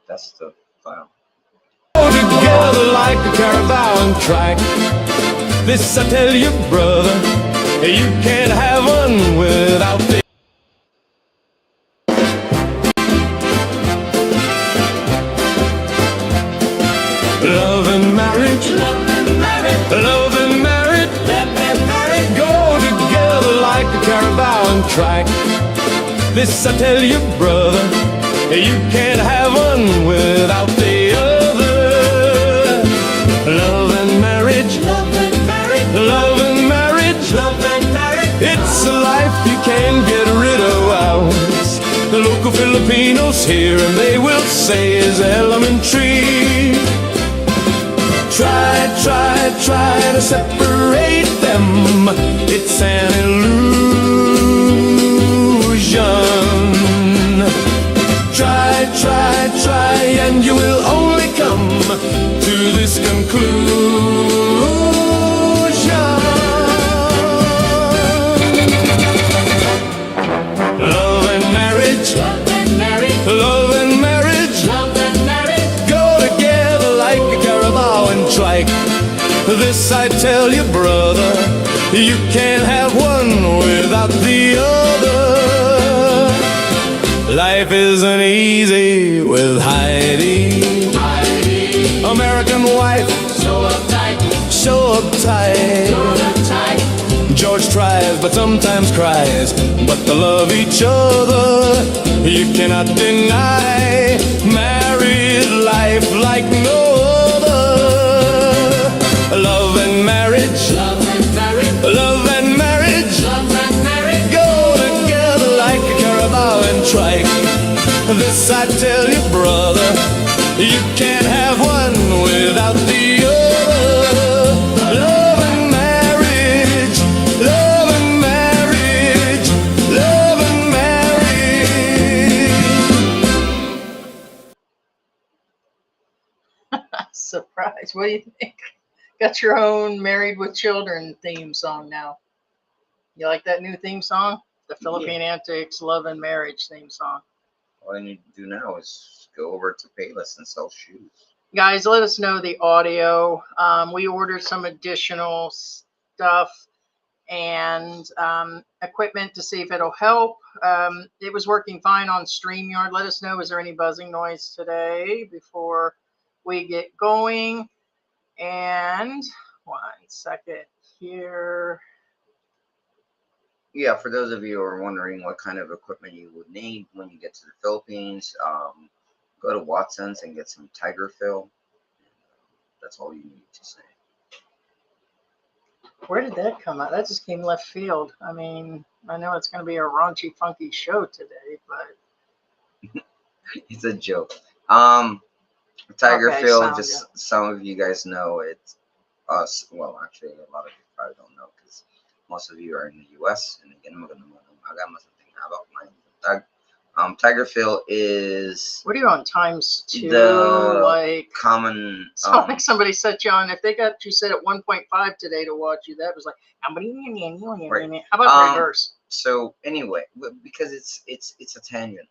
That's the file. Together like a caravan track. This I tell you, brother, you can't have one without the love and marriage, love and marriage, love and marriage, love and marriage. Go together like a caravan track. This I tell you, brother, you can't have one without the other. Love and marriage, love and marriage, love and marriage, love and marriage. It's a life you can't get rid of. Ours. The local Filipinos here, and they will say is elementary. Try, try, try to separate them. It's an illusion. Try, try, try, and you will only come to this conclusion. Love and marriage, love and marriage, love and marriage, love and marriage. Go together like a caravan trike. This I tell you, brother, you can't have one without the other. Life isn't easy with Heidi. Heidi, American wife, so uptight, so uptight, so uptight. George tries but sometimes cries, but they love each other. You cannot deny married life like no other. Love and marriage, love and marriage, love and marriage, love and marriage. Go together like a caravan trike. This I tell you, brother, you can't have one without the other. Love and marriage, love and marriage, love and marriage. Surprise. What do you think? Got your own Married with Children theme song now. You like that new theme song? The Philippine Antics Love and Marriage theme song. All I need to do now is go over to Payless and sell shoes. Guys, let us know the audio. We ordered some additional stuff and equipment to see if it'll help. It was working fine on StreamYard. Let us know, is there any buzzing noise today before we get going? And 1 second here. Yeah, for those of you who are wondering what kind of equipment you would need when you get to the Philippines, go to Watson's and get some tiger fill. That's all you need to say. Where did that come out? That just came left field. I mean, I know it's going to be a raunchy, funky show today, but It's a joke. Tiger Okay, fill, sound just some of you guys know it's us. Well, actually, a lot of you probably don't know because most of you are in the U.S. And again, Tiger fill is what are you on, times 2? the Like common. sound like somebody set you on. If they got you set at 1.5 today to watch you, that was like, Right. How about reverse? So anyway, because it's a tangent.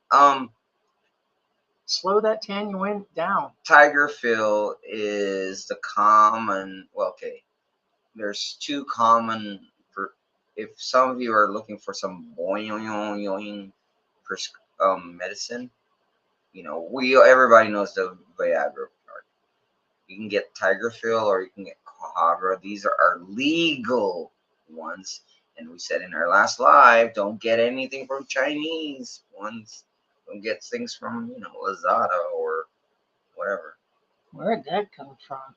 Slow that tangent down. Tiger fill is the common. Well, okay. There's two common. For if some of you are looking for some medicine, you know, everybody knows the Viagra part. You can get Tiger fill or you can get Cohagra. These are our legal ones. And we said in our last live, don't get anything from Chinese ones. Don't get things from, you know, Lazada or whatever. Where'd that come from?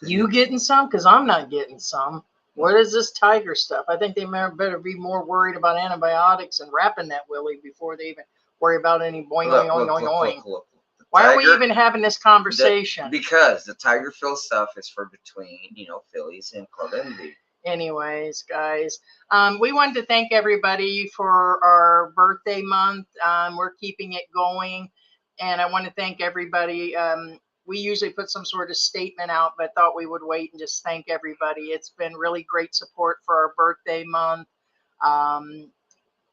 You getting some? Because I'm not getting some. What is this tiger stuff? I think they better be more worried about antibiotics and wrapping that willy before they even worry about any boing, Look, oing, look, oing, look, oing. look, look. Why are we even having this conversation? Because the Tiger fill stuff is for between, you know, Phillies and Club Envy. Anyways, guys, we wanted to thank everybody for our birthday month. We're keeping it going, and I want to thank everybody. We usually put some sort of statement out, but thought we would wait and just thank everybody. It's been really great support for our birthday month.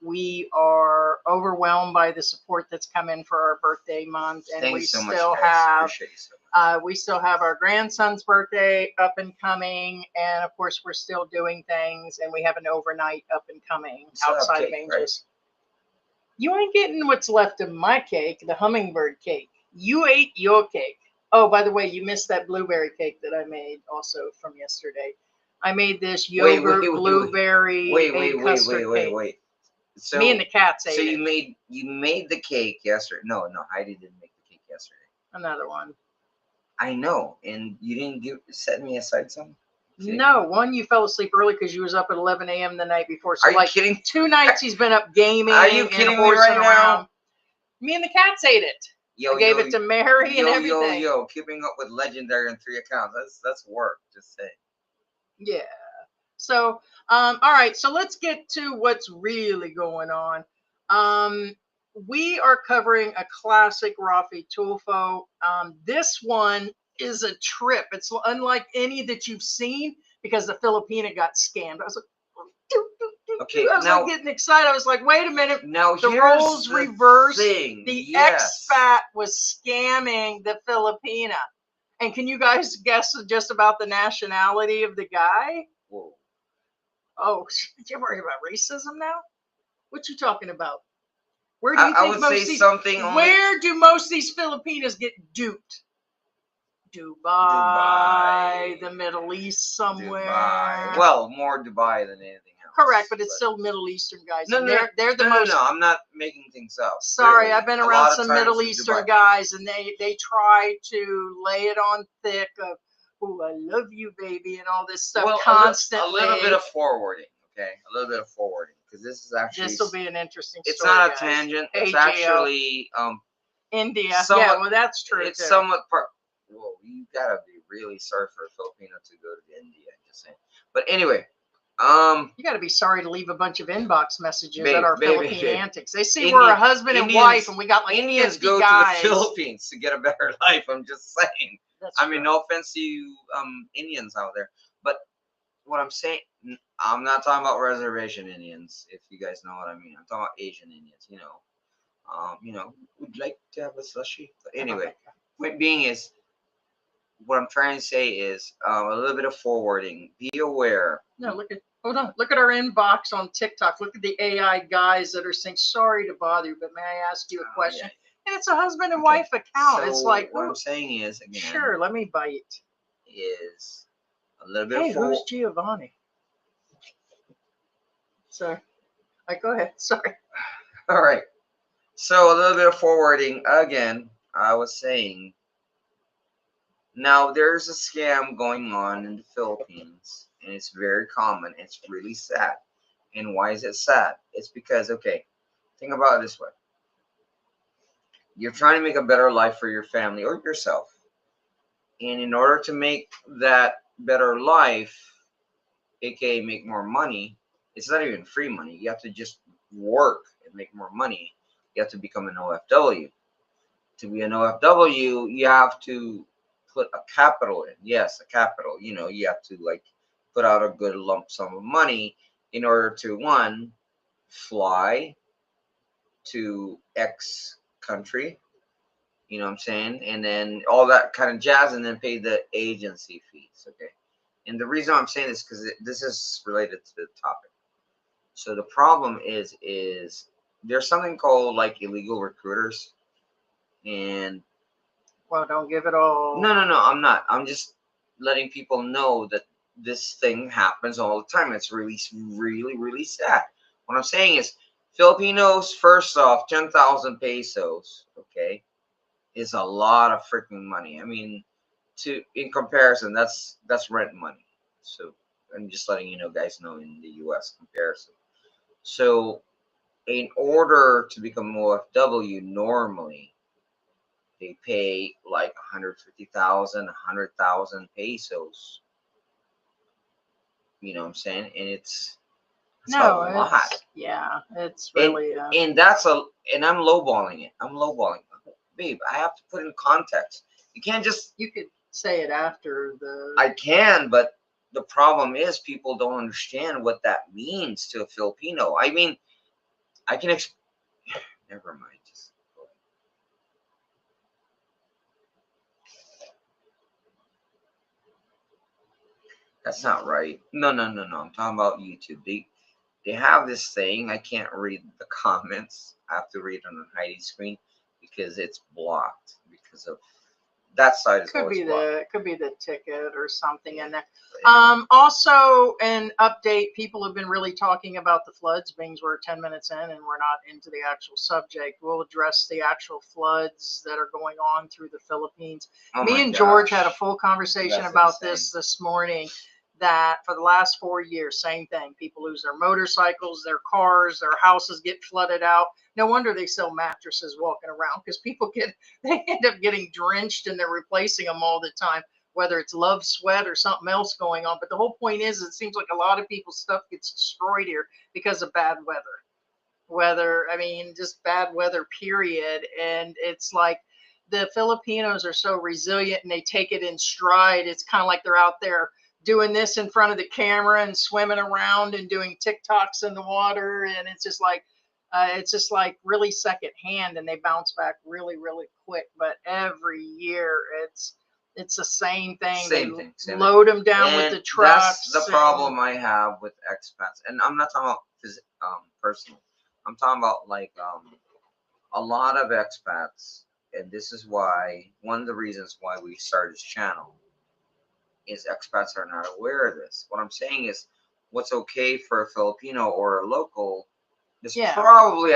We are overwhelmed by the support that's come in for our birthday month, and Thanks we so much, still guys. have Appreciate you so much. we still have our grandson's birthday up and coming, and of course we're still doing things, and we have an overnight up and coming Still have outside of cake, Angels. right? You ain't getting what's left of my cake, the hummingbird cake. You ate your cake. Oh, by the way, you missed that blueberry cake that I made also from yesterday. I made this yogurt blueberry egg custard cake. So Me and the cats ate so it. you made the cake yesterday. No, Heidi didn't make the cake yesterday. Another one. I know, and you didn't set me aside some. No, one, you fell asleep early because you was up at 11 a.m. the night before. So Are you kidding? 2 nights he's been up gaming. Are you kidding and me right horsing now? around. Me and the cats ate it. I gave it to Mary and everything. Yo, keeping up with legendary on 3 accounts. That's work. Just saying. Yeah. So, all right. So let's get to what's really going on. We are covering a classic Rafi Tulfo. This one is a trip. It's unlike any that you've seen because the Filipina got scammed. I was like, okay, I was like getting excited. I was like, wait a minute. Now the roles reversed. Thing. The Yes. expat was scamming the Filipina. And can you guys guess just about the nationality of the guy? Whoa. Oh, you're worried about racism now? What you talking about? Where do you think where do most of these Filipinos get duped? Dubai, the Middle East somewhere. Dubai. Well, more Dubai than anything else. Correct, but it's still Middle Eastern guys. No, they're the most. No, I'm not making things up. Sorry, Really. I've been around some Middle Eastern guys, and they try to lay it on thick of, oh, I love you, baby, and all this stuff constantly. A little bit of forwarding, okay? A little bit of forwarding, because this is actually. This will be an interesting story. It's not a guys. tangent. Hey, it's actually India. Yeah, well, that's true. It's too. Somewhat part. Well, you gotta be really sorry for a Filipino to go to India. Just saying. But anyway, you gotta be sorry to leave a bunch of inbox messages at our Philippine antics. They see we're a husband and wife, and we got like Indians 50 go guys. to the Philippines to get a better life. I'm just saying. That's I mean, no offense to you, Indians out there, but what I'm saying, I'm not talking about reservation Indians. If you guys know what I mean, I'm talking about Asian Indians. Would like to have a slushy. But anyway, point being is, what I'm trying to say is a little bit of forwarding. Be aware. No, hold on. Look at our inbox on TikTok. Look at the AI guys that are saying, sorry to bother you, but may I ask you a question? Yeah. And it's a husband and wife account. So it's like, what I'm saying is, again. Sure, let me bite. Is a little bit of who's Giovanni? Sorry. Go ahead. Sorry. All right. So a little bit of forwarding. Again, I was saying, now there's a scam going on in the Philippines, and it's very common. It's really sad. And why is it sad? It's because, okay, think about it this way. You're trying to make a better life for your family or yourself. And in order to make that better life, aka make more money, it's not even free money. You have to just work and make more money. You have to become an OFW. To be an OFW, you have to put a capital in. Yes, a capital. You have to put out a good lump sum of money in order to, one, fly to X country. You know what I'm saying? And then all that kind of jazz, and then pay the agency fees. Okay. And the reason I'm saying this because this is related to the topic. So the problem is there's something called illegal recruiters, and well, don't give it all. No, I'm not. I'm just letting people know that this thing happens all the time. It's really, really, really sad. What I'm saying is, Filipinos, first off, 10,000 pesos, okay, is a lot of freaking money. I mean, in comparison, that's rent money. So I'm just letting guys know in the U.S. comparison. So in order to become OFW, normally they pay 150,000, 100,000 pesos. You know what I'm saying? And it's a lot. Yeah, it's really. And I'm lowballing it. I'm lowballing it. Babe, I have to put in context. You can't just. You could say it after the. I can, but the problem is people don't understand what that means to a Filipino. I mean, I can never mind. Just that's not right. No, no, no, no. I'm talking about YouTube. They have this thing. I can't read the comments. I have to read on the Heidi's screen because it's blocked because of that side is always blocked. Could be the ticket or something in there. But anyway, Also, an update. People have been really talking about the floods. Being we're 10 minutes in and we're not into the actual subject. We'll address the actual floods that are going on through the Philippines. oh Me my and George gosh. had a full conversation That's about insane. this morning. That for the last 4 years, same thing. People lose their motorcycles, their cars, their houses get flooded out. No wonder they sell mattresses walking around because people they end up getting drenched and they're replacing them all the time, whether it's love sweat or something else going on. But the whole point is, it seems like a lot of people's stuff gets destroyed here because of bad weather. I mean, just bad weather, period. And it's like the Filipinos are so resilient and they take it in stride. It's kind of like they're out there doing this in front of the camera and swimming around and doing TikToks in the water. And it's just like really secondhand, and they bounce back really, really quick. But every year it's the same thing. Same They thing. Same load them down and with the trucks. that's the problem I have with expats. And I'm not talking about personal. I'm talking about like a lot of expats, and this is why one of the reasons why we started this channel is expats are not aware of this. What I'm saying is, what's okay for a Filipino or a local is probably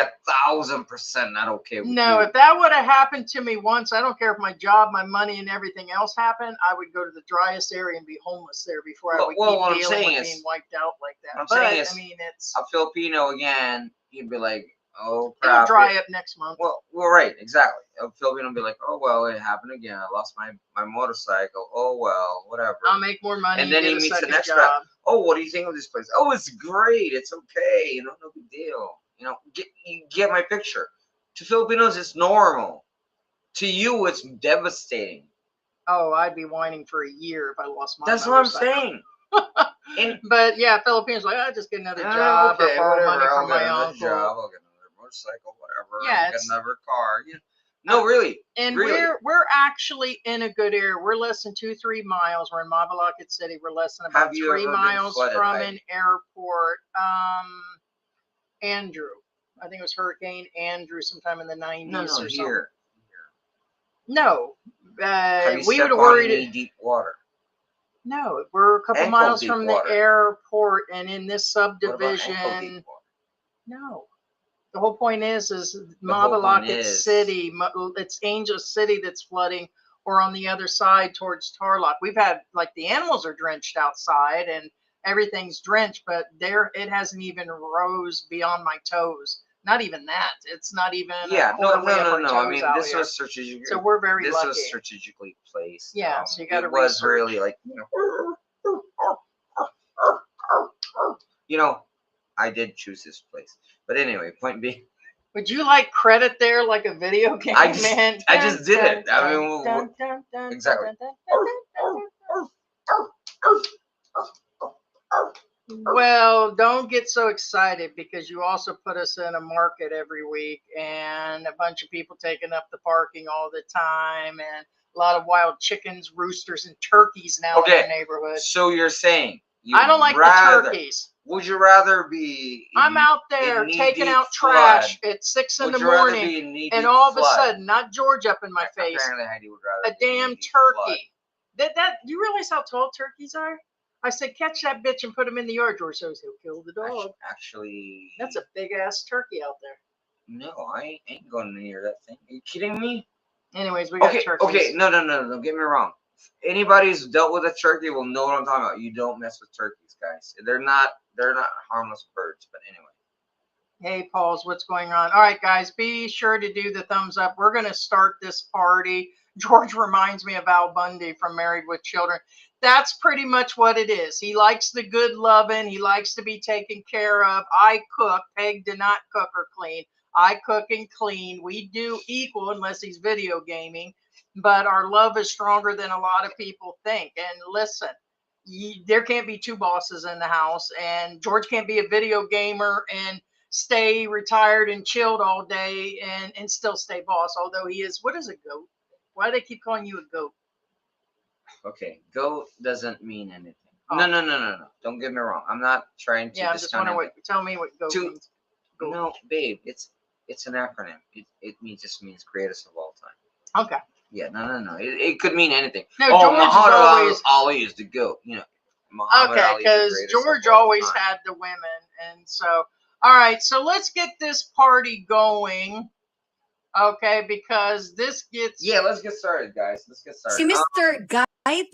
1,000% not okay with No, you. if that would have happened to me once, I don't care if my job, my money, and everything else happened, I would go to the driest area and be homeless there before I would keep dealing with being wiped out like that. What I'm saying is, I mean, it's a Filipino again, he'd be like, oh it'll crap. dry up next month. Well, right, exactly. A Filipino will be like, oh well, it happened again. I lost my motorcycle. Oh well, whatever. I'll make more money. And then he meets an expat. job. Oh, what do you think of this place? Oh, it's great. It's okay. You know, no big deal. You know, you get my picture. To Filipinos, it's normal. To you, it's devastating. Oh, I'd be whining for a year if I lost my That's motorcycle. what I'm saying. But yeah, Filipinos like, I'll just get another job or borrow money from my uncle. I'll get another motorcycle, whatever. Yeah, I'll get another car. No, really. And really. we're actually in a good area. We're less than 2-3 miles. We're in Mabalacat City. We're less than about 3 miles from an airport. Andrew, I think it was Hurricane Andrew sometime in the 90s or something. Here. No, we would have worried. Deep water. No, we're a couple miles from the airport, and in this subdivision. No. The whole point is Mabalacat City. It's Angel City that's flooding, or on the other side towards Tarlac. We've had like the animals are drenched outside and everything's drenched, but it hasn't even rose beyond my toes. Not even that. It's not even. Yeah, no. I mean, this was strategically. So we're very lucky. This was strategically placed. Yeah, so you got to. It was really like, I did choose this place. But anyway, point being. Would you like credit there like a video game? I just did it. I mean, exactly. Well, don't get so excited because you also put us in a market every week and a bunch of people taking up the parking all the time and a lot of wild chickens, roosters, and turkeys now in the neighborhood. So you're saying I don't like the turkeys. Would you rather be? I'm out there taking out trash at 6 in the morning, and all of a sudden, not George up in my face, apparently Heidi would rather a damn turkey. That you realize how tall turkeys are? I said, catch that bitch and put him in the yard. George says he'll kill the dog. Actually, that's a big ass turkey out there. No, I ain't going near that thing. Are you kidding me? Anyways, we got turkeys. Okay, no. Don't get me wrong. Anybody who's dealt with a turkey will know what I'm talking about. You don't mess with turkeys, guys. They're not harmless birds. But anyway. Hey, Pauls, what's going on? All right, guys, be sure to do the thumbs up. We're going to start this party. George reminds me of Al Bundy from Married with Children. That's pretty much what it is. He likes the good loving. He likes to be taken care of. I cook. Peg did not cook or clean. I cook and clean. We do equal unless he's video gaming. But our love is stronger than a lot of people think. And listen, there can't be two bosses in the house. And George can't be a video gamer and stay retired and chilled all day and still stay boss. Although he is, what is a goat? Why do they keep calling you a goat? Okay, goat doesn't mean anything. Oh. No. Don't get me wrong. I'm not trying to. Yeah, I'm just wondering what. Tell me what goat To- means. Goat. No, babe. It's an acronym. It just means greatest of all time. Okay. Yeah, no. It could mean anything. No, oh, George is Muhammad always Ali is the goat. Muhammad okay Ali is the because greatest of George all always time. had the women, and so all right. So let's get this party going. Okay, because this gets Yeah, let's get started, guys. Let's get started. Si Mr. Guy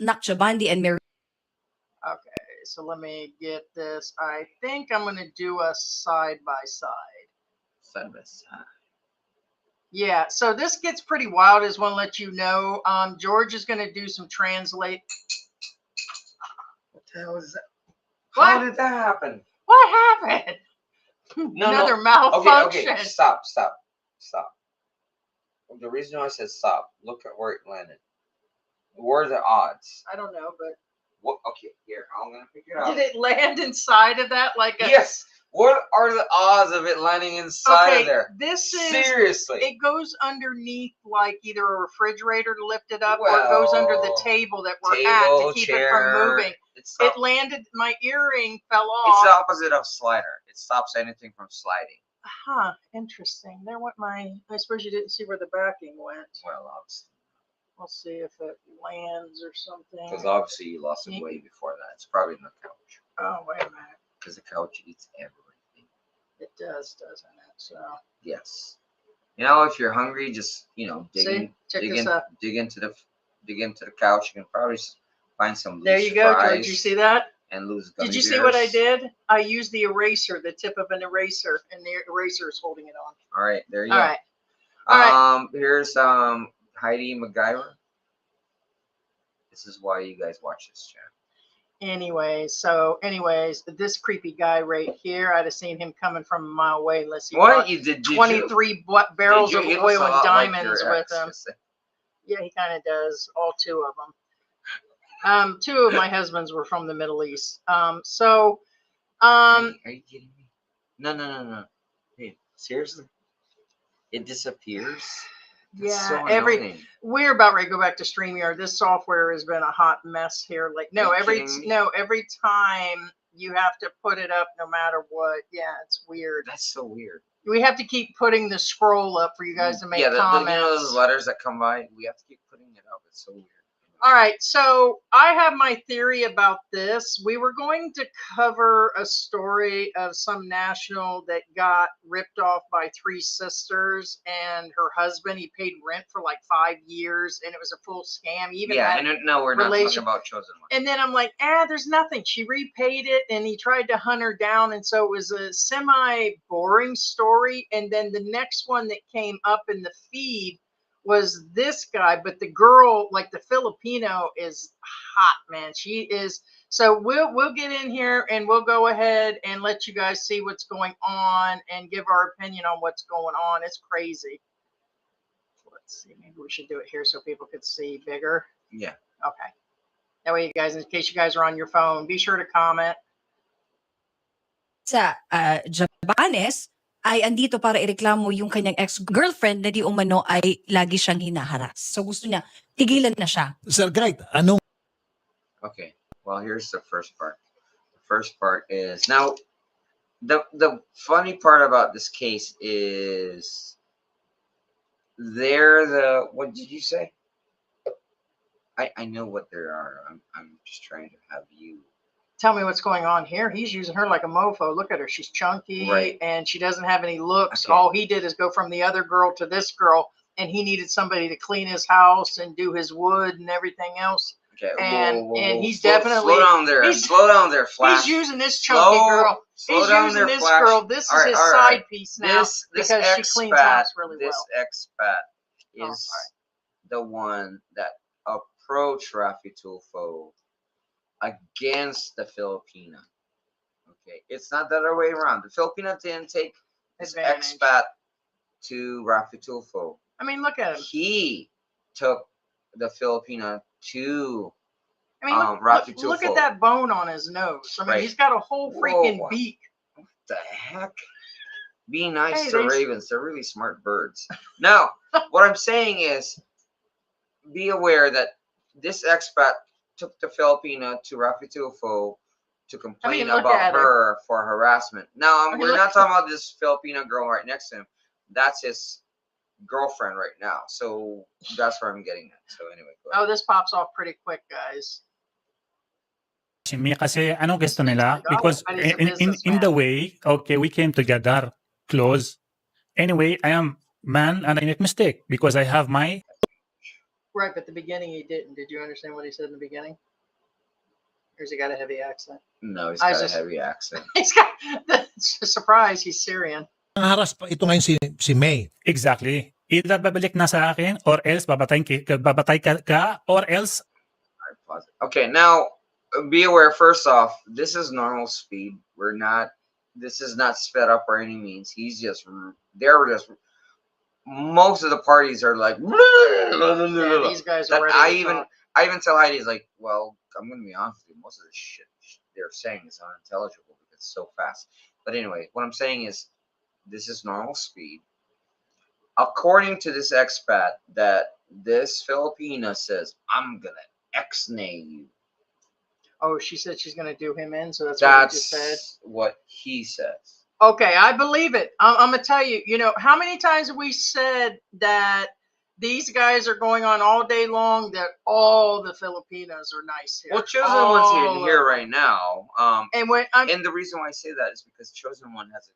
Nakchabandi and Mary. okay. So let me get this. I think I'm gonna do a side by side. Side by side. Yeah, so this gets pretty wild. I just want to let you know. George is going to do some translate. What the hell is that? What? How did that happen? What happened? No, Another no. malfunction. Okay. Stop. The reason why I said stop. Look at where it landed. What are the odds? I don't know, but What? Okay, here I'm gonna pick it up. did it land inside of that like a? Yes. What are the odds of it landing inside of there? This is Seriously. It goes underneath like either a refrigerator to lift it up, or it goes under the table that we're at to keep it from moving. It landed. My earring fell off. It's the opposite of slider. It stops anything from sliding. Huh. Interesting. There went my. I suppose you didn't see where the backing went. Well, obviously. We'll see if it lands or something. Because obviously you lost it way before that. It's probably in the couch. Oh, wait a minute. Because the couch eats everything. It does, doesn't it? So. Yes. If you're hungry, just dig into the couch. You can probably find some loose there you go, fries. George. You see that? And lose gummy Did you bears. see what I did? I used the eraser, the tip of an eraser, and the eraser is holding it on. All right, there you All go. right. All right. Here's Heidi MacGyver. This is why you guys watch this channel. Anyways, this creepy guy right here, I'd have seen him coming from a mile away unless he What brought you did? 23 barrels of He looks oil a and lot like diamonds your with ex, him. just say. Yeah, he kind of does. All two of them. Two of my husbands were from the Middle East. Are you kidding me? No. Hey, seriously? It disappears? That's yeah, so annoying. we're about ready to go back to StreamYard. This software has been a hot mess here. Like, every time you have to put it up, no matter what. Yeah, it's weird. That's so weird. We have to keep putting the scroll up for you guys to make comments. Those letters that come by, we have to keep putting it up. It's so weird. All right, so I have my theory about this. We were going to cover a story of some national that got ripped off by three sisters and her husband. He paid rent for like 5 years, and it was a full scam. We're not talking about Chosen One. And then I'm like, there's nothing. She repaid it, and he tried to hunt her down, and so it was a semi-boring story. And then the next one that came up in the feed was this guy, but the girl, like the Filipino, is hot, man. She is. So we'll get in here and we'll go ahead and let you guys see what's going on and give our opinion on what's going on. It's crazy. Let's see. Maybe we should do it here so people could see bigger. Yeah. Okay. That way, you guys, in case you guys are on your phone, be sure to comment. Sa Japanes ay andito para ireklamo yung kanyang ex-girlfriend na di umano ay lagi siyang hinaharas. So gusto niya, tigilan na siya. Sir Great, ano? Okay, well, here's the first part. The first part is, now, the funny part about this case is what did you say? I know what they are. I'm just trying to have you tell me what's going on here. He's using her like a mofo. Look at her. She's chunky, right, and she doesn't have any looks. Okay. All he did is go from the other girl to this girl, and he needed somebody to clean his house and do his wood and everything else. Okay. And he's slow down there. Slow down there, Flash. He's using this chunky girl. He's using this Flash. girl. This is his side piece now because she cleans house really well. This expat is the one that approached Rafi Tulfo against the Filipina. Okay, it's not the other way around. The Filipina didn't take this expat to Rafi Tulfo. I mean, look at him. He took the Filipina to Rafi Tulfo. Look at that bone on his nose. I mean, he's got a whole freaking beak. What the heck? Be nice Hey, to ravens. They're really smart birds. Now, what I'm saying is, be aware that this expat took the Filipina to Rafi Tulfo to complain look about at her. her for harassment. Now, Okay, we're look- not talking about this Filipina girl right next to him. That's his girlfriend right now. So that's where I'm getting at. So anyway, go ahead. Oh, this pops off pretty quick, guys. Me kasi ano gusto Speaks nila? Tagalog, Because but he's a in the businessman. way, okay, we came together, close. Anyway, I am man and I make mistake because I have my Right, but at the beginning he didn't. Did you understand what he said in the beginning? Or has he got a heavy accent? No, he's I got was a just- heavy accent. He's got that's a surprise. He's Syrian. Haras pa ito ngayon si May. exactly. Either babalik na sa akin or else babatay ka or else Alright, pause it. Okay, now be aware. First off, this is normal speed. We're not. This is not sped up by any means. He's just. They're just. Most of the parties are like. Yeah, these guys are That ready to talk. I even tell Heidi's like, well, I'm gonna be honest with you. Most of the shit they're saying is unintelligible because it's so fast. But anyway, what I'm saying is, this is normal speed. According to this expat, that this Filipina says, I'm gonna X-nay you. Oh, she said she's going to do him in, so that's what he just said. That's what he says. Okay, I believe it. I'm going to tell you, how many times have we said that these guys are going on all day long, that all the Filipinos are nice here? Well, Chosen One's All here of them. right now. And when And the reason why I say that is because Chosen One has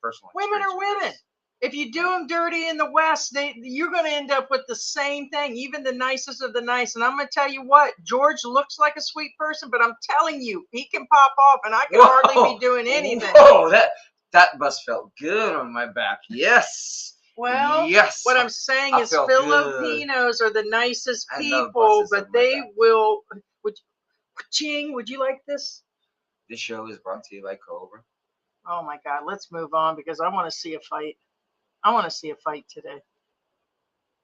personal women experience are with women. this. If you do them dirty in the West, you're going to end up with the same thing, even the nicest of the nice. And I'm going to tell you what, George looks like a sweet person, but I'm telling you, he can pop off, and I can hardly be doing anything. Whoa, that bus felt good on my back. Yes. Well, yes. what I'm saying I is felt good. Filipinos are the nicest I love people, buses but on my they back. will. Ching, would you like this? This show is brought to you by Cobra. Oh my God, let's move on because I want to see a fight. I want to see a fight today.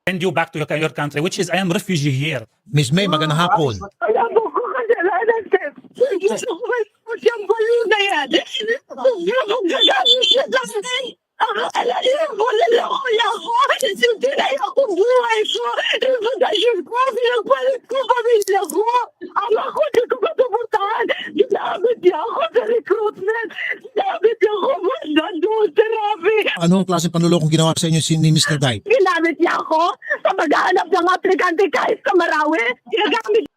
send you back to your country, which is I am refugee here. Miss May, magandang hapon. Alam mo ko kasalanan, sir. Gusto ko mo siyang baliw na yan. Huwag mong gagamit siya sa akin. Ang kasalanan ko, lalaki ako. Sintinay ako buhay ko. Reputasyon ko, pinagpalit ko, pamilya ko. Ang ako, di ko matupuntahan. Ginamit niya ako sa recruitment. Ginamit niya ako doon therapy. Anong klaseng panlulokong ginawa sa inyo ni Mr. Dai? Ginamit niya ako sa maghahanap ng aplikante kahit sa Marawi. Ginagamit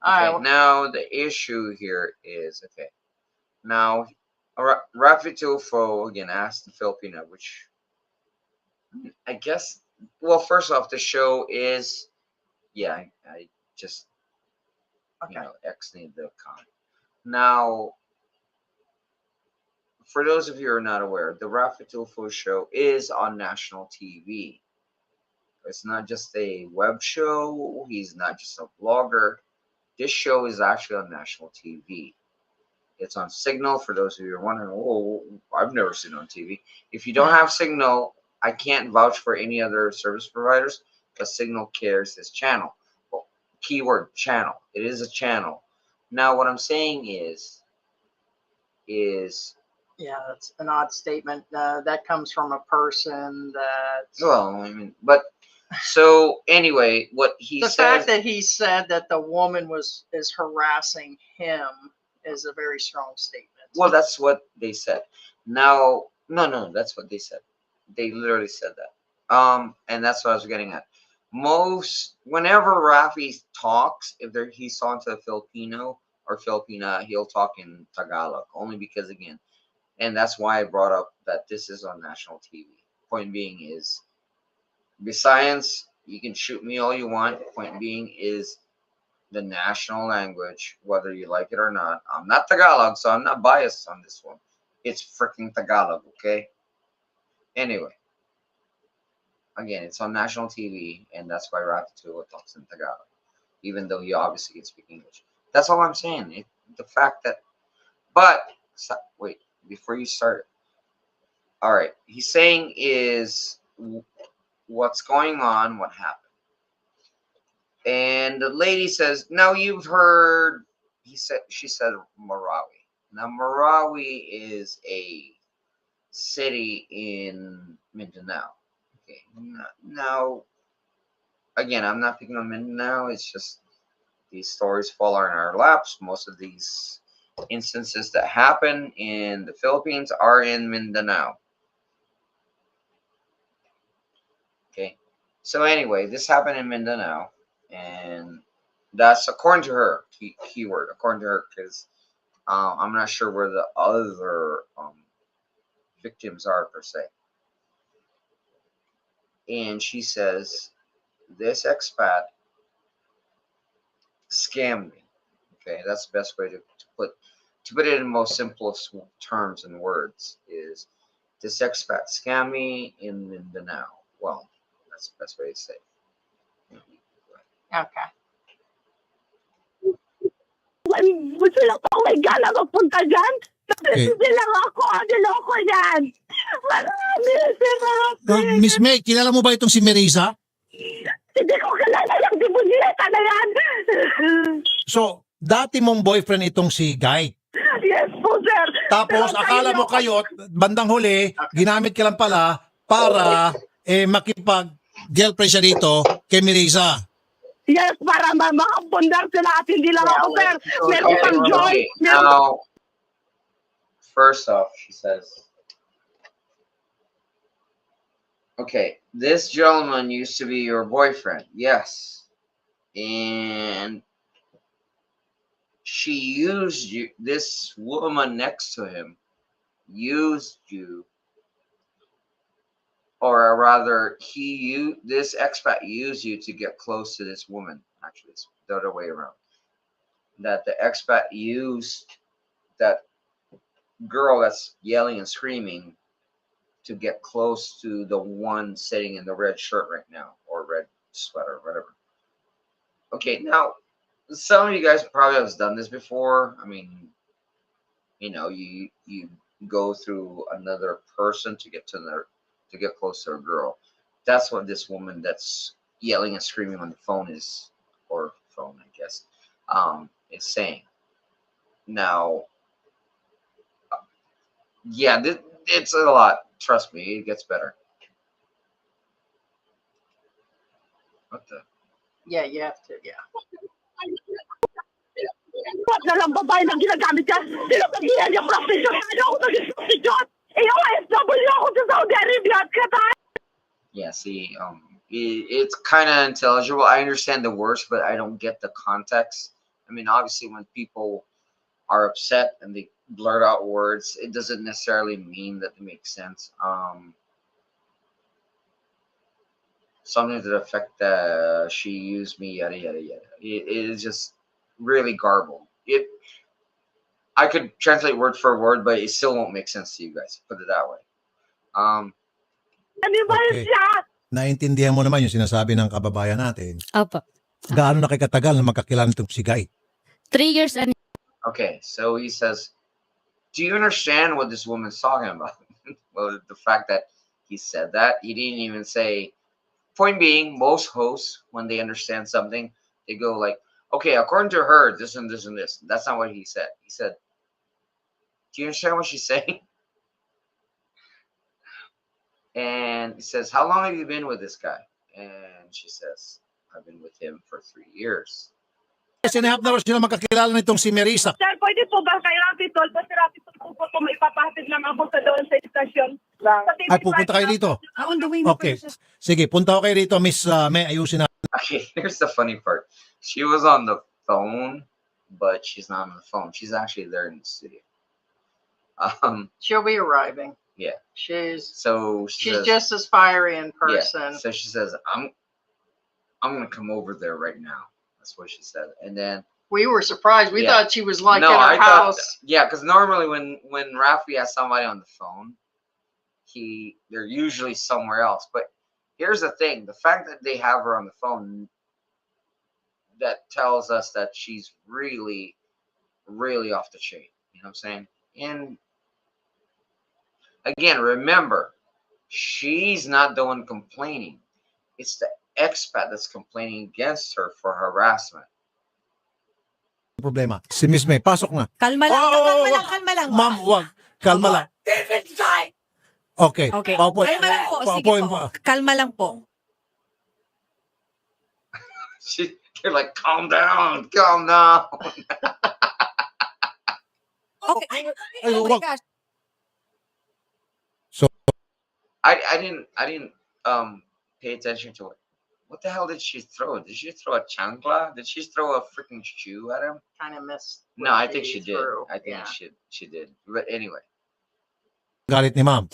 All Okay, right. now the issue here is okay. Now, Rafi Tulfo again asked the Filipina, which I guess. Well, first off, the show is, yeah, I just Okay. X-nayed the comment. Now, for those of you who are not aware, the Rafi Tulfo show is on national TV. It's not just a web show. He's not just a blogger. This show is actually on national TV. It's on Signal. For those of you who are wondering, oh, I've never seen it on TV. If you don't have Signal, I can't vouch for any other service providers because Signal carries this channel. Well, keyword channel. It is a channel. Now, what I'm saying is Yeah, that's an odd statement. That comes from a person that. well, I mean, but so anyway, what he The says. fact that he said that the woman is harassing him is a very strong statement. Well, that's what they said. Now, no, that's what they said. They literally said that. And that's what I was getting at. Whenever Rafi talks, if he's talking to a Filipino or Filipina, he'll talk in Tagalog. Only because, again, and that's why I brought up that this is on national TV. Point being is, besides, you can shoot me all you want. Point being is, the national language, whether you like it or not. I'm not Tagalog, so I'm not biased on this one. It's freaking Tagalog, okay? Anyway, again, it's on national TV, and that's why Rafi Tulfo talks in Tagalog, even though he obviously can speak English. That's all I'm saying. The fact that, but wait, before you start. All right, he's saying is what's going on, what happened. And the lady says, now you've heard, she said Marawi. Now Marawi is a city in Mindanao. Okay, now again, I'm not picking on Mindanao. It's just these stories fall on our laps. Most of these instances that happen in the Philippines are in Mindanao. Okay, so anyway, this happened in Mindanao, and that's according to her keyword. According to her, because I'm not sure where the other victims are per se. And she says this expat scammed me. Okay, that's the best way to put it in most simplest terms and words is this expat scammed me in Mindanao. Well, that's the best way to say it. Okay. Gusto lang ako may gana magpunta dyan. Okay. Hindi lang ako, niloko yan. Marami sila. Miss May, kilala mo ba itong si Marisa? Hindi ko kilala yung demoneta na yan. So, dati mong boyfriend itong si Guy. Yes po, sir. Tapos, Pero akala mo kayo, bandang huli, ginamit ka lang pala para makipag-girlfriend siya dito kay Marisa. Yes, para makapundar sila at hindi lang ako, sir. Meron pang joy. Okay, now, first off, she says, okay, this gentleman used to be your boyfriend. Yes. And she used you, this woman next to him used you, or rather, this expat used you to get close to this woman. Actually, it's the other way around. That the expat used that girl that's yelling and screaming to get close to the one sitting in the red shirt right now, or red sweater, whatever. Okay, now some of you guys probably have done this before. I mean, you go through another person to get close to a girl. That's what this woman that's yelling and screaming on the phone is, or phone, I guess, is saying. Now, yeah, it's a lot. Trust me, it gets better. What the? Yeah, you have to. Yeah. Huwag na lang babae na ginagamit yan. Sinasabihan niya profesyon. Ano ako naging profesyon? OFW ako sa Saudi Arabia at Qatar. Yeah, see, it's kind of intelligible. I understand the words, but I don't get the context. I mean, obviously, when people are upset and they blurt out words, it doesn't necessarily mean that they make sense. Something to the effect that she used me, yada yada yada. It is just really garbled. I could translate word for word, but it still won't make sense to you guys. Put it that way. Animal Okay. siya. Naintindihan mo naman yung sinasabi ng kababayan natin. Opo. Gaano na kay katagal na magkakilala itong si Guy? 3 years and Okay, so he says, do you understand what this woman's talking about? Well, the fact that he said that, he didn't even say, point being, most hosts, when they understand something, they go like, okay, according to her, this and this and this. That's not what he said. He said, do you understand what she's saying? And he says, how long have you been with this guy? And she says, I've been with him for 3 years. Sinihap na rin sila magkakilala nitong si Marisa. Sir, pwede po ba kay Rapitol? Basta Rapitol po po may ipapahatid lang ako sa doon sa istasyon. Ay, pupunta kayo dito. On the way na Okay. pala siya. Sige, punta ko kayo rito, Miss May. Ayusin na. Okay, here's the funny part. She was on the phone, but she's not on the phone. She's actually there in the studio. She'll be arriving. Yeah. She's So she says, just as fiery in yeah. person. So she says, I'm gonna come over there right now. That's what she said. And then We were surprised. We Yeah. thought she was like no, at I her thought house. yeah, because normally when Rafi has somebody on the phone, they're usually somewhere else. But here's the thing: the fact that they have her on the phone, that tells us that she's really, really off the chain. You know what I'm saying? And again, remember, she's not the one complaining. It's the expat that's complaining against her for harassment. Problema. Si Miss May, pasok na. Kalma lang, Oh, kalma wag. lang, kalma lang. Ma'am, wag. Kalma lang. David Guy! Okay. Okay. Paupo. Kalma lang po. Sige Paupo. po. Kalma lang po. You're like, calm down, calm down. Okay. Ay, Oh my wag. gosh. So, I didn't pay attention to it. What the hell did she throw? Did she throw a chancla? Did she throw a freaking shoe at him? Kind of missed. No, I think she did. threw. I think Yeah. she did. But anyway. galit ni ma'am.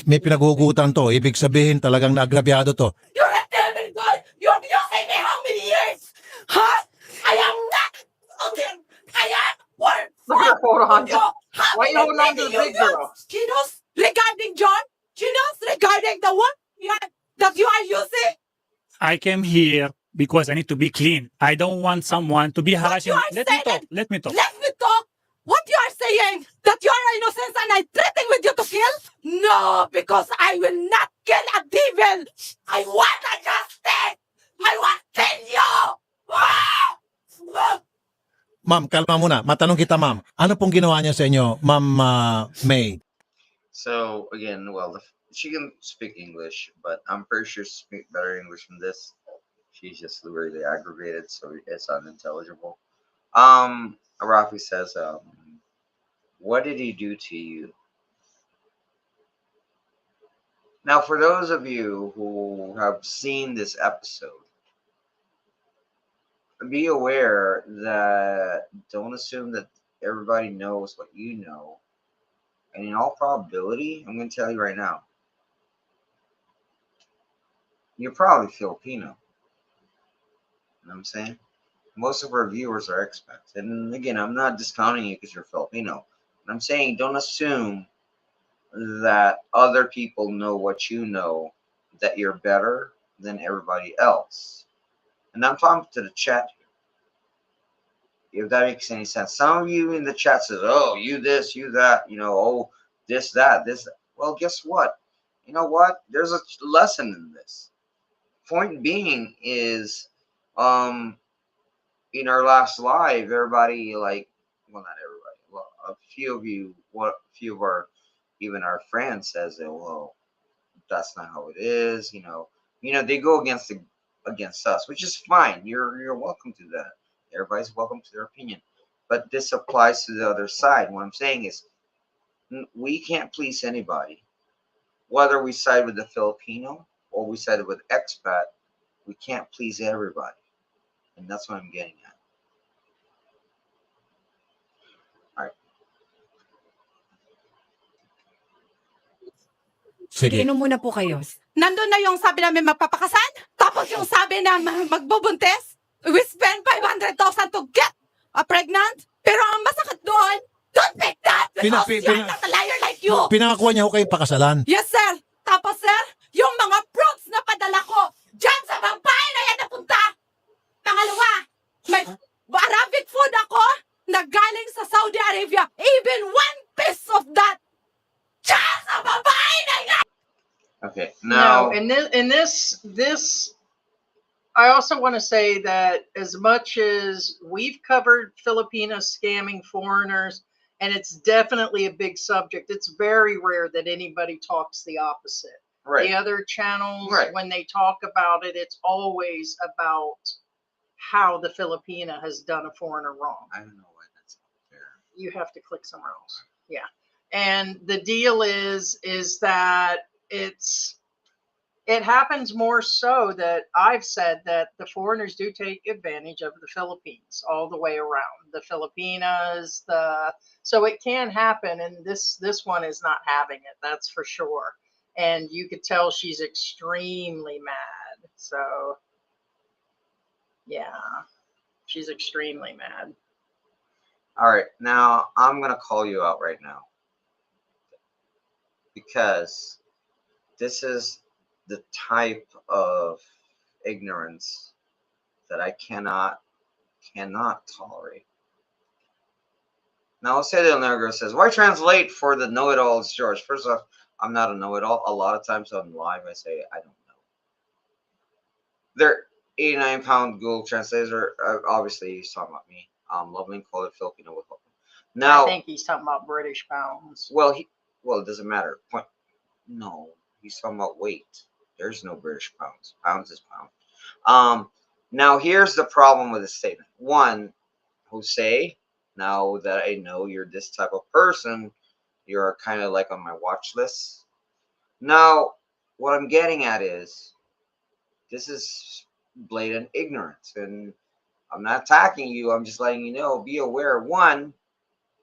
May pinagugutan to. Ibig sabihin talagang naagrabyado to. You're a devil, God! You're abusing me how many years? Huh? I am not okay. I am worth Look at her hold on. you. How Why you many holding on to the baby big you girl? use? Chinos regarding John? Chinos regarding the one that you are using? I came here because I need to be clean. I don't want someone to be harassing. you are Let me talk. saying- Let me talk. Let me talk. What you are saying? That you are innocent and I threatening with you to kill? No, because I will not kill a devil. I want a justice. I want to kill you. Ma'am, kalma muna. Matanong kita, ma'am. Ano pong ginawa niya sa inyo, ma'am May? So again, well, she can speak English, but I'm pretty sure she speak better English than this. She's just really aggravated, so it's unintelligible. Rafi says, what did he do to you? Now, for those of you who have seen this episode, be aware that don't assume that everybody knows what you know. And in all probability, I'm going to tell you right now, you're probably Filipino. You know what I'm saying? Most of our viewers are expats. And again, I'm not discounting you because you're Filipino. I'm saying don't assume that other people know what you know, that you're better than everybody else. And I'm talking to the chat here. If that makes any sense. Some of you in the chat says, oh, you this, you that, oh, this, that, this. Well, guess what? You know what? There's a lesson in this. Point being is, in our last live, everybody well, not everybody, well, a few of you, a few of our, even our friends says that, well, that's not how it is, they go against us, which is fine. You're welcome to that. Everybody's welcome to their opinion, but this applies to the other side. What I'm saying is, we can't please anybody, whether we side with the Filipino or we side with expat. We can't please everybody, and that's what I'm getting at. Sige. Inom muna po kayo. Nandun na yung sabi namin magpapakasan, tapos yung sabi na magbubuntis, we spend 500,000 to get a pregnant, pero ang masakit doon, don't make that because you're not a liar like you. Pinangakuha niya ho kayong pakasalan. Yes, sir. Tapos, sir, yung mga fruits na padala ko, dyan sa babae na yan napunta. Pangalawa, may Arabic food ako na galing sa Saudi Arabia. Even one piece of that, dyan sa babae na yan. Okay, No, now, and this, I also want to say that as much as we've covered Filipinos scamming foreigners, and it's definitely a big subject, it's very rare that anybody talks the opposite. right. The other channels, Right. when they talk about it, it's always about how the Filipina has done a foreigner wrong. I don't know why that's not there. You have to click somewhere else. Yeah. And the deal is that it happens more so that I've said that the foreigners do take advantage of the Philippines all the way around. The Filipinas, so it can happen, and this one is not having it, that's for sure. And you could tell she's extremely mad. So yeah, she's extremely mad. All right, now I'm gonna call you out right now because this is the type of ignorance that I cannot tolerate. Now, say the Negro says, "Why translate for the know-it-alls, George?" First off, I'm not a know-it-all. A lot of times on live, I say I don't know. Their 89-pound Google translator, obviously he's talking about me. Loveling called it Filipino with help. I Now, think he's talking about British pounds. well, it doesn't matter. No, he's talking about weight. There's no British pounds. Pounds is pound. Now here's the problem with the statement. One, Jose, now that I know you're this type of person, you're kind of like on my watch list. Now, what I'm getting at is this is blatant ignorance, and I'm not attacking you. I'm just letting you know. Be aware. One,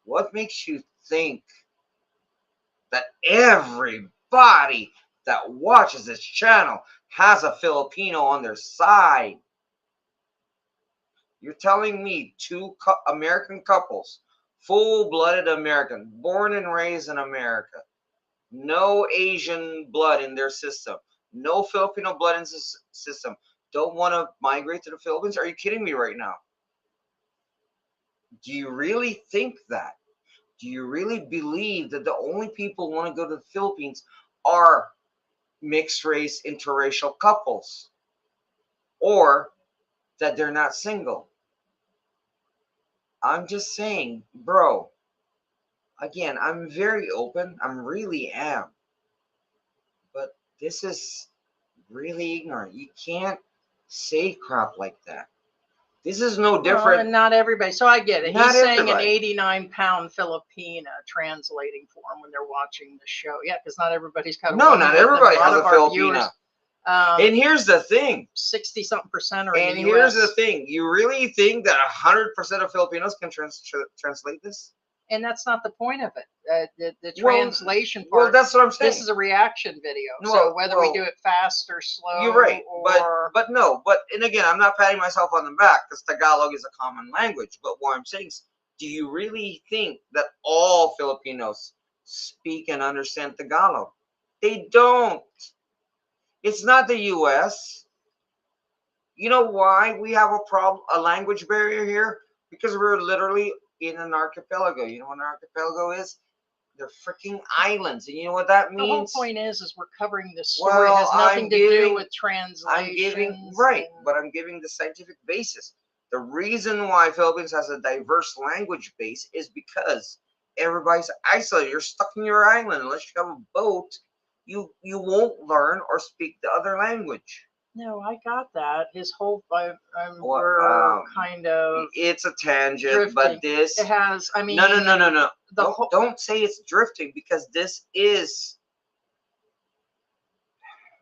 what makes you think that everybody that watches this channel has a Filipino on their side? You're telling me two American couples, full-blooded American, born and raised in America, no Asian blood in their system, no Filipino blood in system, don't want to migrate to the Philippines? Are you kidding me right now? Do you really think that? Do you really believe that the only people who want to go to the Philippines are mixed race interracial couples, or that they're not single? I'm just saying, bro, again, I'm very open. I really am. But this is really ignorant. You can't say crap like that. This is no Well, different. and not everybody. So I get it. Not He's saying an everybody. 89-pound Filipina translating for him when they're watching the show. Yeah, because not everybody's got a No, woman not with them. everybody A lot has of a our viewers, Filipina. And here's the thing. 60-something% are in And the here's US. the thing. You really think that 100% of Filipinos can translate this? And that's not the point of it. The Well, translation Well, part. that's what I'm saying. This is a reaction video. So Well, whether we well, do it fast or slow, You're right, or but no, and again, I'm not patting myself on the back because Tagalog is a common language. But what I'm saying is, do you really think that all Filipinos speak and understand Tagalog? They don't. It's not the U.S. You know why we have a problem, a language barrier here? Because we're literally in an archipelago. You know what an archipelago is? They're freaking islands, and you know what that the whole means? point is we're covering this story. Well, It has nothing I'm to giving- do with translations. I'm giving right, and- but I'm giving the scientific basis. The reason why Philippines has a diverse language base is because everybody's isolated. You're stuck in your island. Unless you have a boat, you won't learn or speak the other language. No, I got that. His whole Well, we're kind of It's a tangent, drifting. but this It has. I mean, no. The whole, Don't say it's drifting because this is.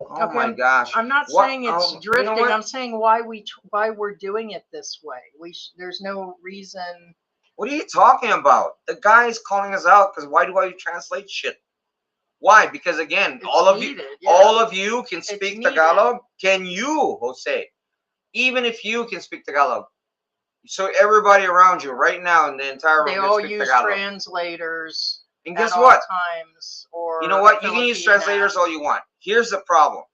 Oh Okay, my gosh! I'm not What- saying it's you know drifting. what? I'm saying why we're doing it this way. There's no reason. What are you talking about? The guy is calling us out because why do I translate shit? Why? Because again, It's all of needed, you, yeah. all of you can It's speak needed. Tagalog. Can you, Jose? Even if you can speak Tagalog, so everybody around you right now in the entire They room all can speak use Tagalog. translators. And at guess all what? times, or You know what? a You can use Filipina. translators all you want. Here's the problem.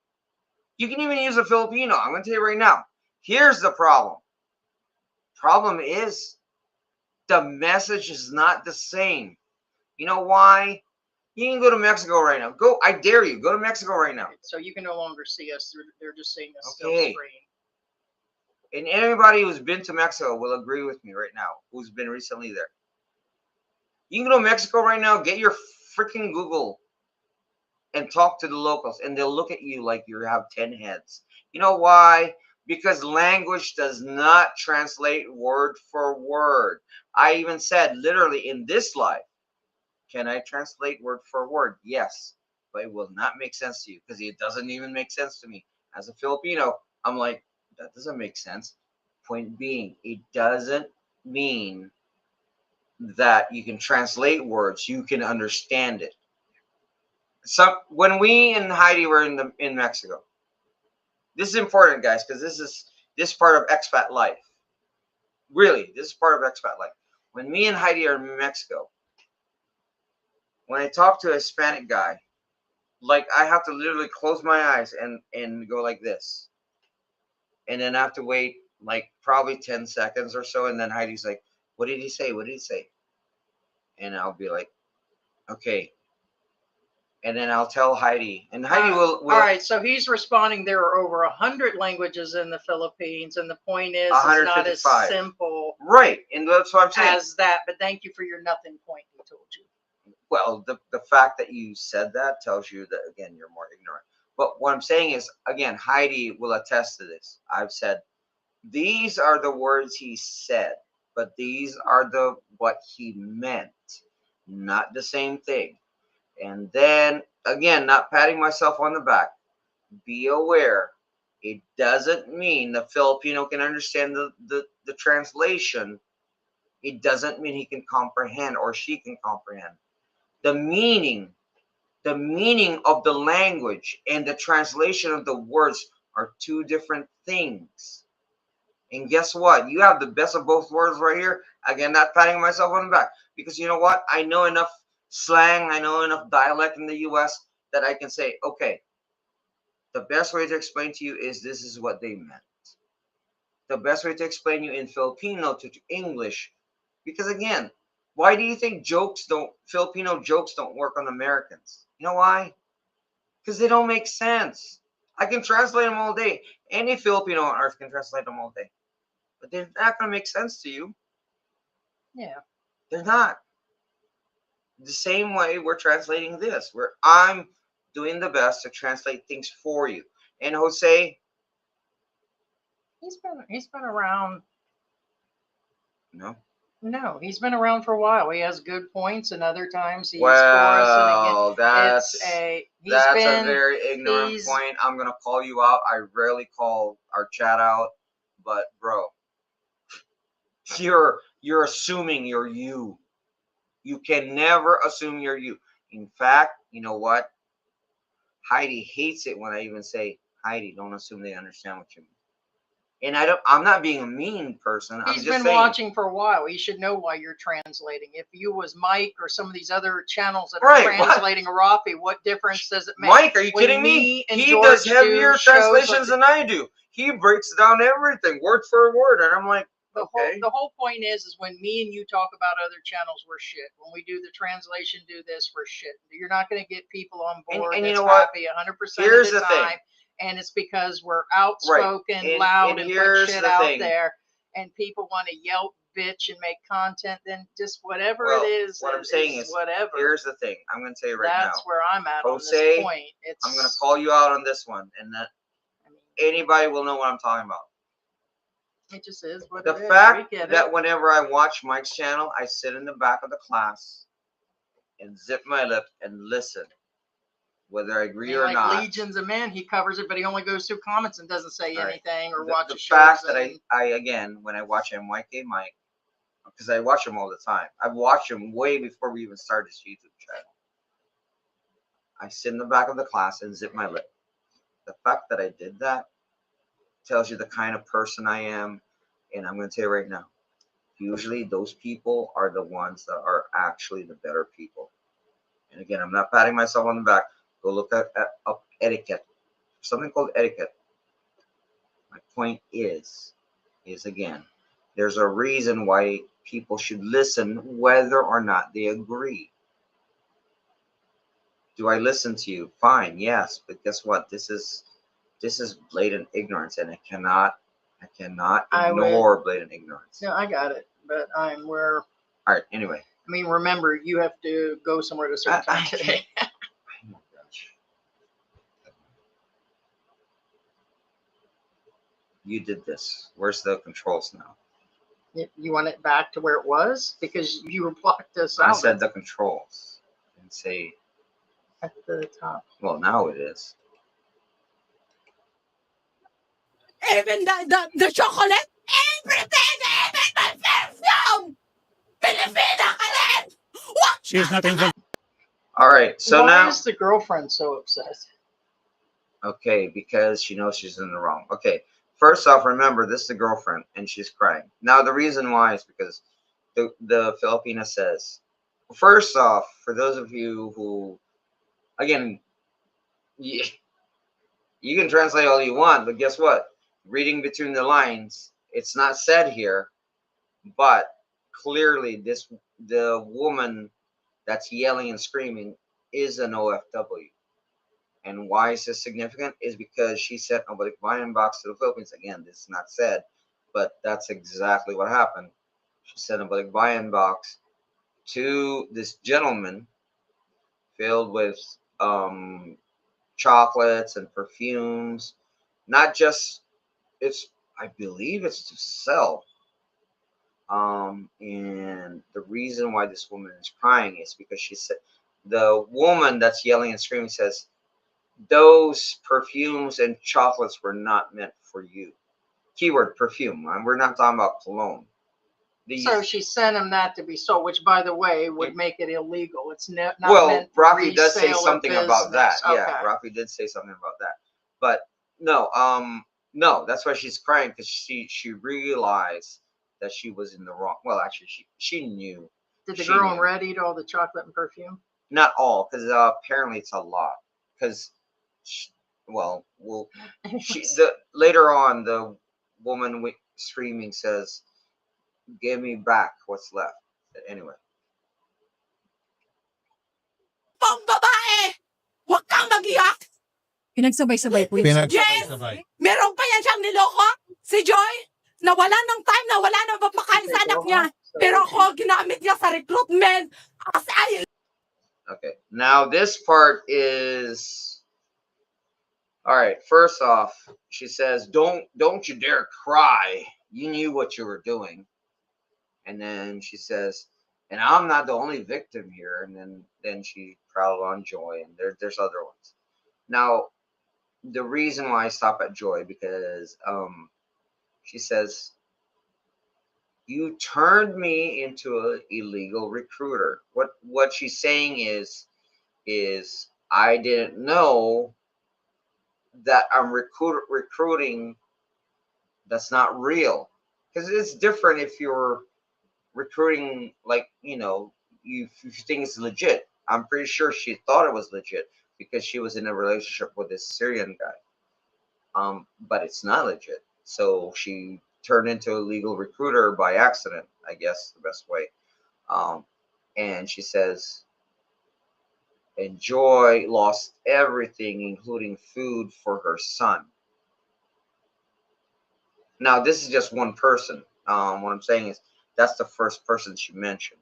You can even use a Filipino. I'm going to tell you right now. Here's the problem. Problem is the message is not the same. You know why? You can go to Mexico right now. Go, I dare you. Go to Mexico right now. So you can no longer see us. They're just seeing us Okay. still screen. And anybody who's been to Mexico will agree with me right now, who's been recently there. You can go to Mexico right now, get your freaking Google and talk to the locals, and they'll look at you like you have 10 heads. You know why? Because language does not translate word for word. I even said literally in this live, can I translate word for word? Yes, but it will not make sense to you because it doesn't even make sense to me. As a Filipino, I'm like, that doesn't make sense. Point being, it doesn't mean that you can translate words, you can understand it. So when we and Heidi were in Mexico, this is important, guys, because this part of Expat Life. Really, this is part of Expat Life. When me and Heidi are in Mexico, when I talk to a Hispanic guy, like I have to literally close my eyes and go like this, and then I have to wait like probably 10 seconds or so, and then Heidi's like, "What did he say? What did he say?" And I'll be like, "Okay." And then I'll tell Heidi, and Heidi will. All right, so he's responding. There are over 100 languages in the Philippines, and the point is, it's not as 155. simple Right, and that's what I'm saying. as that. But thank you for your nothing point he told you. Well, the fact that you said that tells you that, again, you're more ignorant. But what I'm saying is, again, Heidi will attest to this. I've said, these are the words he said, but these are the what he meant, not the same thing. And then, again, not patting myself on the back, be aware, it doesn't mean the Filipino can understand the translation. It doesn't mean he can comprehend or she can comprehend. The meaning of the language and the translation of the words are two different things. And guess what? You have the best of both worlds right here. Again, not patting myself on the back. Because you know what? I know enough slang, I know enough dialect in the US that I can say, okay, the best way to explain to you is this is what they meant. The best way to explain you in Filipino to English. Because again, why do you think Filipino jokes don't work on Americans? You know why? Because they don't make sense. I can translate them all day. Any Filipino on earth can translate them all day. But they're not going to make sense to you. Yeah. They're not. The same way we're translating this, where I'm doing the best to translate things for you. And Jose, He's been around. no. No, he's been around for a while. He has good points, and other times he's for us. And again, Well, that's he's a been very ignorant he's point. I'm gonna call you out. I rarely call our chat out, but bro, you're assuming you're you. You can never assume you're you. In fact, you know what? Heidi hates it when I even say, Heidi, don't assume they understand what you mean. And I'm not being a mean person. I'm He's just been saying, watching for a while. He should know why you're translating. If you was Mike or some of these other channels that are Right, what? translating Arafi, what difference does it make? Mike, are you When kidding me? and He George does do heavier shows like translations than I do. He breaks down everything word for word, and I'm like, okay. The whole point is when me and you talk about other channels, we're shit. When we do the translation, do this, we're shit. You're not going to get people on board And you that's know what? happy 100% Here's of the the thing. time. And it's because we're outspoken, loud, and put here's shit the out thing. there. And people want to yelp, bitch, and make content. Then just whatever Well, it is, what I'm saying is, whatever. here's the thing. I'm going to tell you right now. That's where I'm at on Jose, this point. I'm going to call you out on this one, and that I mean, anybody will know what I'm talking about. it just is what The it is. fact We get that it. whenever I watch Mike's channel, I sit in the back of the class and zip my lip and listen, whether I agree or like not. Legions of Men, he covers it, but he only goes through comments and doesn't say Right. anything or The watches fact shows. that I again, when I watch MYK Mike, because I watch him all the time. I've watched him way before we even started his YouTube channel. I sit in the back of the class and zip my lip. The fact that I did that tells you the kind of person I am. And I'm going to tell you right now, usually those people are the ones that are actually the better people. And again, I'm not patting myself on the back. Go look at etiquette. Something called etiquette. My point is again, there's a reason why people should listen whether or not they agree. Do I listen to you? Fine, yes, but guess what? This is blatant ignorance, and I cannot ignore blatant ignorance. No, I got it, but we're. All right. Anyway. I mean, remember, you have to go somewhere at a certain time today. Oh my gosh. You did this. Where's the controls now? You want it back to where it was because you blocked us out. I said the controls. And say at the top. Well, now it is. Even the chocolate, everything, even my perfume! Filipina ka rin! What? She's not involved. All right. So Why now. is the girlfriend so upset? Okay, because she knows she's in the wrong. Okay. First off, remember, this is the girlfriend, and she's crying. Now, the reason why is because the Filipina says, first off, for those of you who, again, you can translate all you want, but guess what? Reading between the lines, it's not said here, but clearly the woman that's yelling and screaming is an OFW. And why is this significant? Is because she sent a balikbayan box to the Philippines. Again, this is not said, but that's exactly what happened. She sent a balikbayan box to this gentleman filled with chocolates and perfumes. Not just it's I believe it's to sell. And the reason why this woman is crying is because she said the woman that's yelling and screaming says those perfumes and chocolates were not meant for you. Keyword perfume. We're not talking about cologne. These, So she sent him that to be sold, which, by the way, would make it illegal. It's not well, meant for Rafi does say resale or something about that. business. Yeah, Okay. Rafi did say something about that. But no, no, that's why she's crying because she realized that she was in the wrong. Well, actually, she knew. Did the She girl knew. already eat all the chocolate and perfume? Not all, because apparently it's a lot. Because, well, later on the woman screaming says, "Give me back what's left." Anyway. Pong babae! Huwag kang mag-iyak! Pinagsabay-sabay po yun. Pinagsabay-sabay. Meron pa yan siyang niloko? Si Joy? Nawala ng time na wala na mapakain sa anak niya. Pero ako, ginamit niya sa recruitment. Kasi ay Okay. Now this part is all right. First off, she says, "Don't you dare cry. You knew what you were doing." And then she says, "And I'm not the only victim here." And then she prattled on Joy, and there's other ones. Now, the reason why I stop at Joy because she says, "You turned me into an illegal recruiter." What she's saying is I didn't know that I'm recruiting that's not real, because it's different if you're recruiting like you think it's legit. I'm pretty sure she thought it was legit because she was in a relationship with this Syrian guy, but it's not legit, so she turned into a legal recruiter by accident, I guess the best way. And she says, and Joy lost everything, including food for her son. Now, this is just one person. What I'm saying is that's the first person she mentioned.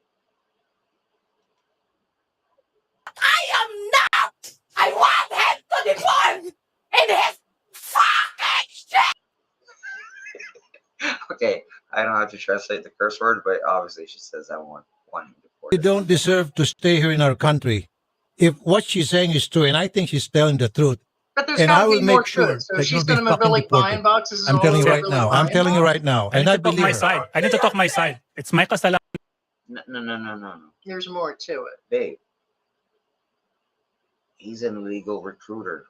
I am not! I want him to deform in his fucking shit! Okay, I don't have to translate the curse word, but obviously she says I want him You deported. don't deserve to stay here in our country. If what she's saying is true, and I think she's telling the truth, But there's and got I to will be more make to sure it. So that she you'll sent be him a fucking Billy deported. Fine box. This is I'm all telling you over right Billy now. I'm Fine telling you box? right now, I and need I to talk believe my her. side. I need to talk my side. It's my kasalanan. No. There's more to it. Babe, he's an illegal recruiter.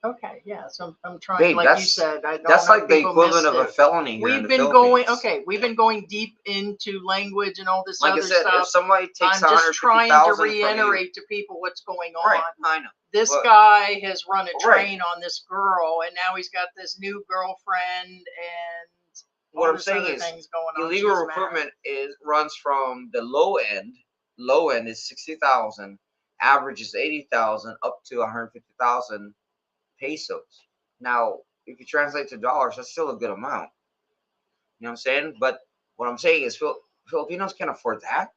Okay, yeah. So I'm trying, Babe, like you said, I don't that's know like if the people equivalent missed of a it. felony here in We've the been Philippines. going, okay, we've been going deep into language and all this Like I other said, if stuff. somebody takes I'm just trying to 150,000 from you, reiterate to people what's going on. right? I know. This But- guy has run a Right. train on this girl, and now he's got this new girlfriend, and all What I'm this saying other is, things going on. illegal She's recruitment runs from the low end. Low end is 60,000, average is 80,000, up to 150,000 pesos. Now, if you translate to dollars, that's still a good amount. You know what I'm saying? But what I'm saying is, Filipinos can't afford that.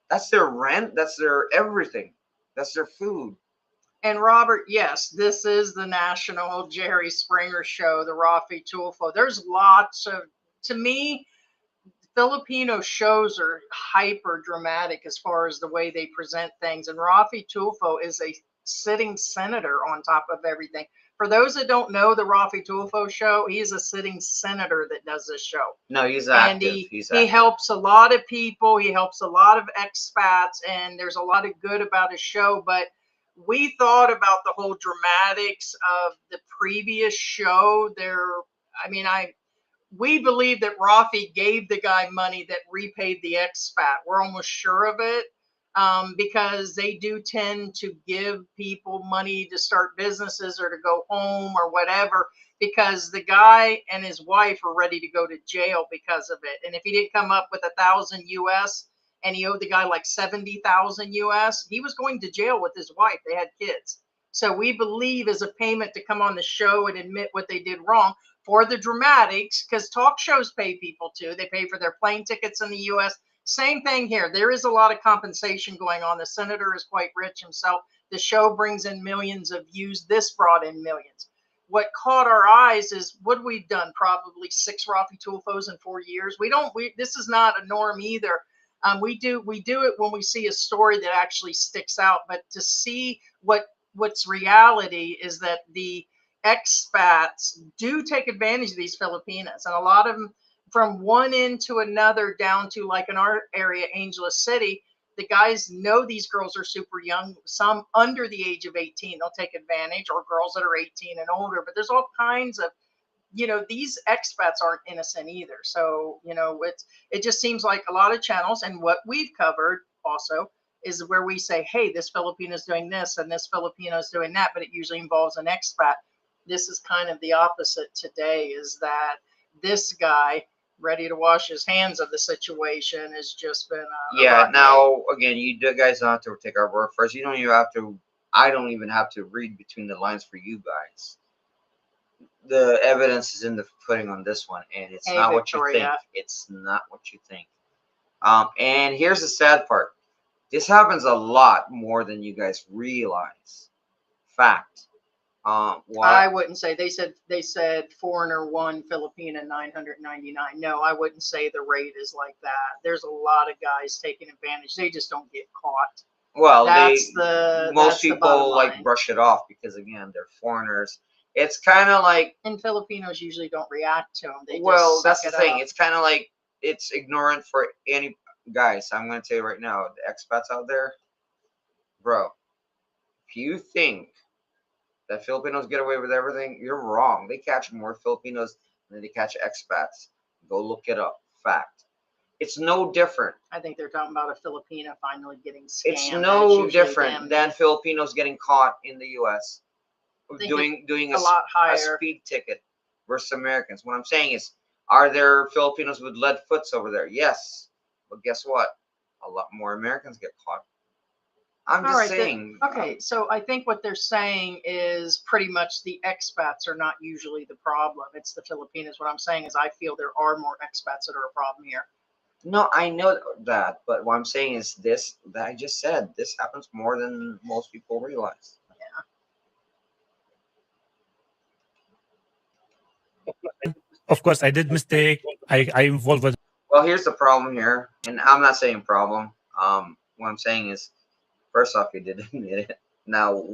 That's their rent. That's their everything. That's their food. And Robert, yes, this is the national Jerry Springer show, the Rafi Tulfo. There's lots of, to me, Filipino shows are hyper dramatic as far as the way they present things. And Rafi Tulfo is a sitting senator on top of everything. For those that don't know the Rafi Tulfo show, he's a sitting senator that does this show. No, he's And active. he helps a lot of people. He helps a lot of expats, and there's a lot of good about his show. But we thought about the whole dramatics of the previous show. We believe that Rafi gave the guy money that repaid the expat. We're almost sure of it, because they do tend to give people money to start businesses or to go home or whatever, because the guy and his wife are ready to go to jail because of it. And if he didn't come up with 1,000 US and he owed the guy like 70,000 US, he was going to jail with his wife. They had kids. So we believe as a payment to come on the show and admit what they did wrong for the dramatics, because talk shows pay people too. They pay for their plane tickets in the US, Same thing here. There is a lot of compensation going on. The senator is quite rich himself. The show brings in millions of views. This brought in millions. What caught our eyes is what we've done. Probably 6 Rafi Tulfos in 4 years. This is not a norm either. We do it when we see a story that actually sticks out. But to see what's reality is that the expats do take advantage of these Filipinas, and a lot of them from one end to another, down to like in our area, Angeles City. The guys know these girls are super young, some under the age of 18, they'll take advantage, or girls that are 18 and older. But there's all kinds of, these expats aren't innocent either. So, it just seems like a lot of channels, and what we've covered also is where we say, hey, this Filipino is doing this and this Filipino is doing that, but it usually involves an expat. This is kind of the opposite today, is that this guy, ready to wash his hands of the situation, has just been now again, you guys don't have to take our word first. You don't even have to. I don't even have to read between the lines for you guys. The evidence is in the footing on this one, and it's not what you think. It's not what you think. And here's the sad part. This happens a lot more than you guys realize. Fact. I wouldn't say. They said foreigner 1, Filipina 999. No, I wouldn't say the rate is like that. There's a lot of guys taking advantage. They just don't get caught. Well, that's most people like brush it off because again, they're foreigners. It's kind of like, and Filipinos usually don't react to them. That's the thing. It's kind of like it's ignorant for any guys. I'm going to tell you right now, the expats out there, bro. If you think that Filipinos get away with everything, you're wrong. They catch more Filipinos than they catch expats. Go look it up. Fact. It's no different. I think they're talking about a Filipina finally getting scammed. It's no different than Filipinos getting caught in the U.S. doing a lot higher. A speed ticket versus Americans. What I'm saying is, are there Filipinos with lead foots over there? Yes. But guess what? A lot more Americans get caught. I'm just saying. Okay, so I think what they're saying is pretty much the expats are not usually the problem. It's the Filipinos. What I'm saying is I feel there are more expats that are a problem here. No, I know that, but what I'm saying is this, that I just said, this happens more than most people realize. Yeah. Of course, I did mistake. I involved with. Well, here's the problem here, and I'm not saying problem. What I'm saying is, first off, he did admit it. Now,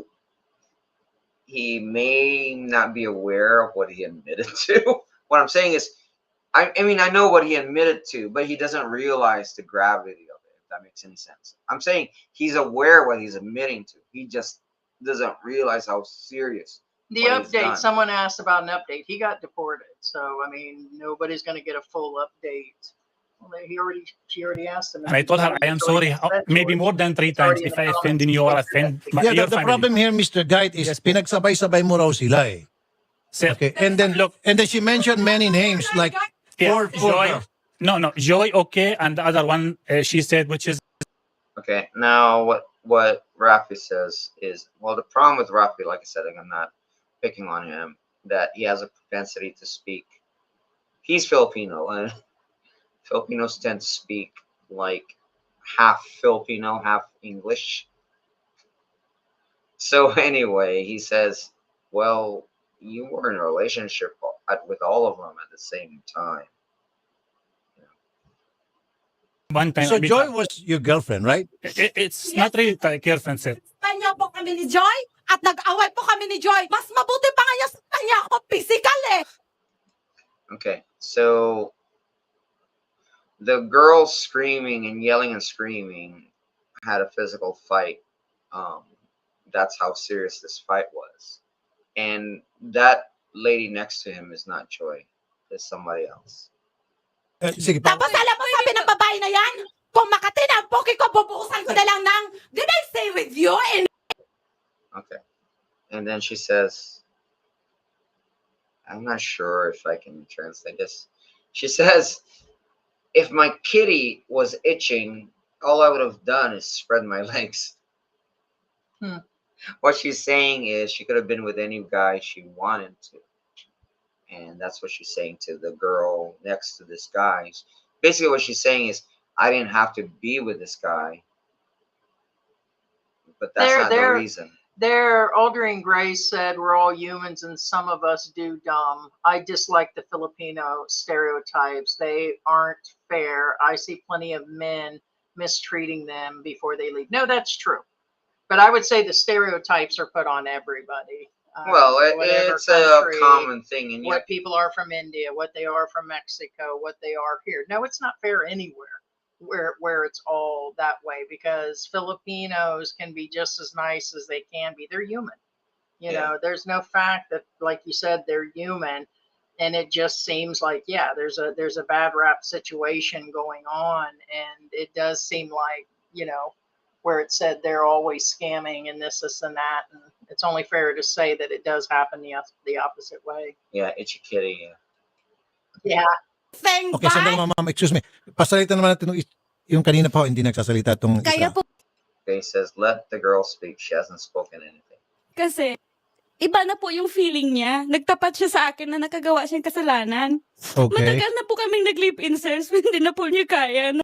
he may not be aware of what he admitted to. What I'm saying is, I mean, I know what he admitted to, but he doesn't realize the gravity of it, if that makes any sense. I'm saying he's aware of what he's admitting to. He just doesn't realize how serious. The update, someone asked about an update. He got deported. So, I mean, nobody's going to get a full update. Well, she already asked him. And I told her, I am sorry, maybe more than 3 times if I offended you or offend your the problem here, Mr. Guide, is pinagsabay-sabay mo raw sila eh. Sir, okay, and then she mentioned many names like Joy. No, Joy, okay, and the other one she said, which is. Okay, now what Rafi says is, well, the problem with Rafi, like I said, I'm not picking on him, that he has a propensity to speak. He's Filipino, and Filipinos tend to speak like half Filipino, half English. So anyway, he says, well, you were in a relationship with all of them at the same time. One time. So Joy was your girlfriend, right? It's not really a girlfriend, sir. Kanya po kami ni Joy at nag-away po kami ni Joy. Mas mabuti pa nga sa kanya ako physical eh. Okay, so the girl screaming and yelling and screaming had a physical fight. That's how serious this fight was. And that lady next to him is not Joy. It's somebody else. Sige, Tapos alam mo sabi ng babae na yan, kung makatinampok ko, bubukusan ko na lang ng, did I stay with you? And okay. And then she says, I'm not sure if I can translate this. She says, if my kitty was itching, all I would have done is spread my legs. What she's saying is she could have been with any guy she wanted to. And that's what she's saying to the girl next to this guy. Basically what she's saying is, I didn't have to be with this guy, but that's They're not the they're reason. There, Aldering Grace said, "We're all humans and some of us do dumb. I dislike the Filipino stereotypes. They aren't fair. I see plenty of men mistreating them before they leave." No, that's true. But I would say the stereotypes are put on everybody. Well, Whatever it's a country, common thing, and yet what people are from India, what they are from Mexico, what they are here. No, it's not fair anywhere where it's all that way, because Filipinos can be just as nice as they can be. They're human. You Yeah. know, there's no fact that, like you said, they're human. And it just seems like, yeah, there's a bad rap situation going on, and it does seem like, where it said they're always scamming and this and that, and it's only fair to say that it does happen the opposite way. yeah, itchy kitty. Yeah. Yeah. Thing Okay, sandali ba? ma'am, excuse me. Pasalita naman natin yung kanina po, hindi nagsasalita itong Kaya isa. po Okay, he says, let the girl speak. She hasn't spoken anything. Kasi, iba na po yung feeling niya. Nagtapat siya sa akin na nakagawa siyang kasalanan. Okay. Matagal na po kaming nag-live-in, sir. So hindi na po niya kaya.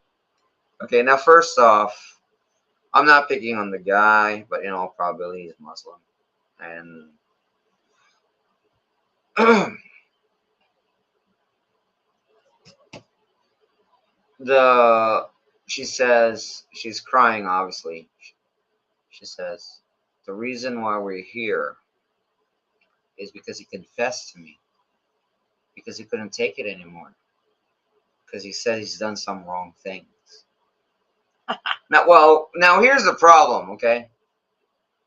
Okay, now first off, I'm not picking on the guy, but in all probability he's Muslim. And she says, she's crying, obviously. She says, the reason why we're here is because he confessed to me. Because he couldn't take it anymore. Because he said he's done some wrong things. Now here's the problem, okay?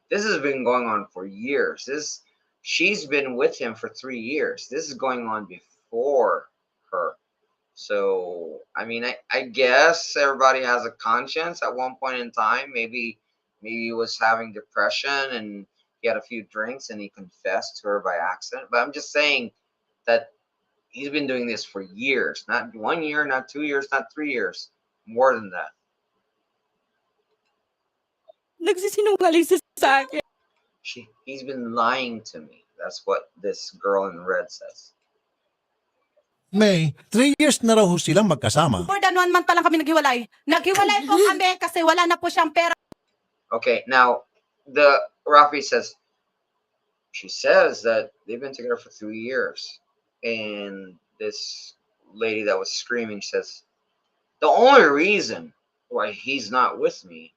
This has been going on for years. She's been with him for 3 years. This is going on before her. So, I mean, I guess everybody has a conscience at one point in time. Maybe he was having depression and he had a few drinks and he confessed to her by accident. But I'm just saying that he's been doing this for years. Not 1 year, not 2 years, not 3 years. More than that. Nagsisinungaling siya sa akin. He's been lying to me. That's what this girl in red says. May, 3 years na raw ho silang magkasama. more than 1 month pa lang kami naghiwalay. Naghiwalay po kami kasi wala na po siyang pera. Okay, now the Rafi says, she says that they've been together for 3 years, and this lady that was screaming says, the only reason why he's not with me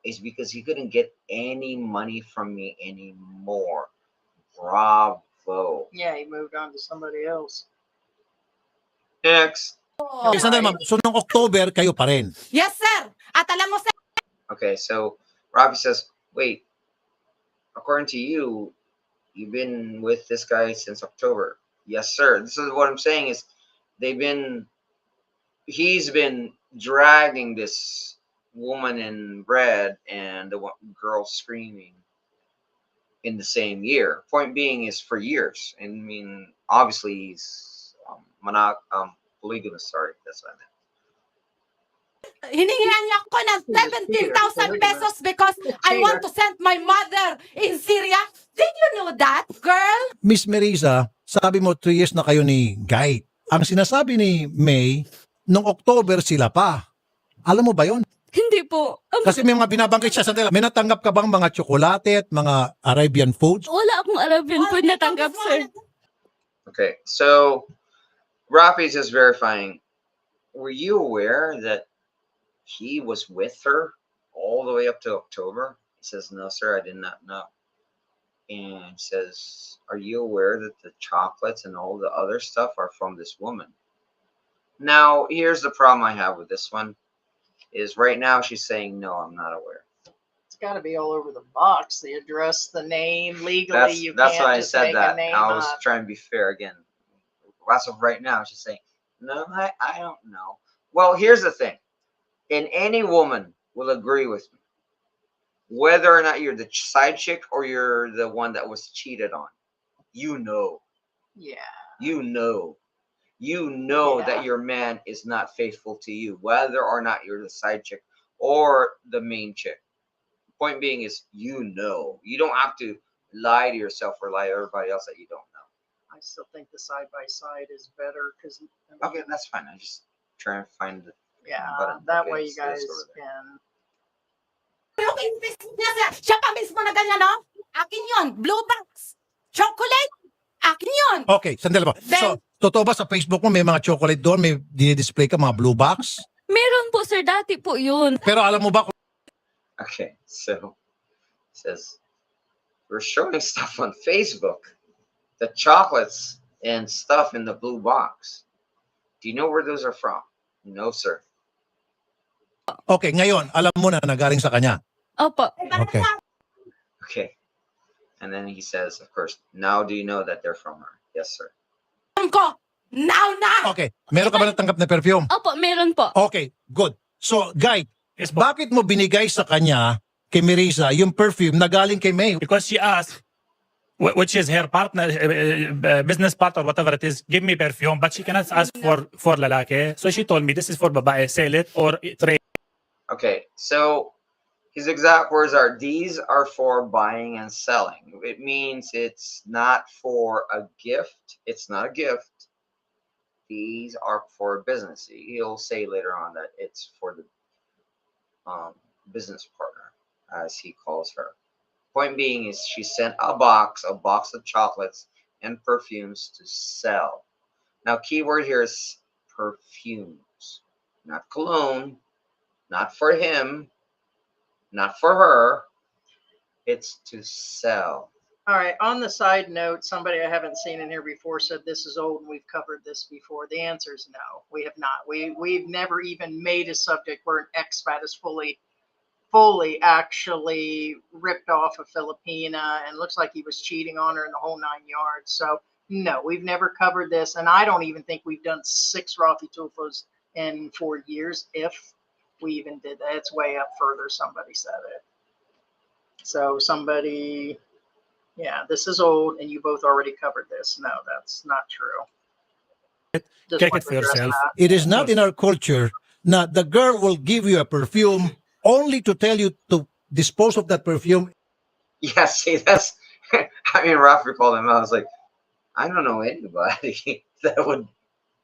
is because he couldn't get any money from me anymore. Bravo. Yeah, he moved on to somebody else. Next. Okay, sandali ma'am. So, nung October, kayo pa rin. Yes, sir. At alam mo, sir, Okay, so Rafi says, wait, according to you, you've been with this guy since October. Yes, sir. This is what I'm saying is he's been dragging this woman in red and the girl screaming in the same year. Point being is for years. And I mean, obviously he's polygamous. Sorry, that's what I meant. hiningihan niya ako ng 17,000 pesos because I want to send my mother in Syria. Did you know that, girl? Miss Marisa, sabi mo 3 years na kayo ni Guy. Ang sinasabi ni May, nung October sila pa. Alam mo ba yon? Hindi po. Kasi may mga binabanggit siya sa nila. May natanggap ka bang mga tsokolate at mga Arabian foods? Wala akong Arabian food na tanggap, sir. Okay, so Rafi is just verifying. Were you aware that he was with her all the way up to October? He says, no, sir, I did not know. And says, are you aware that the chocolates and all the other stuff are from this woman? Now, here's the problem I have with this one, is right now she's saying, no, I'm not aware. It's got to be all over the box. The address, the name, legally, That's can't why I just said make that. a name I was up. trying to be fair again. As of right now, she's saying, no, I don't know. Well, here's the thing. And any woman will agree with me. Whether or not you're the side chick or you're the one that was cheated on, you know. Yeah. You know Yeah. that your man is not faithful to you, whether or not you're the side chick or the main chick. Point being is, you know. You don't have to lie to yourself or lie to everybody else that you don't know. I still think the side by side is better because Okay, that's fine. I just try and find Yeah, Button. that Okay, way you so that's guys over there. can. Yung invest niya siya pa mismo na ganyan, no? Akin yun. Blue box. Chocolate. Akin yun. Okay, sandali ba? So, totoo ba sa Facebook mo may mga chocolate doon, may dinidisplay ka mga blue box? Meron po, sir. Dati po yun. Pero alam mo ba kung Okay, so it says we're showing stuff on Facebook, the chocolates and stuff in the blue box. Do you know where those are from? No, sir. okay, ngayon, alam mo na nagaling sa kanya. Opo. Okay. Okay. And then he says, of course, now do you know that they're from her? Yes, sir. Ko. Now na. Okay, meron ka ba natanggap na perfume? Opo, meron po. Okay, good. So, Guy, Yes, po. bakit mo binigay sa kanya, kay Marisa, yung perfume na galing kay May? Because she asked, which is her partner, business partner, whatever it is, give me perfume, but she cannot ask for lalaki. So she told me, this is for babae, sell it or trade. Okay, so his exact words are, these are for buying and selling. It means it's not for a gift. It's not a gift. These are for business. He'll say later on that it's for the business partner, as he calls her. Point being is she sent a box of chocolates and perfumes to sell. Now, keyword here is perfumes, not cologne, not for him, not for her. It's to sell. All right. On the side note, somebody I haven't seen in here before said this is old and we've covered this before. The answer is no, we have not. We've never even made a subject where an expat is fully actually ripped off a Filipina and looks like he was cheating on her in the whole 9 yards. So no, we've never covered this, and I don't even think we've done 6 Rafi Tulfos in 4 years, if we even did that. It's way up further, somebody said it. So somebody, yeah, this is old, and you both already covered this. No, that's not true. Just Take wanted it for to address yourself. that. It is not in our culture na the girl will give you a perfume only to tell you to dispose of that perfume. Yeah, see, that's, I mean, Rafi called him out. I was like, I don't know anybody that would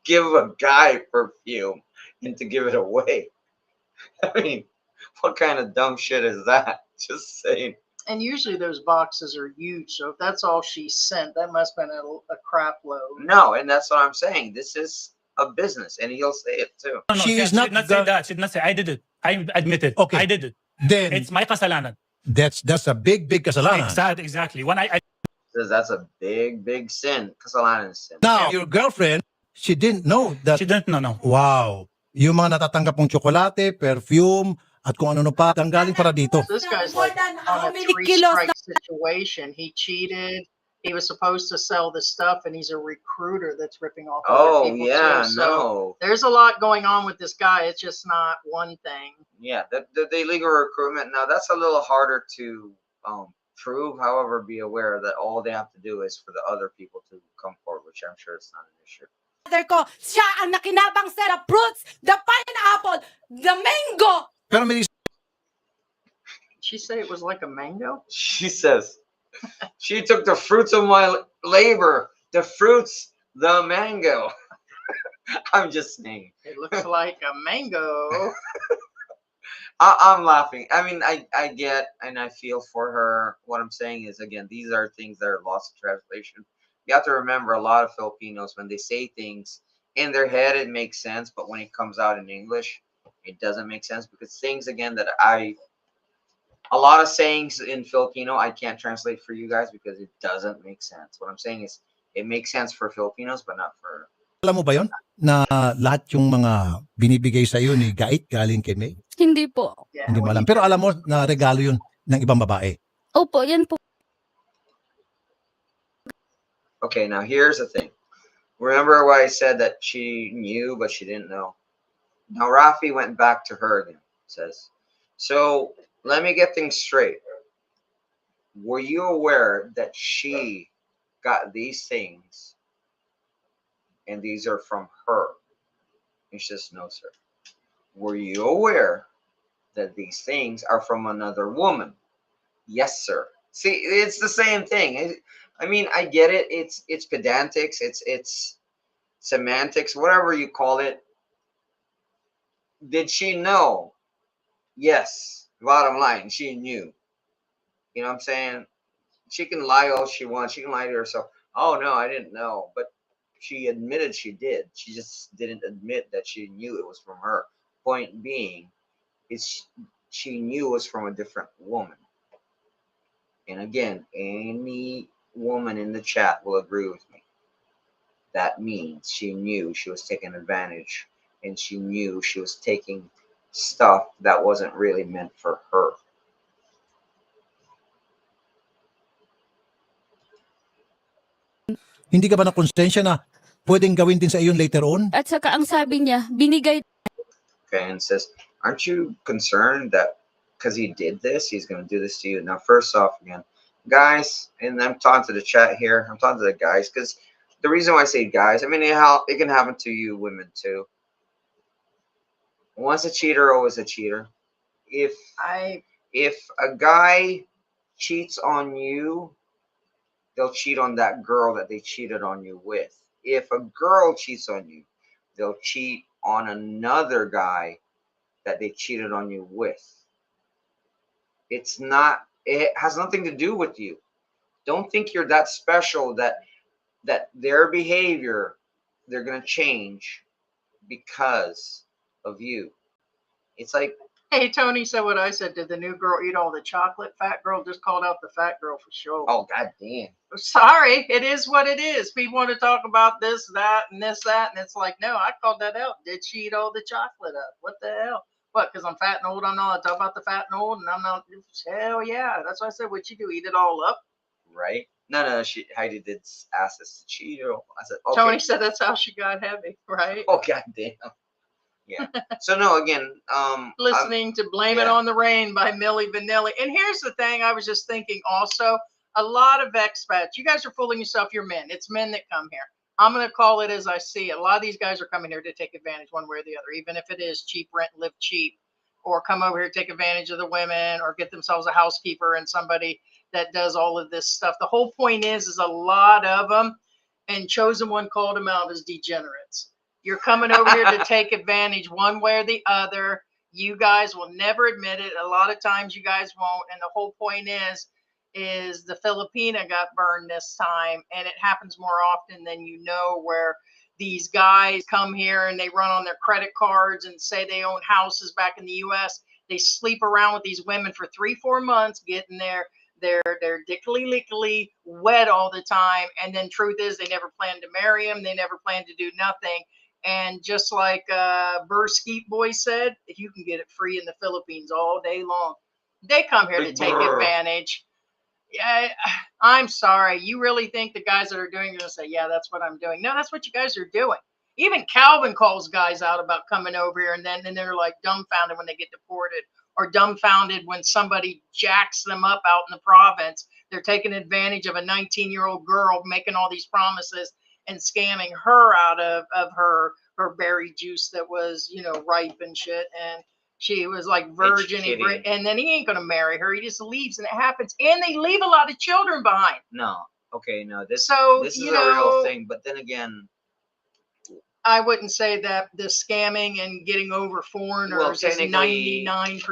give a guy perfume and to give it away. I mean, what kind of dumb shit is that? Just saying. And usually those boxes are huge, so if that's all she sent, that must have been a crap load. No, and that's what I'm saying. This is a business, and he'll say it too. No, She is she not did not the- say that. She did not say, I did it. I admit it. Okay. I did it. Then It's my kasalanan. that's a big kasalanan. Exactly. When I Says that's a big sin. Kasalanan is sin. Now, your girlfriend, she didn't know that. she didn't know. Wow. Yung mga natatanggap mong tsokolate, perfume, at kung ano pa, tanggaling para dito. This guy's More like than on how a many kilos three-strike situation. He cheated. He was supposed to sell the stuff, and he's a recruiter that's ripping off other Oh people yeah, too. So no. there's a lot going on with this guy. It's just not one thing. Yeah, the illegal recruitment. Now that's a little harder to prove. However, be aware that all they have to do is for the other people to come forward, which I'm sure it's not an issue. Father ko, siya ang nakinabang sa fruits, the pineapple, the mango. Pero may Did she say it was like a mango? She says, she took the fruits of my labor, the fruits, the mango. I'm just saying. It looks like a mango. I'm laughing. I mean, I get and I feel for her. What I'm saying is, again, these are things that are lost in translation. You have to remember, a lot of Filipinos, when they say things in their head, it makes sense, but when it comes out in English, it doesn't make sense, because things, again, that a lot of sayings in Filipino, I can't translate for you guys because it doesn't make sense. What I'm saying is, it makes sense for Filipinos, but not for. alam mo ba yon na lahat yung mga binibigay sa iyo ni Gait galing kay May? Hindi po. Yeah, Hindi mo when alam. Pero alam mo na regalo yun ng ibang babae. Opo, yan po. Okay, now here's the thing. Remember why I said that she knew, but she didn't know? Now, Rafi went back to her again, says, so let me get things straight. Were you aware that she got these things and these are from her? And she says, no, sir. Were you aware that these things are from another woman? Yes, sir. See, it's the same thing. I mean, I get it. It's pedantics. It's semantics, whatever you call it. Did she know? Yes. Bottom line, she knew. You know what I'm saying? She can lie all she wants. She can lie to herself. Oh no, I didn't know. But she admitted she did. She just didn't admit that she knew it was from her. Point being, is she knew it was from a different woman. And again, any woman in the chat will agree with me. That means she knew she was taking advantage, and she knew she was taking stuff that wasn't really meant for her. Hindi ka ba na konsensya na pwedeng gawin din sa iyon later on? At saka ang sabi niya, binigay Okay, and says, aren't you concerned that because he did this, he's going to do this to you? Now, first off, again, guys, and I'm talking to the chat here, I'm talking to the guys, because the reason why I say guys, I mean, it can happen to you women too. Once a cheater, always a cheater. If a guy cheats on you, they'll cheat on that girl that they cheated on you with. If a girl cheats on you, they'll cheat on another guy that they cheated on you with. It has nothing to do with you. Don't think you're that special that their behavior, they're going to change because of you. It's like, Hey, Tony said what I said. Did the new girl eat all the chocolate? Fat girl just called out the fat girl for sure. oh, god damn. Sorry, it is what it is. People want to talk about this, that, and this, that, and it's like, no, I called that out. Did she eat all the chocolate up? What the hell? What, because I'm fat and old, I'm not allowed to talk about the fat and old, and I'm not, hell yeah. That's why I said, what'd you do, eat it all up? Right? No, Heidi did ask us to cheat. I said, okay. Tony said that's how she got heavy, right? Oh, god damn. Yeah. So, no, again, Listening to Blame It yeah. on the Rain by Milli Vanilli. And here's the thing, I was just thinking also, a lot of expats, you guys are fooling yourself, you're men. It's men that come here. I'm going to call it as I see it. A lot of these guys are coming here to take advantage one way or the other, even if it is cheap rent, live cheap, or come over here, take advantage of the women, or get themselves a housekeeper and somebody that does all of this stuff. The whole point is a lot of them, and Chosen One called them out as degenerates. You're coming over here to take advantage one way or the other. You guys will never admit it. A lot of times you guys won't. And the whole point is the Filipina got burned this time. And it happens more often than you know, where these guys come here and they run on their credit cards and say they own houses back in the US. They sleep around with these women for 3-4 months, getting they're dickily-lickily wet all the time. And then truth is they never planned to marry him. They never planned to do nothing. And just like Burr Skeet Boy said, you can get it free in the Philippines all day long. They come here to take advantage. Yeah, I'm sorry. You really think the guys that are doing it are going to say, yeah, that's what I'm doing? No, that's what you guys are doing. Even Calvin calls guys out about coming over here, and then they're like dumbfounded when they get deported, or dumbfounded when somebody jacks them up out in the province. They're taking advantage of a 19-year-old girl, making all these promises and scamming her out of her berry juice that was, ripe and shit. And she was like virgin, and then he ain't gonna marry her. He just leaves, and it happens. And they leave a lot of children behind. No, okay, no. This is a know, real thing. But then again, I wouldn't say that the scamming and getting over foreigners is 99%.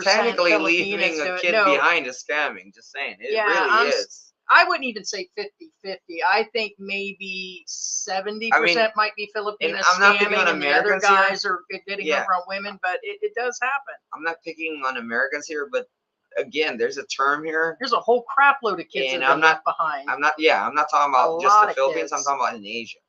Technically, Filipinos leaving a kid no. behind is scamming. Just saying, it really is. I wouldn't even say 50-50. I think maybe 70% might be Filipinos scamming, and the other guys are getting over on women. But it does happen. I'm not picking on Americans here, but again, there's a term here. There's a whole crap load of kids that are left behind. I'm not talking about just the Philippines. I'm talking about in Asia.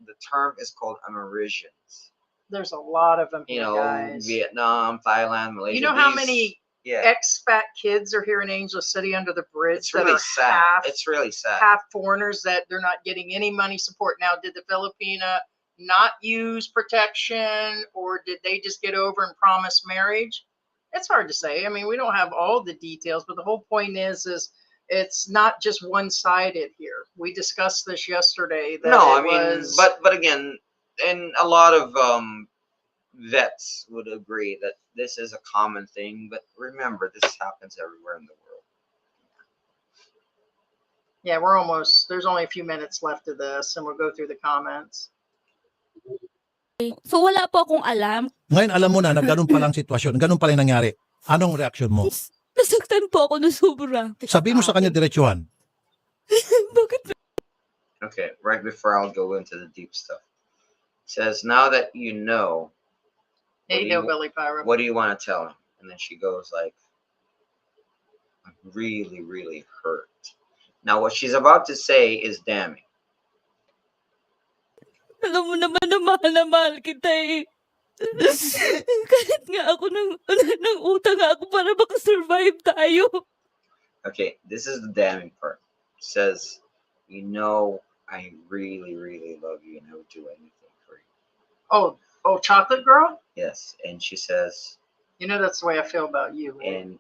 The term is called Americans. There's a lot of them here, guys. Vietnam, Thailand, Malaysia. You know how many expat kids are here in Angel City under the bridge? It's really sad. It's really sad. Half foreigners that they're not getting any money support. Now, did the Filipina not use protection, or did they just get over and promise marriage? It's hard to say. I mean, we don't have all the details, but the whole point is it's not just one-sided here. We discussed this yesterday. But again, and a lot of vets would agree that this is a common thing. But remember, this happens everywhere in the world. Yeah, there's only a few minutes left of this, and we'll go through the comments. So wala po akong alam. Ngayon alam mo na na ganun palang sitwasyon, ganun pala yung nangyari. Anong reaksyon mo? Nasaktan po ako na sobra. Sabi mo sa kanya diretsuhan. Bakit? Okay, right before I'll go into the deep stuff. It says, now that you know, Hey, Hillbilly Pirate. what do you want to tell him? And then she goes like, I'm really, really hurt. Now what she's about to say is damning. Alam mo naman na mahal kita eh. Kahit nga ako ng utang nga ako para makasurvive tayo. Okay, this is the damning part. It says, you know, I really, really love you and I would do anything for you. Oh, Chocolate Girl? Yes, and she says, You know that's the way I feel about you. Right? and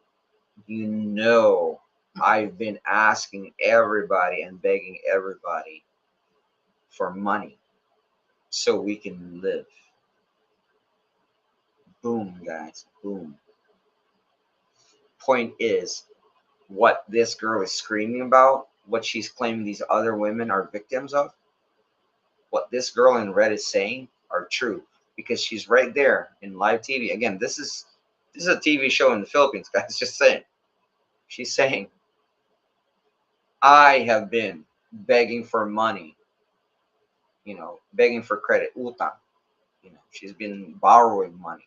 you know, I've been asking everybody and begging everybody for money so we can live. Boom, guys, boom. Point is, what this girl is screaming about, what she's claiming these other women are victims of, what this girl in red is saying are true, because she's right there in live TV. Again, this is a TV show in the Philippines, guys. Just saying. She's saying, I have been begging for money, begging for credit, utang. She's been borrowing money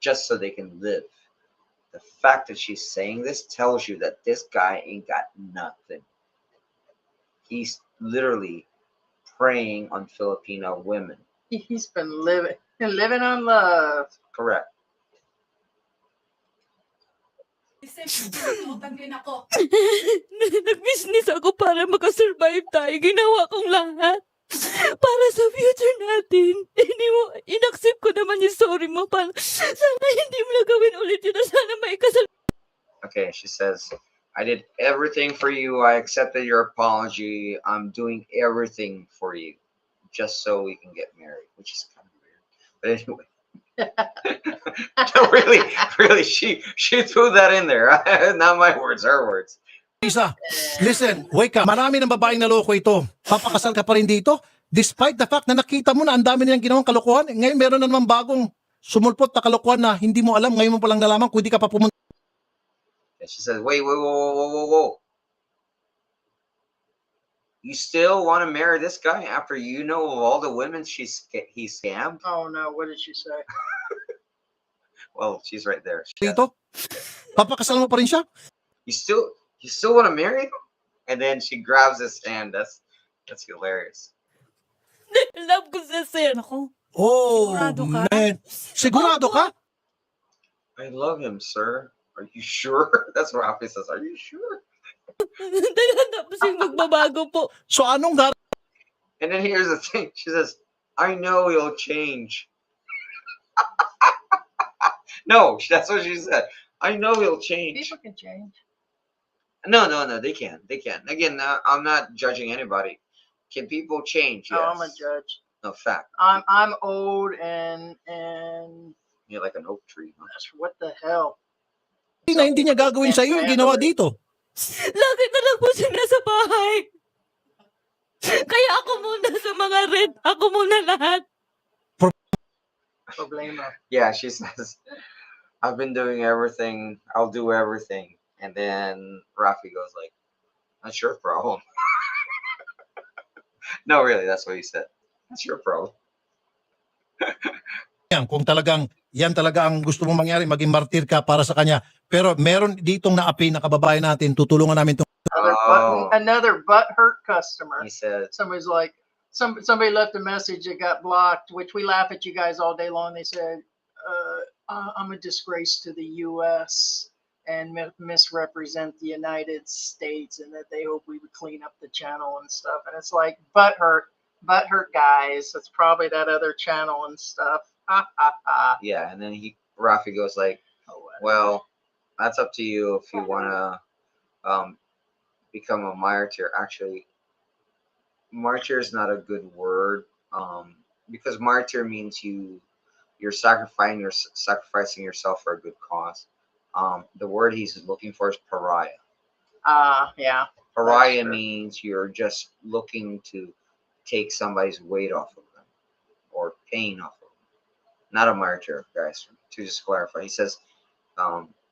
just so they can live. The fact that she's saying this tells you that this guy ain't got nothing. He's literally preying on Filipino women. He's been living on love. Correct. Nag-business ako para makasurvive tayo. Ginawa kong lahat. Para sa future natin. Inaccept ko naman yung sorry mo. Sana hindi mo na gawin ulit yun. Sana may kasal. Okay, she says, I did everything for you. I accepted your apology. I'm doing everything for you just so we can get married, which is kind of weird. But anyway. No, really, she threw that in there. Not my words, her words. Lisa, listen, wake up. Marami ng babaeng naloko ito. Papakasal ka pa rin dito? Despite the fact na nakita mo na ang dami nilang ginawang kalokohan, ngayon meron na naman bagong sumulpot na kalokohan na hindi mo alam, ngayon mo palang nalaman kung hindi ka pa pumunta. And she says, wait, whoa. You still want to marry this guy after you know of all the women he scammed? Oh no, what did she say? Well, she's right there. Dito? Papakasal mo pa rin siya? You still want to marry him? And then she grabs his hand. That's hilarious. Love ko sa sir. Ako, Oh, Sigurado ka? man. Sigurado ka? I love him, sir. Are you sure? That's what Rafi says. Are you sure? Tapos yung magbabago po. So anong gar... And then here's the thing. She says, I know he'll change. No, that's what she said. I know he'll change. People can change. No, they can. Again, I'm not judging anybody. Can people change? Yes. Oh, I'm a judge. No, fact. I'm old and You're like an oak tree. Huh? that's what the hell. na hindi niya gagawin sa iyo, ginawa dito. Lagi na lang po siya nasa bahay. Kaya ako muna sa mga rent. Ako muna lahat. Problema. Yeah, she says, I've been doing everything. I'll do everything. And then Rafi goes like, that's your problem. No, really, that's what he said. That's your problem. Yan, kung talagang yan talaga ang gusto mong mangyari, maging martir ka para sa kanya. Pero meron ditong naapi na kababayan natin, tutulungan namin itong Another butthurt customer. He said, Somebody's like, somebody left a message that got blocked, which we laugh at you guys all day long. They said, I'm a disgrace to the U.S. and misrepresent the United States, and that they hope we would clean up the channel and stuff. And it's like, butthurt guys. That's probably that other channel and stuff. Ha ha ha. yeah. And then Rafi goes like, well, that's up to you if you want to become a martyr. Actually, martyr is not a good word because martyr means you're sacrificing yourself for a good cause. The word he's looking for is pariah. Yeah. Pariah true. means you're just looking to take somebody's weight off of them or pain off of them. not a martyr, guys. To just clarify, he says,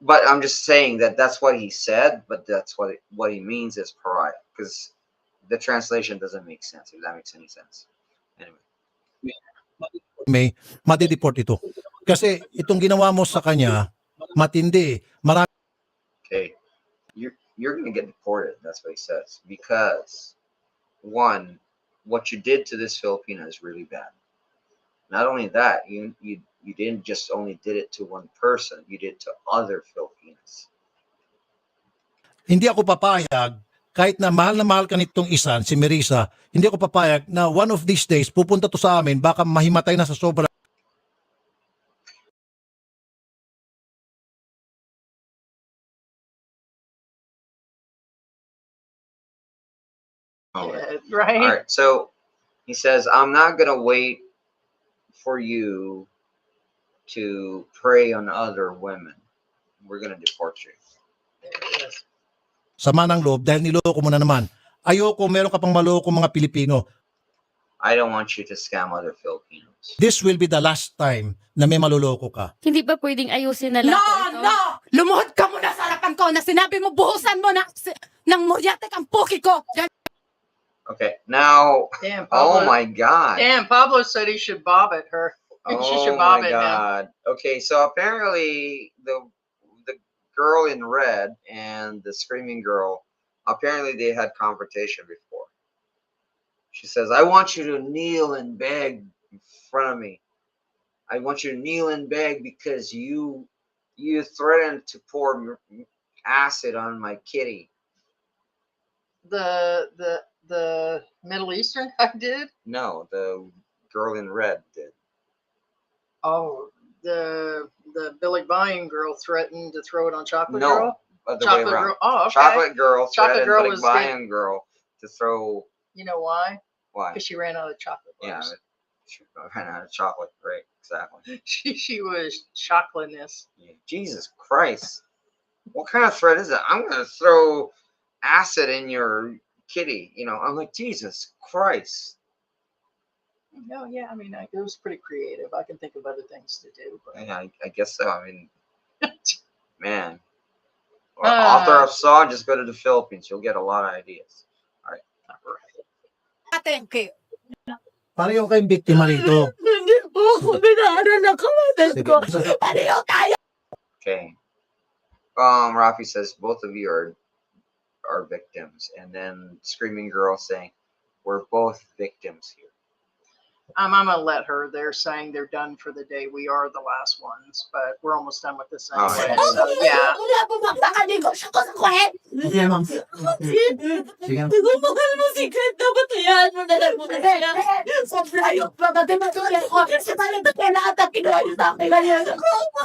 but I'm just saying that that's what he said, but that's what he means is pariah, because the translation doesn't make sense. If that makes any sense. Anyway. may madideport ito. Kasi itong ginawa mo sa kanya, matindi. Marami Okay, you're gonna get deported. That's what he says, because one, what you did to this Filipina is really bad. Not only that, you didn't just only did it to one person, you did it to other Filipinos. hindi ako papayag, kahit na mahal ka nitong isa, si Marisa, hindi ako papayag na one of these days, pupunta to sa amin, baka mahimatay na sa sobra. Yeah, All right? right, so he says, I'm not gonna wait for you to prey on other women. We're gonna deport you. Yes. Sama ng loob dahil niloko mo na naman. Ayoko, meron ka pang maloko mga Pilipino. I don't want you to scam other Filipinos. This will be the last time na may maluloko ka. Hindi ba pwedeng ayusin na lang No, po ito? no! Lumuhod ka muna sa harapan ko na sinabi mo, buhusan mo ng muryatek ang puki ko. Okay, now, Damn, oh Pablo. my God. Damn, Pablo said he should bob at her. She Oh should bob my at him. God. Okay, so apparently the girl in red and the screaming girl, apparently they had confrontation before. She says, I want you to kneel and beg in front of me. I want you to kneel and beg because you threatened to pour acid on my kitty. The Middle Eastern guy did? No, the girl in red did. Oh, the Billy Buying girl threatened to throw it on Chocolate No, Girl? other way Chocolate around. Girl. Oh, okay. Chocolate girl Chocolate threatened Girl the was Bayan girl to throw. You know why? Why? Because she ran out of chocolate Yeah, bars. she ran out of chocolate. Right, exactly. She was chocolateness. Yeah. Jesus Christ. What kind of threat is that? I'm going to throw acid in your kitty. You know, I'm like, Jesus Christ. No, yeah, I mean, it was pretty creative. I can think of other things to do. But... Yeah, I guess so. I mean, man. Or author of song, just go to the Philippines. You'll get a lot of ideas. All right. Thank you. Pareho kayong biktima rito. Hindi po ako binaaral ng kawalan ko. Pareho tayo. Okay. Rafi says both of you are victims, and then Screaming Girl saying, "We're both victims here." I'm gonna let her. They're saying they're done for the day. We are the last ones, but we're almost done with this Oh, anyway. yeah. So yeah. Wala po magkakanin ko ko sa kwet. Sige, ma'am. Mahal mo si Kate, dapat hayaan mo na lang muna siya. Sa flayo pa ba matuloy ko? Sa parang ito lahat ang kinuha sa akin ngayon.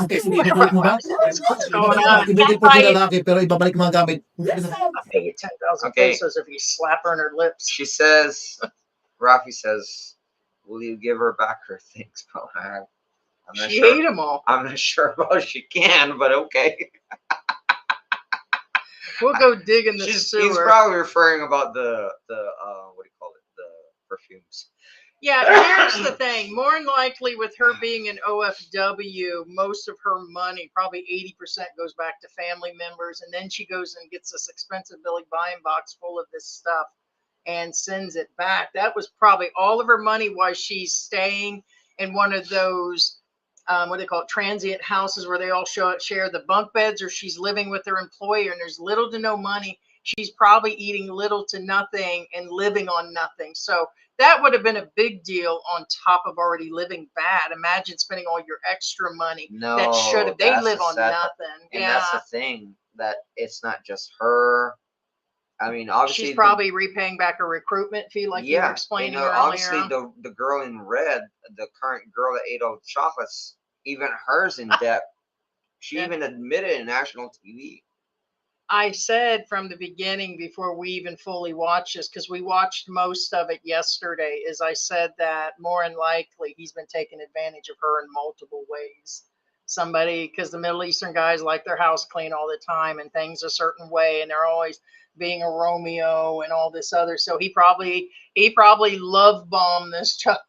Okay, sige, i-report mo ba? What's going on? I-report yung lalaki pero ibabalik mga gamit. I'll pay you 10,000 Okay. pesos if you slap her on her lips. She says, Rafi says, "Will you give her back her things?" Well, I'm not She sure. ate them all. I'm not sure about if she can, but okay. We'll go dig in the He's sewer. probably referring about the what do you call it? The perfumes. Yeah, here's the thing. More than likely, with her being an OFW, most of her money, probably 80%, goes back to family members, and then she goes and gets this expensive Billy Buying box full of this stuff and sends it back. That was probably all of her money while she's staying in one of those, what do they call it, transient houses where they all share the bunk beds, or she's living with her employer and there's little to no money. She's probably eating little to nothing and living on nothing. So that would have been a big deal on top of already living bad. Imagine spending all your extra money No, that should have. They that's live the on sad- nothing. And Yeah. that's the thing, that it's not just her. I mean, obviously, She's probably repaying back her recruitment fee, like you were explaining you know, earlier. obviously the girl in red, the current girl that ate all the chocolates, even her's in debt. She Yeah. even admitted in national TV. I said from the beginning, before we even fully watched this, because we watched most of it yesterday, is I said that more than likely he's been taking advantage of her in multiple ways. Somebody, because the Middle Eastern guys like their house clean all the time and things a certain way, and they're always being a Romeo and all this other. So he probably love bombed this chunky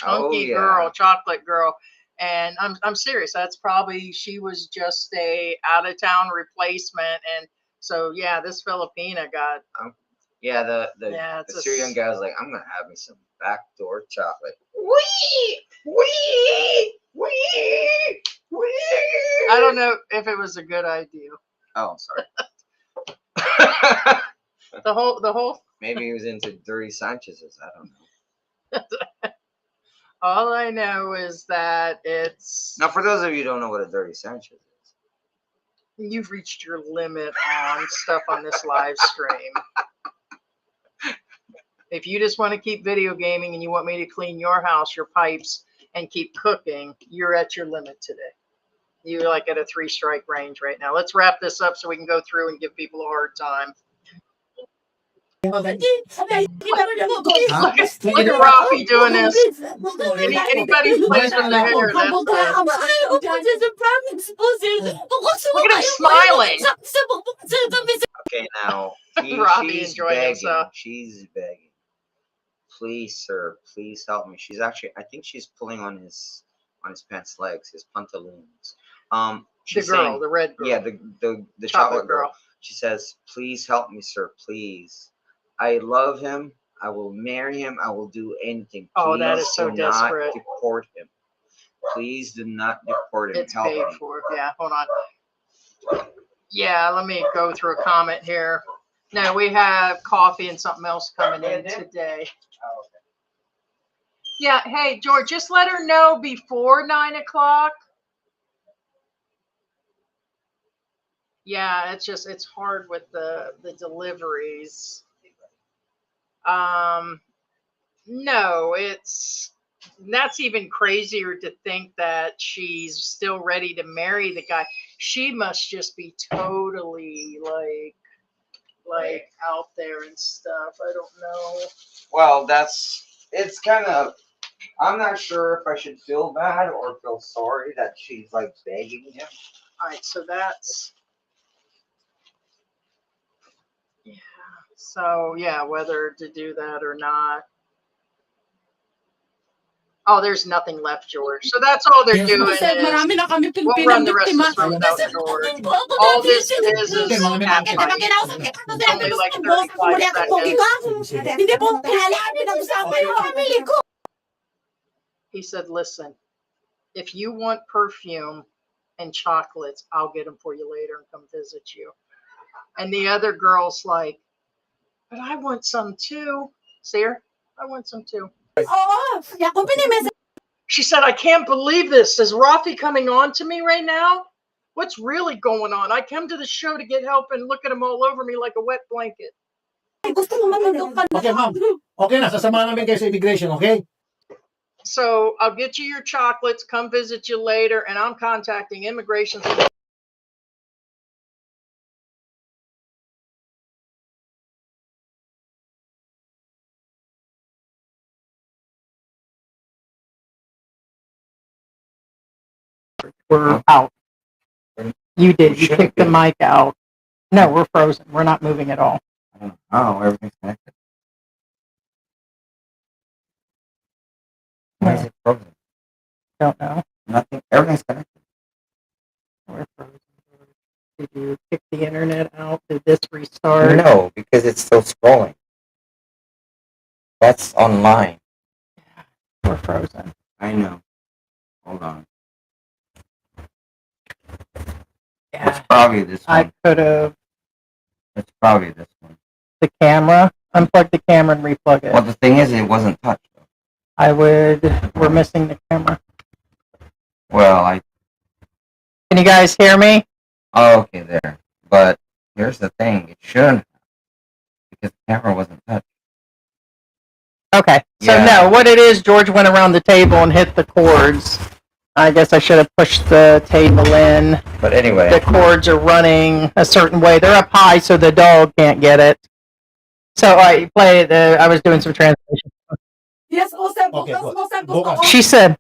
Oh, yeah. girl, chocolate girl, And I'm serious. That's probably, she was just a out of town replacement. And so, yeah, this Filipina got, Yeah, the yeah, the it's a Syrian guy was like, I'm gonna have me some backdoor chocolate. Wee, wee, wee, wee. I don't know if it was a good idea. Oh, I'm sorry. The whole, Maybe he was into dirty Sanchez's. I don't know. all I know is that it's, Now, for those of you who don't know what a dirty Sanchez is, you've reached your limit on stuff on this live stream. If you just want to keep video gaming and you want me to clean your house, your pipes, and keep cooking, you're at your limit today. You're like at a 3-strike range right now. Let's wrap this up so we can go through and give people a hard time. Look at Rafi doing this. Anybody who plays with their hair, that's look at him smiling. okay, now Robbie she's enjoying begging. himself. She's begging. Please, sir, please help me. She's actually, I think she's pulling on his pants legs, his pantaloons. She's The girl, saying, the red girl. yeah, the chocolate girl. She says, please help me, sir, please. I love him. I will marry him. I will do anything. Oh, that Please is so do desperate. not deport him. Please do not deport him. It's Help paid me. for. Yeah, hold on. Yeah, let me go through a comment here. No, we have coffee and something else coming in today. Oh, okay. Yeah, hey, George, just let her know before 9 o'clock. Yeah, it's hard with the deliveries. No, that's even crazier to think that she's still ready to marry the guy. She must just be totally like out there and stuff. I don't know. Well, it's kind of, I'm not sure if I should feel bad or feel sorry that she's like begging him. All right, so that's, yeah. So yeah, whether to do that or not. Oh, there's nothing left, George. So that's all they're doing is we'll run the rest of this room without George. All this is catfight. It's only like 35 seconds. He said, listen, if you want perfume and chocolates, I'll get them for you later and come visit you. And the other girl's like, but I want some too. See her? I want some too. She said, I can't believe this. Is Rafi coming on to me right now? What's really going on? I come to the show to get help and look at him all over me like a wet blanket. Okay, ma'am. Okay na, sasama namin kayo sa immigration, okay? So I'll get you your chocolates, come visit you later, and I'm contacting immigration. We're out. You did. You kicked the mic out. No, we're frozen. We're not moving at all. Oh, everything's connected. Why is it frozen? Don't know. Nothing. Everything's connected. We're frozen. Did you kick the internet out? Did this restart? No, because it's still scrolling. That's online. We're frozen. I know. Hold on. Yeah. It's probably this one. I could have It's probably this one. the camera. Unplug the camera and replug it. Well, the thing is, it wasn't touched. We're missing the camera. Well, Can you guys hear me? oh, okay, there. But here's the thing. It shouldn't have, because the camera wasn't touched. Okay. So Yeah. no, what it is, George went around the table and hit the cords. I guess I should have pushed the table in. But anyway. The cords are running a certain way. They're up high so the dog can't get it. So I was doing some translation. Yes, Okay, good. She said,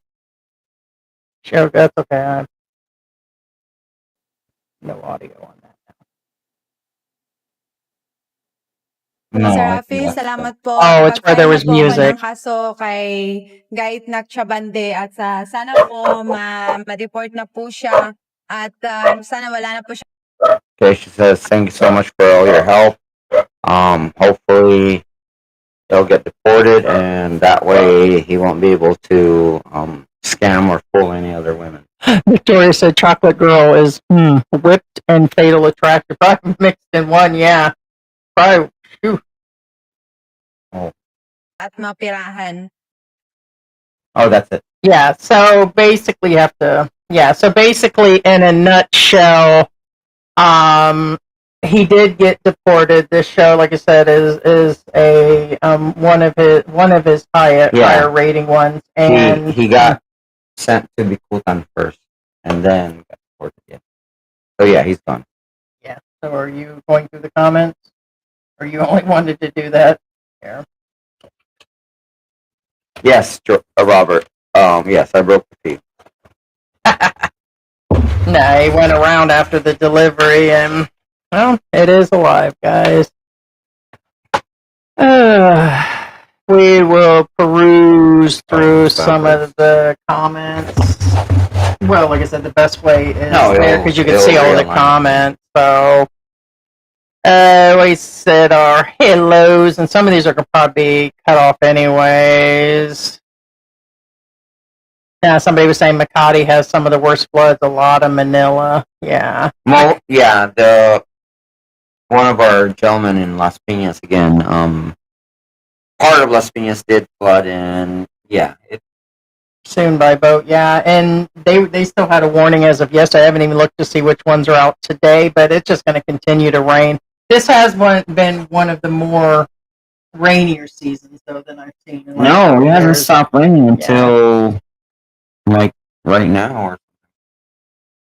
sure, that's okay. No audio on that. No, Sir I Rafi, think that's salamat po. Oh, it's where there Nakapag-file na was po ako music. ng kaso kay Gait Nakchabande at sana po ma-report na po siya at sana wala na po siya. okay. She says, "Thank you so much for all your help. Hopefully he'll get deported, and that way he won't be able to scam or fool any other women." Victoria said chocolate girl is whipped and fatal attractor. Probably mixed in one, yeah. Probably, phew. At mapirahan. Oh, that's it. Yeah, so basically you have to, so basically in a nutshell, he did get deported. This show, like I said, is a one of his higher rating ones, and He got sent to Bikutan first, and then got deported. Yeah. So yeah, he's gone. yeah. So are you going through the comments, or you only wanted to do that? Yeah. Yes, Robert. Yes, I broke the feed. No, he went around after the delivery, and well, it is alive, guys. We will peruse through some of the comments. Well, like I said, the best way is there because you can see all the comments. So, we said our hellos, and some of these are going to probably be cut off anyways. Yeah, somebody was saying Makati has some of the worst floods, a lot of Manila. Yeah. Well, yeah, one of our gentlemen in Las Piñas again, part of Las Piñas did flood, and yeah, it soon by boat, yeah. And they still had a warning as of yesterday. I haven't even looked to see which ones are out today, but it's just going to continue to rain. This has been one of the more rainier seasons, though, than I've seen. No, it hasn't stopped raining until like right now. Or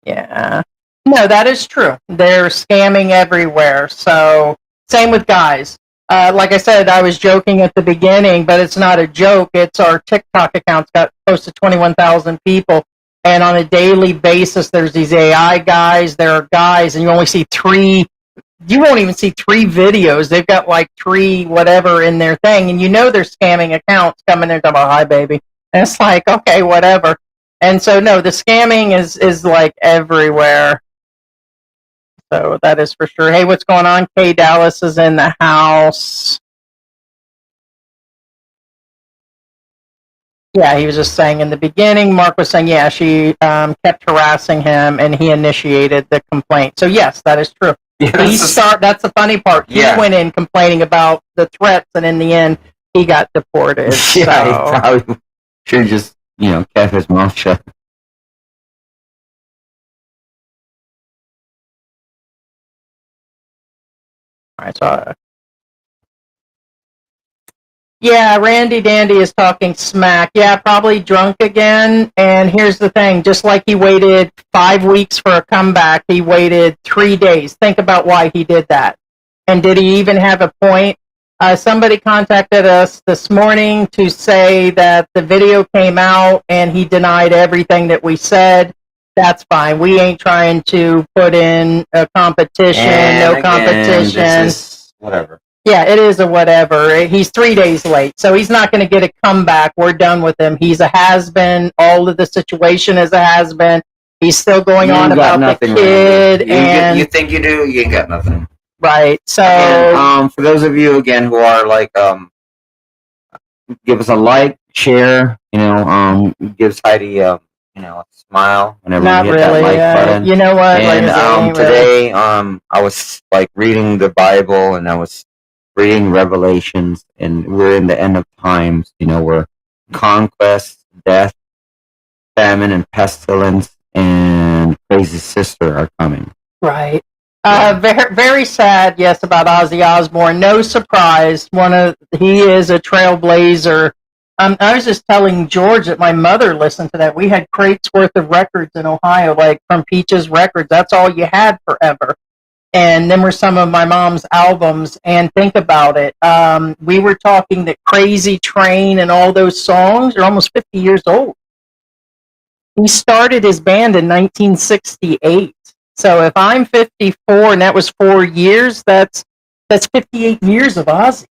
yeah. No, that is true. They're scamming everywhere. So same with guys. Like I said, I was joking at the beginning, but it's not a joke. It's our TikTok accounts got close to 21,000 people. And on a daily basis, there's these AI guys. There are guys, and you only see three. You won't even see three videos. They've got like three whatever in their thing. And you know they're scamming accounts coming in and talking about, hi, baby. And it's like, okay, whatever. And so, no, the scamming is like everywhere. So that is for sure. Hey, what's going on? Kay Dallas is in the house. Yeah, he was just saying in the beginning, Mark was saying, yeah, she kept harassing him and he initiated the complaint. So yes, that is true. Yes. That's the funny part. He went in complaining about the threats, and in the end, he got deported. yeah, he probably should just, kept his mouth shut. All right, so yeah, Randy Dandy is talking smack. Yeah, probably drunk again. And here's the thing, just like he waited 5 weeks for a comeback, he waited 3 days. Think about why he did that. And did he even have a point? Somebody contacted us this morning to say that the video came out and he denied everything that we said. That's fine. We ain't trying to put in a competition, competition. Whatever. Yeah, it is a whatever. He's 3 days late, so he's not going to get a comeback. We're done with him. He's a has-been. All of the situation is a has-been. He's still going on about the kid. And you think you do? You got nothing. Right. So, and, for those of you again who are like, give us a like, share. Gives Heidi a smile whenever not you hit really. that like button. You know what? And like today, I was like reading the Bible, and I was reading Revelations, and we're in the end of times. Where conquest, death, famine, and pestilence, and crazy sister are coming. Right. Very, very sad. Yes, about Ozzy Osbourne. No surprise. He is a trailblazer. I was just telling George that my mother listened to that. We had crates worth of records in Ohio, like from Peaches Records. That's all you had forever. And then were some of my mom's albums. And think about it. We were talking that Crazy Train and all those songs are almost 50 years old. He started his band in 1968. So if I'm 54 and that was 4 years, that's That's 58 years of Ozzy.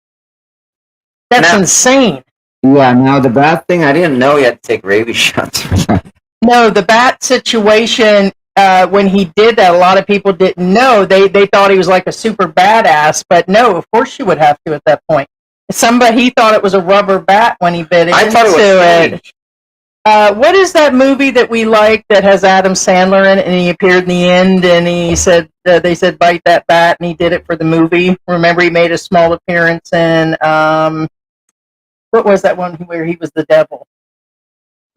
That's Now- insane. Yeah, now the bad thing, I didn't know you had to take rabies shots for that. No, the bat situation, when he did that, a lot of people didn't know. They thought he was like a super badass, but no, of course you would have to at that point. He thought it was a rubber bat when he bit I into thought it was it. strange. What is that movie that we like that has Adam Sandler in it, and he appeared in the end, and he said, they said, bite that bat, and he did it for the movie. Remember, he made a small appearance in, what was that one where he was the devil?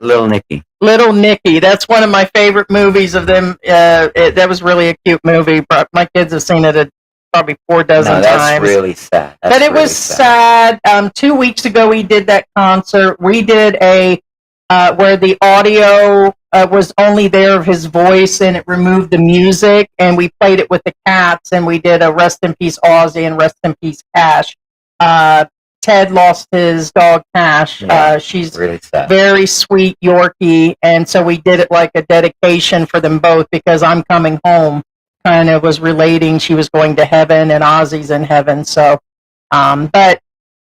Little Nicky. Little Nicky. That's one of my favorite movies of them. That was really a cute movie. My kids have seen it probably 4 dozen No, that's times. really sad. That's But it really was sad. 2 weeks ago, we did that concert. We did where the audio was only there of his voice, and it removed the music, and we played it with the cats, and we did a Rest in Peace Ozzy and Rest in Peace Cash. Ted lost his dog Cash. Yeah, She's really sad. very sweet Yorkie, and so we did it like a dedication for them both, because I'm Coming Home kind of was relating. She was going to heaven, and Ozzy's in heaven. So, but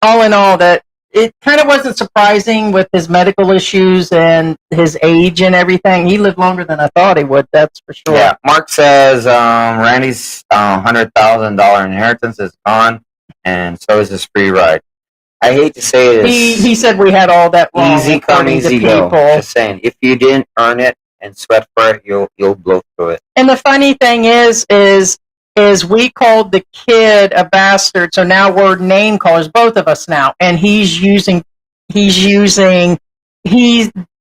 all in all, that it kind of wasn't surprising with his medical issues and his age and everything. He lived longer than I thought he would. That's for sure. Yeah, Mark says Randy's $100,000 inheritance is gone, and so is his free ride. I hate to say this. He said we had all that wrong. Easy come, according to easy go. people. Just saying, if you didn't earn it and sweat for it, you'll blow through it. And the funny thing is we called the kid a bastard, so now we're name callers, both of us now, and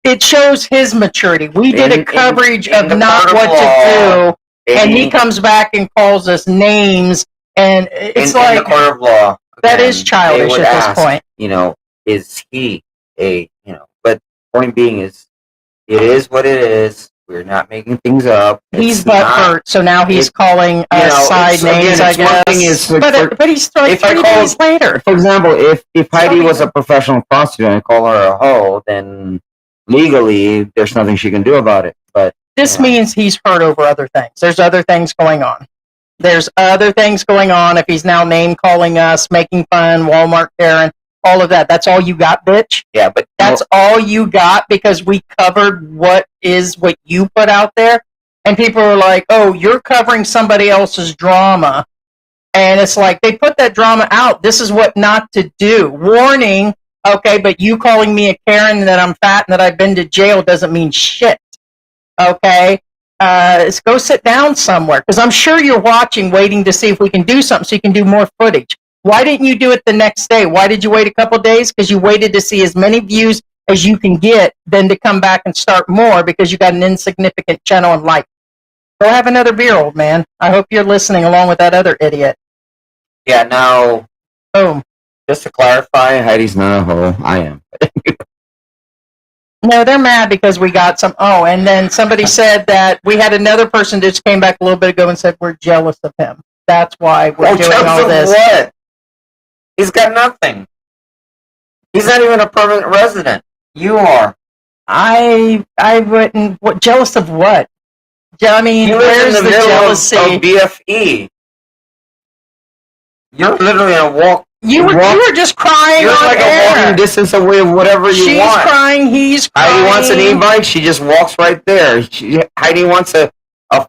it shows his maturity. We did a coverage of not what to do, and he comes back and calls us names, and it's in the court of law. that again, is childish they would at ask, this point. Is he but point being is, it is what it is. We're not making things up. He's It's not- butthurt, so now he's calling us side names, I guess. One thing is, but he's like if I 3 call- days later. For example, if Heidi was Sorry. a professional prostitute and I call her a hoe, then legally there's nothing she can do about it. But This means he's hurt over other things. There's other things going on. There's other things going on. If he's now name calling us, making fun, Walmart Karen, all of that. That's all you got, bitch. yeah, but That's all you got because we covered what you put out there. And people are like, oh, you're covering somebody else's drama. And it's like, they put that drama out. This is what not to do. Warning. Okay, but you calling me a Karen and that I'm fat and that I've been to jail doesn't mean shit. Okay? Go sit down somewhere. Because I'm sure you're watching, waiting to see if we can do something so you can do more footage. Why didn't you do it the next day? Why did you wait a couple days? Because you waited to see as many views as you can get, then to come back and start more because you got an insignificant channel and like. Go have another beer, old man. I hope you're listening along with that other idiot. yeah, now Boom. just to clarify, Heidi's not a hoe. I am. No, they're mad because we got some. Oh, and then somebody said that we had another person that just came back a little bit ago and said we're jealous of him. That's why we're doing jealous all of this. what? He's got nothing. He's not even a permanent resident. You are. I wouldn't. What jealous of what? I mean, You live where's in the the middle jealousy? of BFE. You're literally a walk. You were just crying You're on like air. a walking distance away of whatever you She's want. crying. He's crying. Heidi wants an e-bike. She just walks right there. Heidi wants a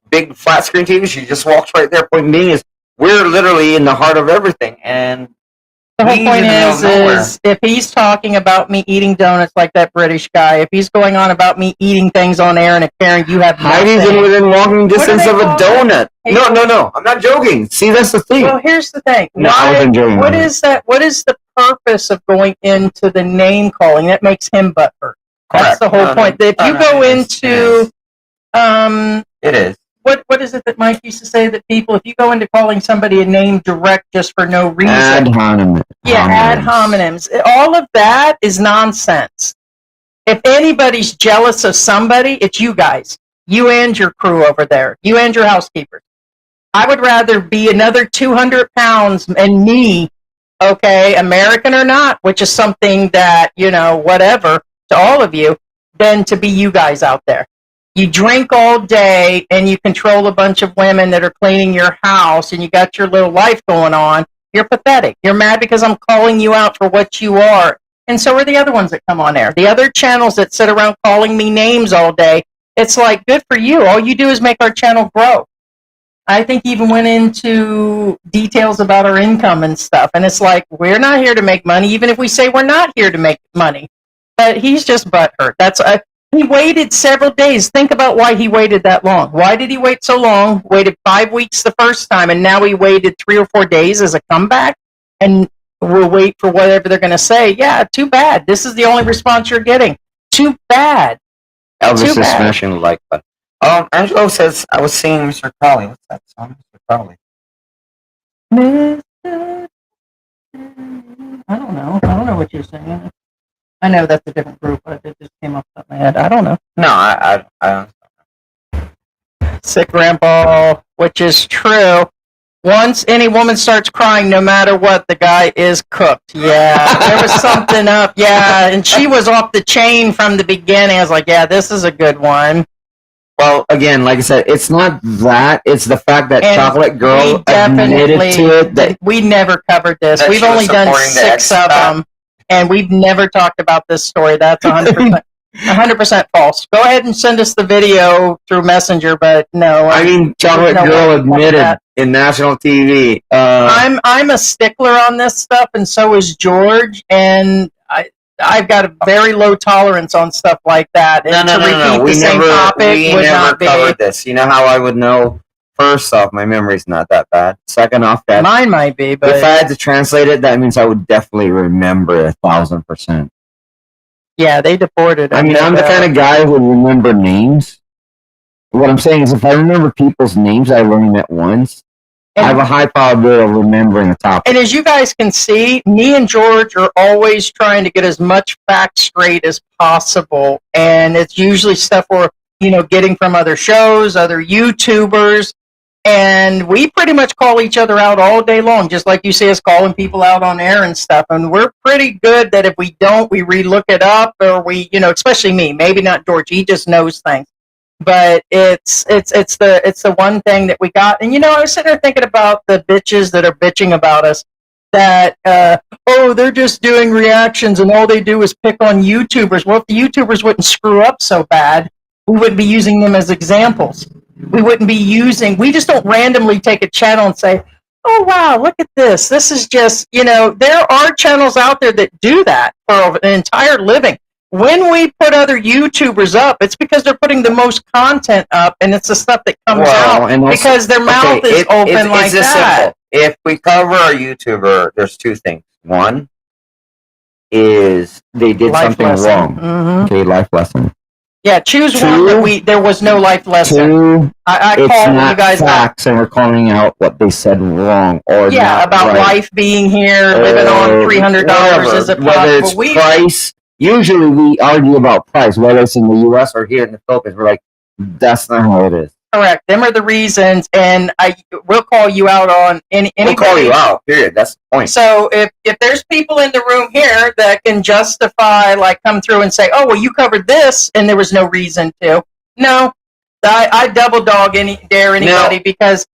big flat screen TV. She just walks right there. Point being is, we're literally in the heart of everything, and The whole he's point in the middle of nowhere. is if he's talking about me eating donuts like that British guy, if he's going on about me eating things on air and a Karen, you have Heidi's nothing. within walking distance they of a call that? donut. No. I'm not joking. See, that's the thing. Well, here's the thing. No, I wasn't joking. What is that? What is the purpose of going into the name calling? That makes him butthurt. That's Correct. the whole point. If you go into, It is. what is it that Mike used to say that people, if you go into calling somebody a name direct just for no reason, Ad hominem. ad hominems, all of that is nonsense. If anybody's jealous of somebody, it's you guys. You and your crew over there. You and your housekeepers. I would rather be another 200 pounds and me, okay, American or not, which is something that, whatever, to all of you, than to be you guys out there. You drink all day and you control a bunch of women that are cleaning your house and you got your little life going on You're pathetic. You're mad because I'm calling you out for what you are. And so are the other ones that come on air. The other channels that sit around calling me names all day. It's like, good for you. All you do is make our channel grow. I think he even went into details about our income and stuff. And it's like, we're not here to make money, even if we say we're not here to make money. But he's just butthurt. He waited several days. Think about why he waited that long. Why did he wait so long? Waited 5 weeks the first time, and now he waited 3 or 4 days as a comeback? And we'll wait for whatever they're going to say. Yeah, too bad. This is the only response you're getting. Too bad. Elvis Too is bad. smashing the like button. Angelo says, I was singing Mr. Crowley. What's that song, Mr. Crowley? I don't know. I don't know what you're saying. I know that's a different group, but it just came off the top of my head. I don't know. No, I don't. Sick grandpa, which is true. Once any woman starts crying, no matter what, the guy is cooked. Yeah, there was something up. Yeah, and she was off the chain from the beginning. I was like, yeah, this is a good one. Well, again, like I said, it's not that. It's the fact that And Chocolate Girl we definitely, admitted to it. That we never covered this. that We've she was only done supporting the 6 of expat. them, and we've never talked about this story. That's 100% false. Go ahead and send us the video through Messenger, but no. I mean, Chocolate no Girl way to cover admitted that. in national TV. I'm a stickler on this stuff, and so is George, and I've got a very low tolerance on stuff like that. And to repeat We the same never, topic we would never not be. covered this. You know how I would know? First off, my memory's not that bad. Second off, that Mine might be, but if I had to translate it, that means I would definitely remember 1,000%. yeah, they deported him. I mean, I'm the kind of guy who would remember names. What I'm saying is, if I remember people's names I learned at once, I have a high probability of remembering a topic. And as you guys can see, me and George are always trying to get as much fact straight as possible. And it's usually stuff we're, getting from other shows, other YouTubers. And we pretty much call each other out all day long, just like you see us calling people out on air and stuff. And we're pretty good that if we don't, we relook it up, or we, especially me, maybe not George, he just knows things. But it's the one thing that we got. And I was sitting there thinking about the bitches that are bitching about us, that they're just doing reactions and all they do is pick on YouTubers. Well, if the YouTubers wouldn't screw up so bad, we wouldn't be using them as examples. We just don't randomly take a channel and say, oh wow, look at this. This is just, there are channels out there that do that for an entire living. When we put other YouTubers up, it's because they're putting the most content up, and it's the stuff that comes out and also, because their mouth is open like this that. simple. If we cover a YouTuber, there's 2 things. One is they did Life something lesson. wrong. Mhm. Okay, life lesson. Yeah, choose 2, one that there was no life lesson. 2, I it's call not you guys out. facts, and we're calling out what they said wrong or Yeah, not about right. life being here, living on $300. Is it whether possible? it's price. Usually we argue about price, whether it's in the U.S. or here in the Philippines. We're like, that's not how it is. Correct. Them are the reasons, and we'll call you out on anybody. We'll call you out, period. That's the point. So if there's people in the room here that can justify, like come through and say, oh, well, you covered this and there was no reason to. No, I double dog dare anybody because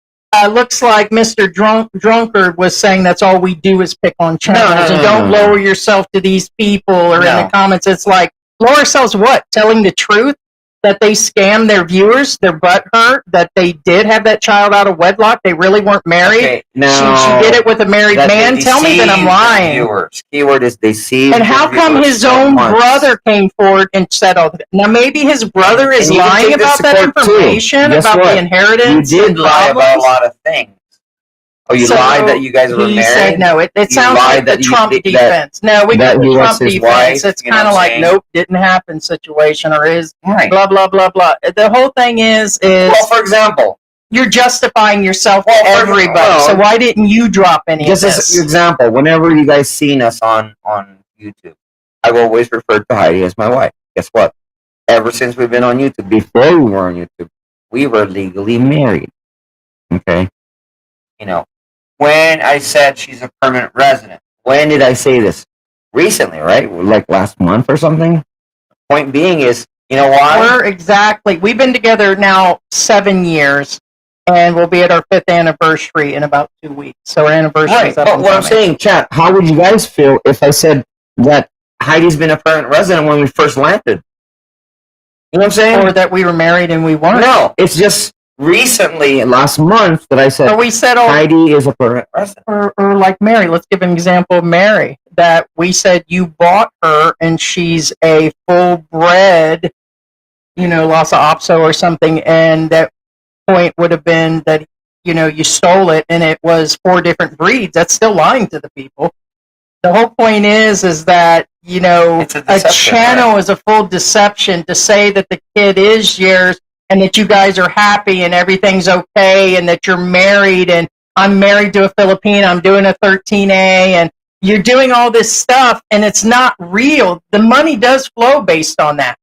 looks like Mr. Drunkard was saying that's all we do is pick on channels and don't lower yourself to these people or in the comments. It's like, lower ourselves what? Telling the truth? That they scammed their viewers, their butt hurt, that they did have that child out of wedlock, they really weren't married. Okay, now, she did it with a married man. Tell me that I'm lying. Viewers. Keyword is deceive. And how come his own brother came forward and said all that? Now maybe his brother is lying about that information, about the inheritance. You did lie about a lot of things. Oh, you lied that you guys were married? He said no. It sounds like the Trump defense. No, we got the Trump defense. It's kind of like, nope, didn't happen situation, or is blah, blah, blah, blah. The whole thing is well, for example, you're justifying yourself to everybody. So why didn't you drop any of this? Just as an example, whenever you guys seen us on YouTube, I've always referred to Heidi as my wife. Guess what? Ever since we've been on YouTube, before we were on YouTube, we were legally married. Okay? When I said she's a permanent resident, when did I say this? Recently, right? Like last month or something? Point being is, you know why? We've been together now 7 years. and we'll be at our 5th anniversary in about 2 weeks. So our anniversary Right, is up but and what I'm coming. saying, chat, how would you guys feel if I said that Heidi's been a permanent resident when we first landed? You know what I'm saying? Or that we were married and we weren't. No, it's just recently, last month, that I said Or we said, Heidi is a permanent resident. or like Mary, let's give an example of Mary, that we said you bought her and she's a full-bred, Lhasa Apso or something, and that point would have been that, you stole it and it was 4 different breeds. That's still lying to the people. The whole point is that, It's a a deception, channel right? is a full deception to say that the kid is yours and that you guys are happy and everything's okay and that you're married and I'm married to a Filipina, I'm doing a 13A and you're doing all this stuff and it's not real. The money does flow based on that.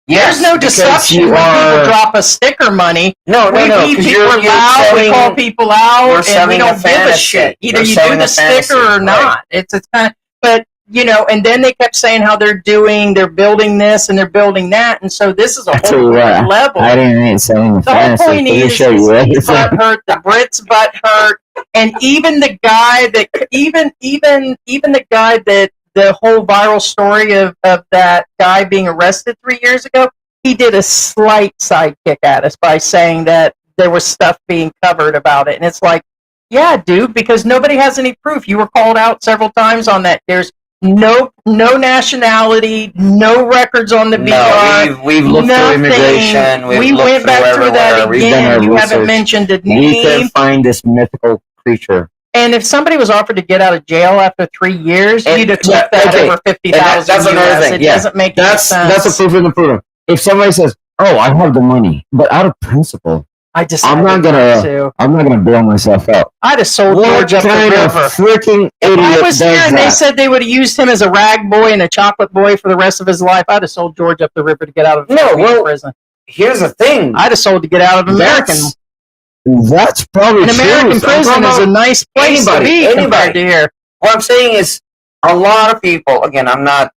Yes, There's no because deception you when people are- drop us sticker money. No, we beat 'cause people you're loud, we selling- call people you're out, and we selling a don't give a fantasy. shit. Either You're you do selling the a fantasy, sticker or right. not. It's kind of, but and then they kept saying how they're building this and they're building that, and so this is a Tell whole you what, different level. I ain't selling the The whole fantasy. point Let me is show you what his it's butt like. hurt, the Brits' butt hurt, and even the guy that even the guy that the whole viral story of that guy being arrested 3 years ago, he did a slight sidekick at us by saying that there was stuff being covered about it, and it's like, yeah, dude, because nobody has any proof. You were called out several times on that. There's no nationality, no records on the BR. No, we've looked through nothing. immigration. We looked went back through that everywhere. We've done again. our You research. haven't mentioned a We can name. find this mythical creature. And if somebody was offered to get out of jail after 3 years, And- you'd have yeah, took that okay. over And 50,000 that's another US. thing. It Yeah. doesn't make That's any sense. a proof in the pudding. If somebody says, "Oh, I have the money," but out of principle, I decided I'm not gonna to. bail myself out. I'd have sold What George up the kind of river. freaking If idiot I was does here and they that? said they would have used him as a rag boy and a chocolate boy for the rest of his life, I'd have sold George up the river to get out of prison. Here's the thing. I'd have sold to get out of American. That's probably An true. American So I'm prison talking is a about nice place to be compared to here. What I'm saying is, a lot of people. Again, I'm not.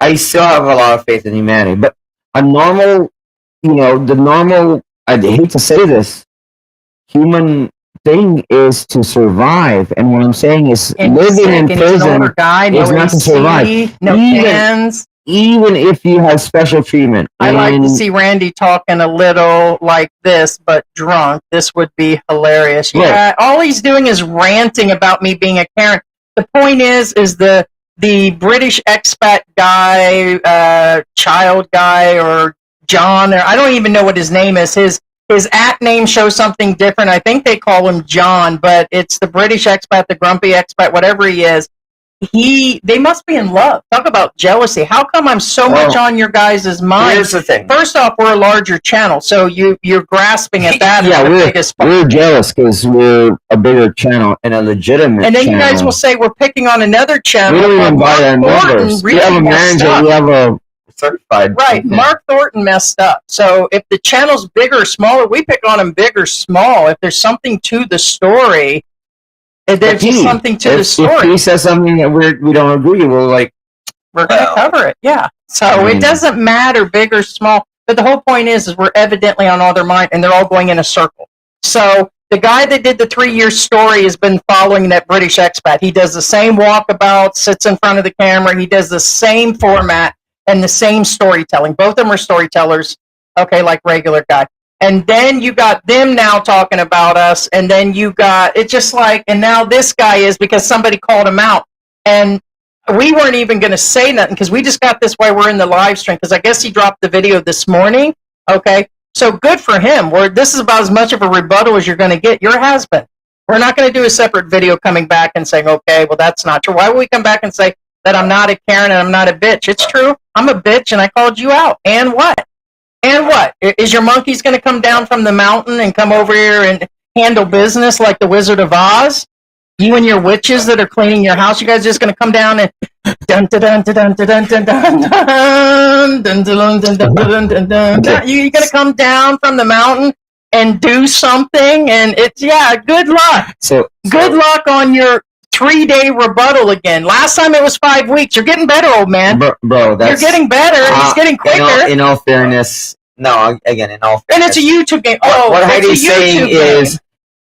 I still have a lot of faith in humanity, but a normal, the normal. I hate to say this, human thing is to survive, and what I'm saying is, And he's living sick, in and he's an prison older guy, no is not to AC, survive. no cans. Even if you have special treatment. I like to and- see Randy talking a little like this, but drunk. This would be hilarious. Right. Yeah, all he's doing is ranting about me being a Karen. The point is the British expat guy, child guy, or John, or I don't even know what his name is. His at name shows something different. I think they call him John, but it's the British expat, the grumpy expat, whatever he is. They must be in love. Talk about jealousy. How come I'm so much on your guys' mind? Here's the thing. First off, we're a larger channel, so you're grasping at that. Yeah, as the biggest part. we're jealous because we're a bigger channel and a legitimate And then you guys channel. will say we're picking on another channel. We don't even but buy our Mark Thornton numbers. We really have a messed manager. up. We have a certified. Right, Yeah. Mark Thornton messed up. So if the channel's bigger or smaller, we pick on him big or small. If there's something to the story, if there's just something to the If story, he says something that we don't agree, we're like, we're going to cover it. Yeah. So it doesn't matter big or small. But the whole point is we're evidently on all their mind, and they're all going in a circle. So the guy that did the 3-year story has been following that British expat. He does the same walkabout, sits in front of the camera. He does the same format and the same storytelling. Both of them are storytellers, okay, like regular guy. And then you got them now talking about us, and then you got, it's just like, and now this guy is because somebody called him out. And we weren't even going to say nothing because we just got this while we're in the live stream because I guess he dropped the video this morning, okay? So good for him. This is about as much of a rebuttal as you're going to get. Your husband. We're not going to do a separate video coming back and saying, okay, well, that's not true. Why would we come back and say that I'm not a Karen and I'm not a bitch? It's true. I'm a bitch and I called you out. And what? And what? Is your monkeys going to come down from the mountain and come over here and handle business like the Wizard of Oz? You and your witches that are cleaning your house, you guys just going to come down and dun dun dun dun dun dun dun dun dun dun dun dun dun dun dun. You're going to come down from the mountain and do something, and it's good luck. So good luck on your 3-day rebuttal again. Last time it was 5 weeks. You're getting better, old man. bro, that's, you're getting better. He's getting quicker. In all fairness, no, again, in all And it's a fairness, YouTube game. what it's a Heidi's saying YouTube game. is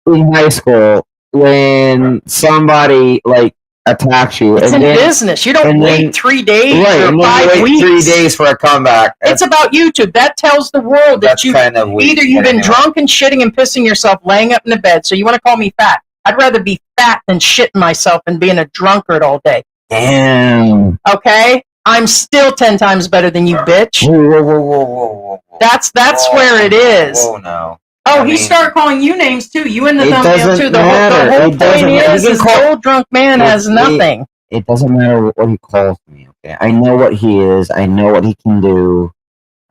in high school when somebody like attacks you, It's and in then business. You don't and wait then- 3 days right, or and then 5 you wait weeks. 3 days for a comeback. It's about YouTube. That tells the world that That's you kind of weak. either you've but been anyway. drunk and shitting and pissing yourself laying up in the bed. So you want to call me fat. I'd rather be fat than shitting myself and being a drunkard all day. Damn. Okay? I'm still 10 times better than you, bitch. Whoa. That's Whoa, where it is. Whoa, no. Oh, I he mean- started calling you names too. You in the It thumbnail doesn't too. The matter. whole It doesn't point matter. is You can the call- old drunk man has nothing. It doesn't matter what he calls me. Okay, I know what he is. I know what he can do.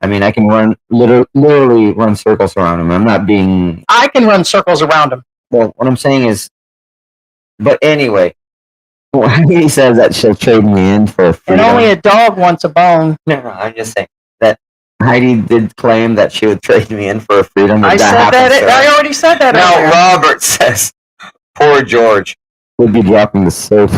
I mean, I can literally run circles around him. I'm not being. I can run circles around him. Well, what I'm saying is, but anyway, when he says that she'll trade me in for And freedom. only a dog wants a bone. No, I'm just saying that Heidi did claim that she would trade me in for freedom. If I that said that. happens to her. I already said that. Now earlier. Robert says, "Poor George would be dropping the soap."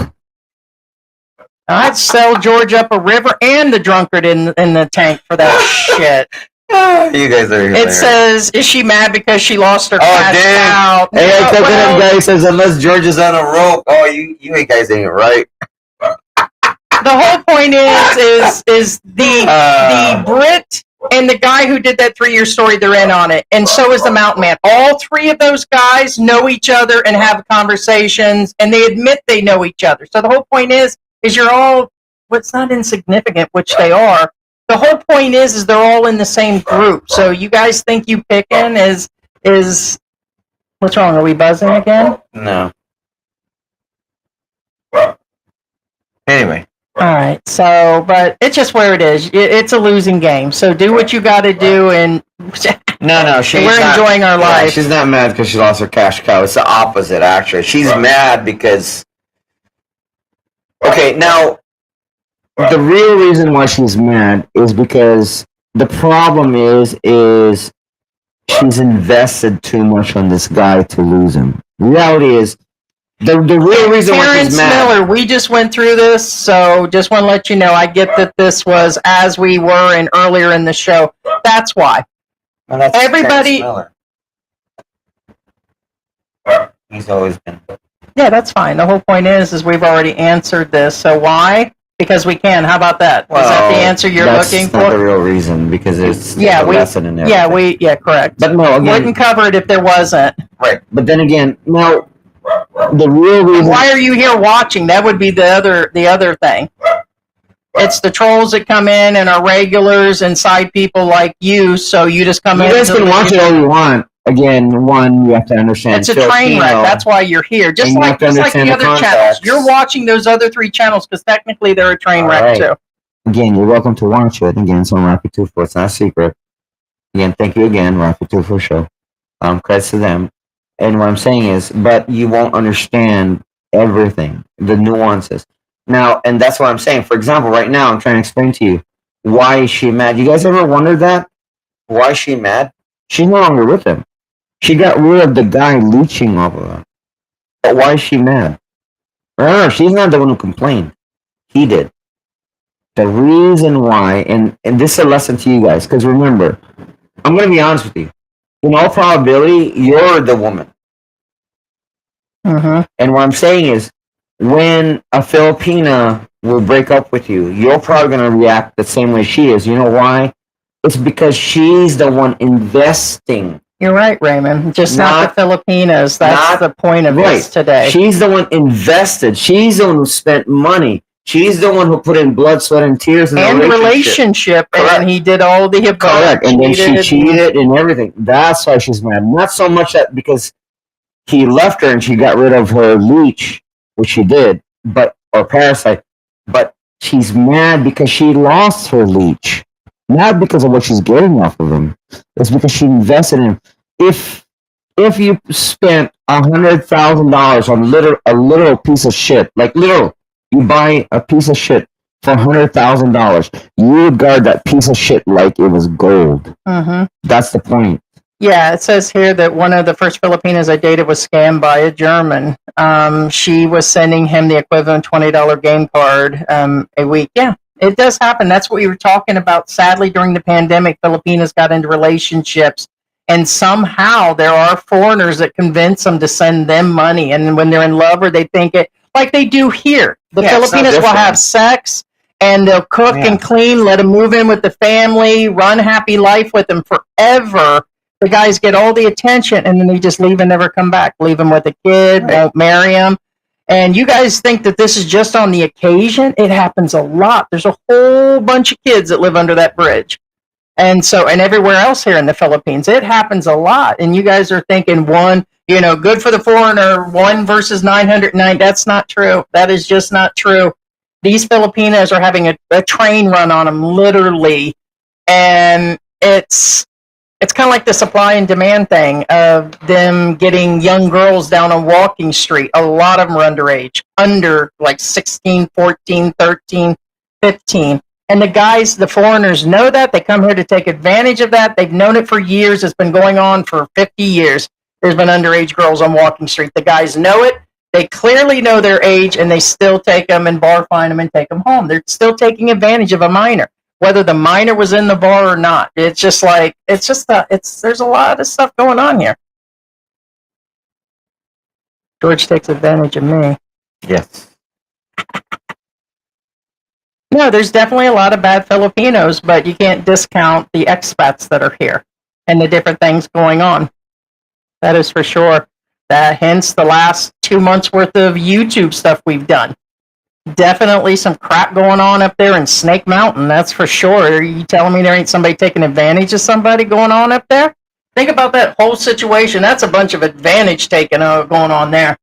I'd sell George up a river and the drunkard in the tank for that shit. You guys are. It hilarious. says, is she mad because she lost her Oh, cash damn. out? Hey, I took Well, it guy says unless George is on a rope. Oh, you guys ain't right. the whole point is the Brit and the guy who did that 3-year story, they're in on it. And so is the Mountain Man. All 3 of those guys know each other and have conversations, and they admit they know each other. So the whole point is you're all, what's not insignificant, which they are. The whole point is they're all in the same group. So you guys think you picking is what's wrong? Are we buzzing again? No. Anyway, All right. So, but it's just where it is. It's a losing game. So do what you got to do, and no, she's we're not, enjoying our yeah, life. She's not mad because she lost her cash cow. It's the opposite, actually. She's mad because. Okay, now the real reason why she's mad is because the problem is she's invested too much on this guy to lose him. The reality is the real reason why Terrence she's mad. Miller, we just went through this, so just want to let you know. I get that this was as we were and earlier in the show. That's why. Well, that's Everybody- Terrence Miller. He's always been. Yeah, that's fine. The whole point is we've already answered this. So why? Because we can. How about that? Is that the answer you're looking That's not the for? real reason because it's Yeah, a lesson in everything. yeah, correct. But no, again, Wouldn't cover it if there wasn't. right. But then again, now the real reason. Why are you here watching? That would be the other thing. It's the trolls that come in and are regulars and side people like you. So you just come in. You guys can watch it all you want. Again, one, you have to understand. It's a train wreck. That's why you're here. Just And you like have to the understand the other channels. context. You're watching those other 3 channels because technically they're a train All wreck right. too. Again, you're welcome to watch it. Again, it's on Rapid24. It's not a secret. Again, thank you again, Rapid24 show. Credits to them. And what I'm saying is, but you won't understand everything, the nuances. Now, and that's what I'm saying. For example, right now, I'm trying to explain to you why is she mad. You guys ever wondered that? Why is she mad? She's no longer with him. She got rid of the guy leeching off of her. But why is she mad? Remember, she's not the one who complained. He did. The reason why, and this is a lesson to you guys, because remember, I'm going to be honest with you. In all probability, you're the woman. Mm-hmm. And what I'm saying is, when a Filipina will break up with you, you're probably going to react the same way she is. You know why? It's because she's the one investing. You're right, Raymond. Just not the Filipinas. That's the point of this today. She's the one invested. She's the one who spent money. She's the one who put in blood, sweat, and tears in and the relationship, and he did all the above. Correct. And then she Cheated. cheated and everything. That's why she's mad. Not so much that because he left her and she got rid of her leech, which she did, or parasite, but she's mad because she lost her leech. Not because of what she's getting off of him. It's because she invested in him. If you spent $100,000 on a literal piece of shit, like literal, you buy a piece of shit for $100,000, you would guard that piece of shit like it was gold. Mm-hmm. That's the point. Yeah, it says here that one of the first Filipinas I dated was scammed by a German. She was sending him the equivalent $20 game card a week. Yeah, It does happen. That's what we were talking about. Sadly, during the pandemic, Filipinos got into relationships, and somehow there are foreigners that convince them to send them money. And when they're in love, or they think it like they do here, the Yeah, it's not Filipinos will different. have sex and they'll cook Yeah. and clean, let them move in with the family, run happy life with them forever. The guys get all the attention, and then they just leave and never come back. Leave them with a kid, Right. won't marry him. And you guys think that this is just on the occasion? It happens a lot. There's a whole bunch of kids that live under that bridge. And so, and everywhere else here in the Philippines, it happens a lot. And you guys are thinking one, good for the foreigner, 1 versus 909. That's not true. That is just not true. These Filipinos are having a train run on them, literally. And it's kind of like the supply and demand thing of them getting young girls down on Walking Street. A lot of them are underage, under like 16, 14, 13, 15. And the guys, the foreigners know that. They come here to take advantage of that. They've known it for years. It's been going on for 50 years. There's been underage girls on Walking Street. The guys know it. They clearly know their age, and they still take them and bar fine them and take them home. They're still taking advantage of a minor, whether the minor was in the bar or not. It's just like, there's a lot of stuff going on here. George takes advantage of me. Yes. No, there's definitely a lot of bad Filipinos, but you can't discount the expats that are here and the different things going on. That is for sure. Hence the last 2 months worth of YouTube stuff we've done. Definitely some crap going on up there in Snake Mountain, that's for sure. Are you telling me there ain't somebody taking advantage of somebody going on up there? Think about that whole situation. That's a bunch of advantage taking going on there.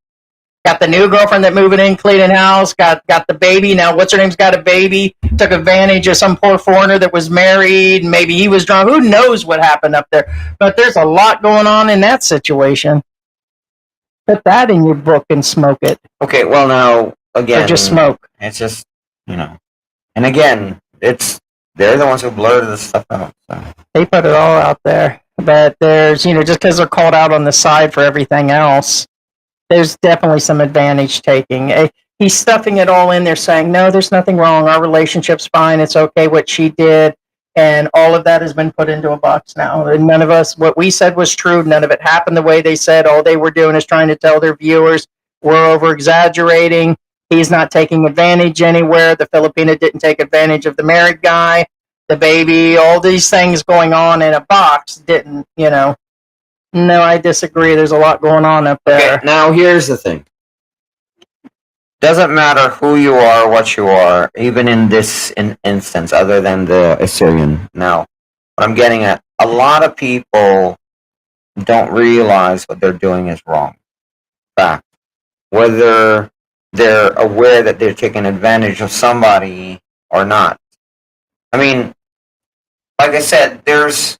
Got the new girlfriend that moving in, cleaning house, got the baby. Now, what's her name's got a baby, took advantage of some poor foreigner that was married, maybe he was drunk. Who knows what happened up there? But there's a lot going on in that situation. Put that in your book and smoke it. Okay, well now, again, Or just smoke. It's just, and again, they're the ones who blurred this stuff out. So. They put it all out there. But there's, just because they're called out on the side for everything else, there's definitely some advantage taking. He's stuffing it all in there saying, no, there's nothing wrong. Our relationship's fine. It's okay what she did. And all of that has been put into a box now. And none of us, what we said was true. None of it happened the way they said. All they were doing is trying to tell their viewers we're over exaggerating. He's not taking advantage anywhere. The Filipina didn't take advantage of the married guy, the baby, all these things going on in a box didn't, No, I disagree. There's a lot going on up there. Okay, now here's the thing. Doesn't matter who you are, what you are, even in this instance, other than the Assyrian. Now, what I'm getting at, a lot of people don't realize what they're doing is wrong. In fact, whether they're aware that they're taking advantage of somebody or not. I mean, like I said, there's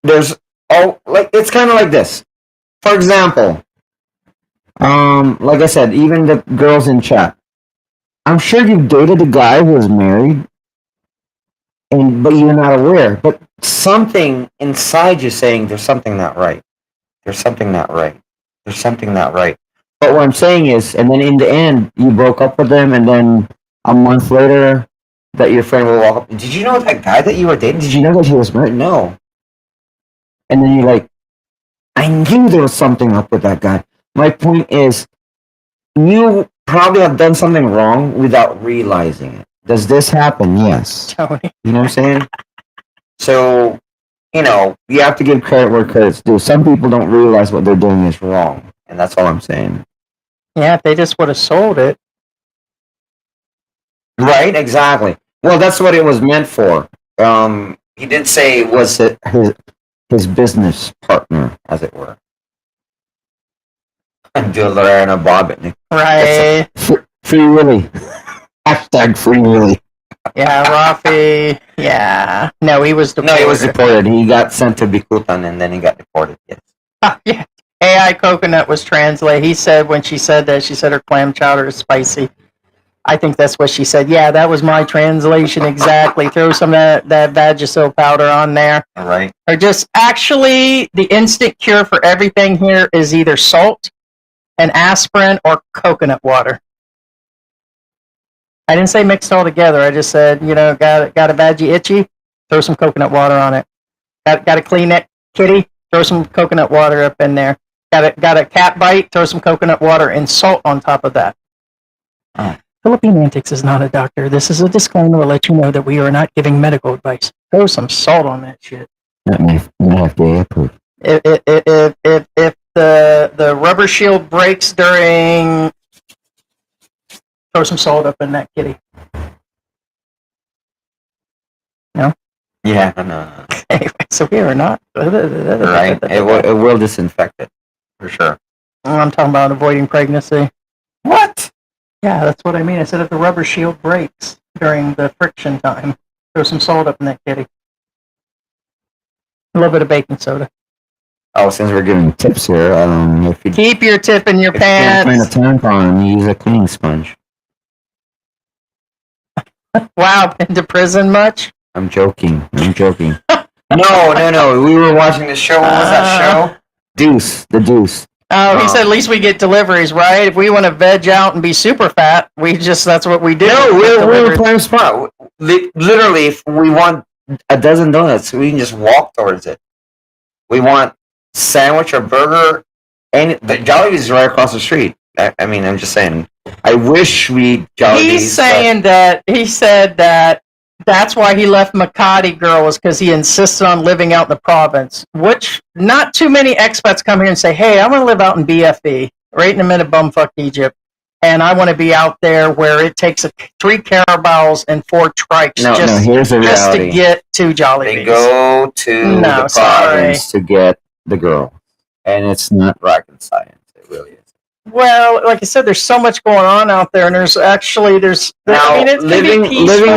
it's kind of like this. For example, like I said, even the girls in chat, I'm sure you've dated a guy who is married, but you're not aware. But something inside you saying there's something not right. There's something not right. There's something not right. But what I'm saying is, and then in the end, you broke up with them, and then a month later, that your friend will walk up. Did you know that guy that you were dating? Did you know that he was married? No. And then you're like, I knew there was something up with that guy. My point is, you probably have done something wrong without realizing it. Does this happen? Yes. Tony. You know what I'm saying? So, you have to give credit where credit's due. Some people don't realize what they're doing is wrong. And that's all I'm saying. Yeah, if they just would have sold it. Right, exactly. Well, that's what it was meant for. He did say it was his business partner, as it were. Do Lorena Bobbitt. Right. Free Willy. Hashtag Free Willy. Yeah, Rafi. Yeah. No, he was deported. No, he was deported. He got sent to Bikutan and then he got deported. Yes. Yeah. AI Coconut was translated. He said when she said that, she said her clam chowder is spicy. I think that's what she said. Yeah, that was my translation exactly. Throw some of that Vagisil powder on there. All right. Or just actually, the instant cure for everything here is either salt, and aspirin, or coconut water. I didn't say mixed all together. I just said, got a veggie itchy, throw some coconut water on it. Got a clean neck kitty, throw some coconut water up in there. Got a cat bite, throw some coconut water and salt on top of that. Philippine Antics is not a doctor. This is a disclaimer to let you know that we are not giving medical advice. Throw some salt on that shit. Not FDA approved. If the rubber shield breaks during, throw some salt up in that kitty. No? Yeah, no. Anyway, so we are not. Right. It will disinfect it. For sure. I'm talking about avoiding pregnancy. What? Yeah, that's what I mean. I said if the rubber shield breaks during the friction time, throw some salt up in that kitty. A little bit of baking soda. Oh, since we're giving tips here, if you Keep your tip in your can't find a pants. tampon, use a cleaning sponge. Wow, been to prison much? I'm joking. No. We were watching the show. What was that show? Deuce. The Deuce. Oh, he said at least we get deliveries, right? If we want to veg out and be super fat, that's what we do. No, we're prime spot. Literally, if we want a dozen donuts, we can just walk towards it. We want sandwich or burger, and the Jollibee's right across the street. I mean, I'm just saying. I wish we Jollibee's. He said that that's why he left Makati Girl, was because he insisted on living out in the province, which not too many expats come here and say, hey, I want to live out in BFE, right in the middle of bumfuck Egypt, and I want to be out there where it takes 3 Carabaos and 4 trikes here's the just to reality. get to Jollibee's. They go to the province to get the girl, and it's not rocket science. It really is. Well, like I said, there's so much going on out there, and there's it's living in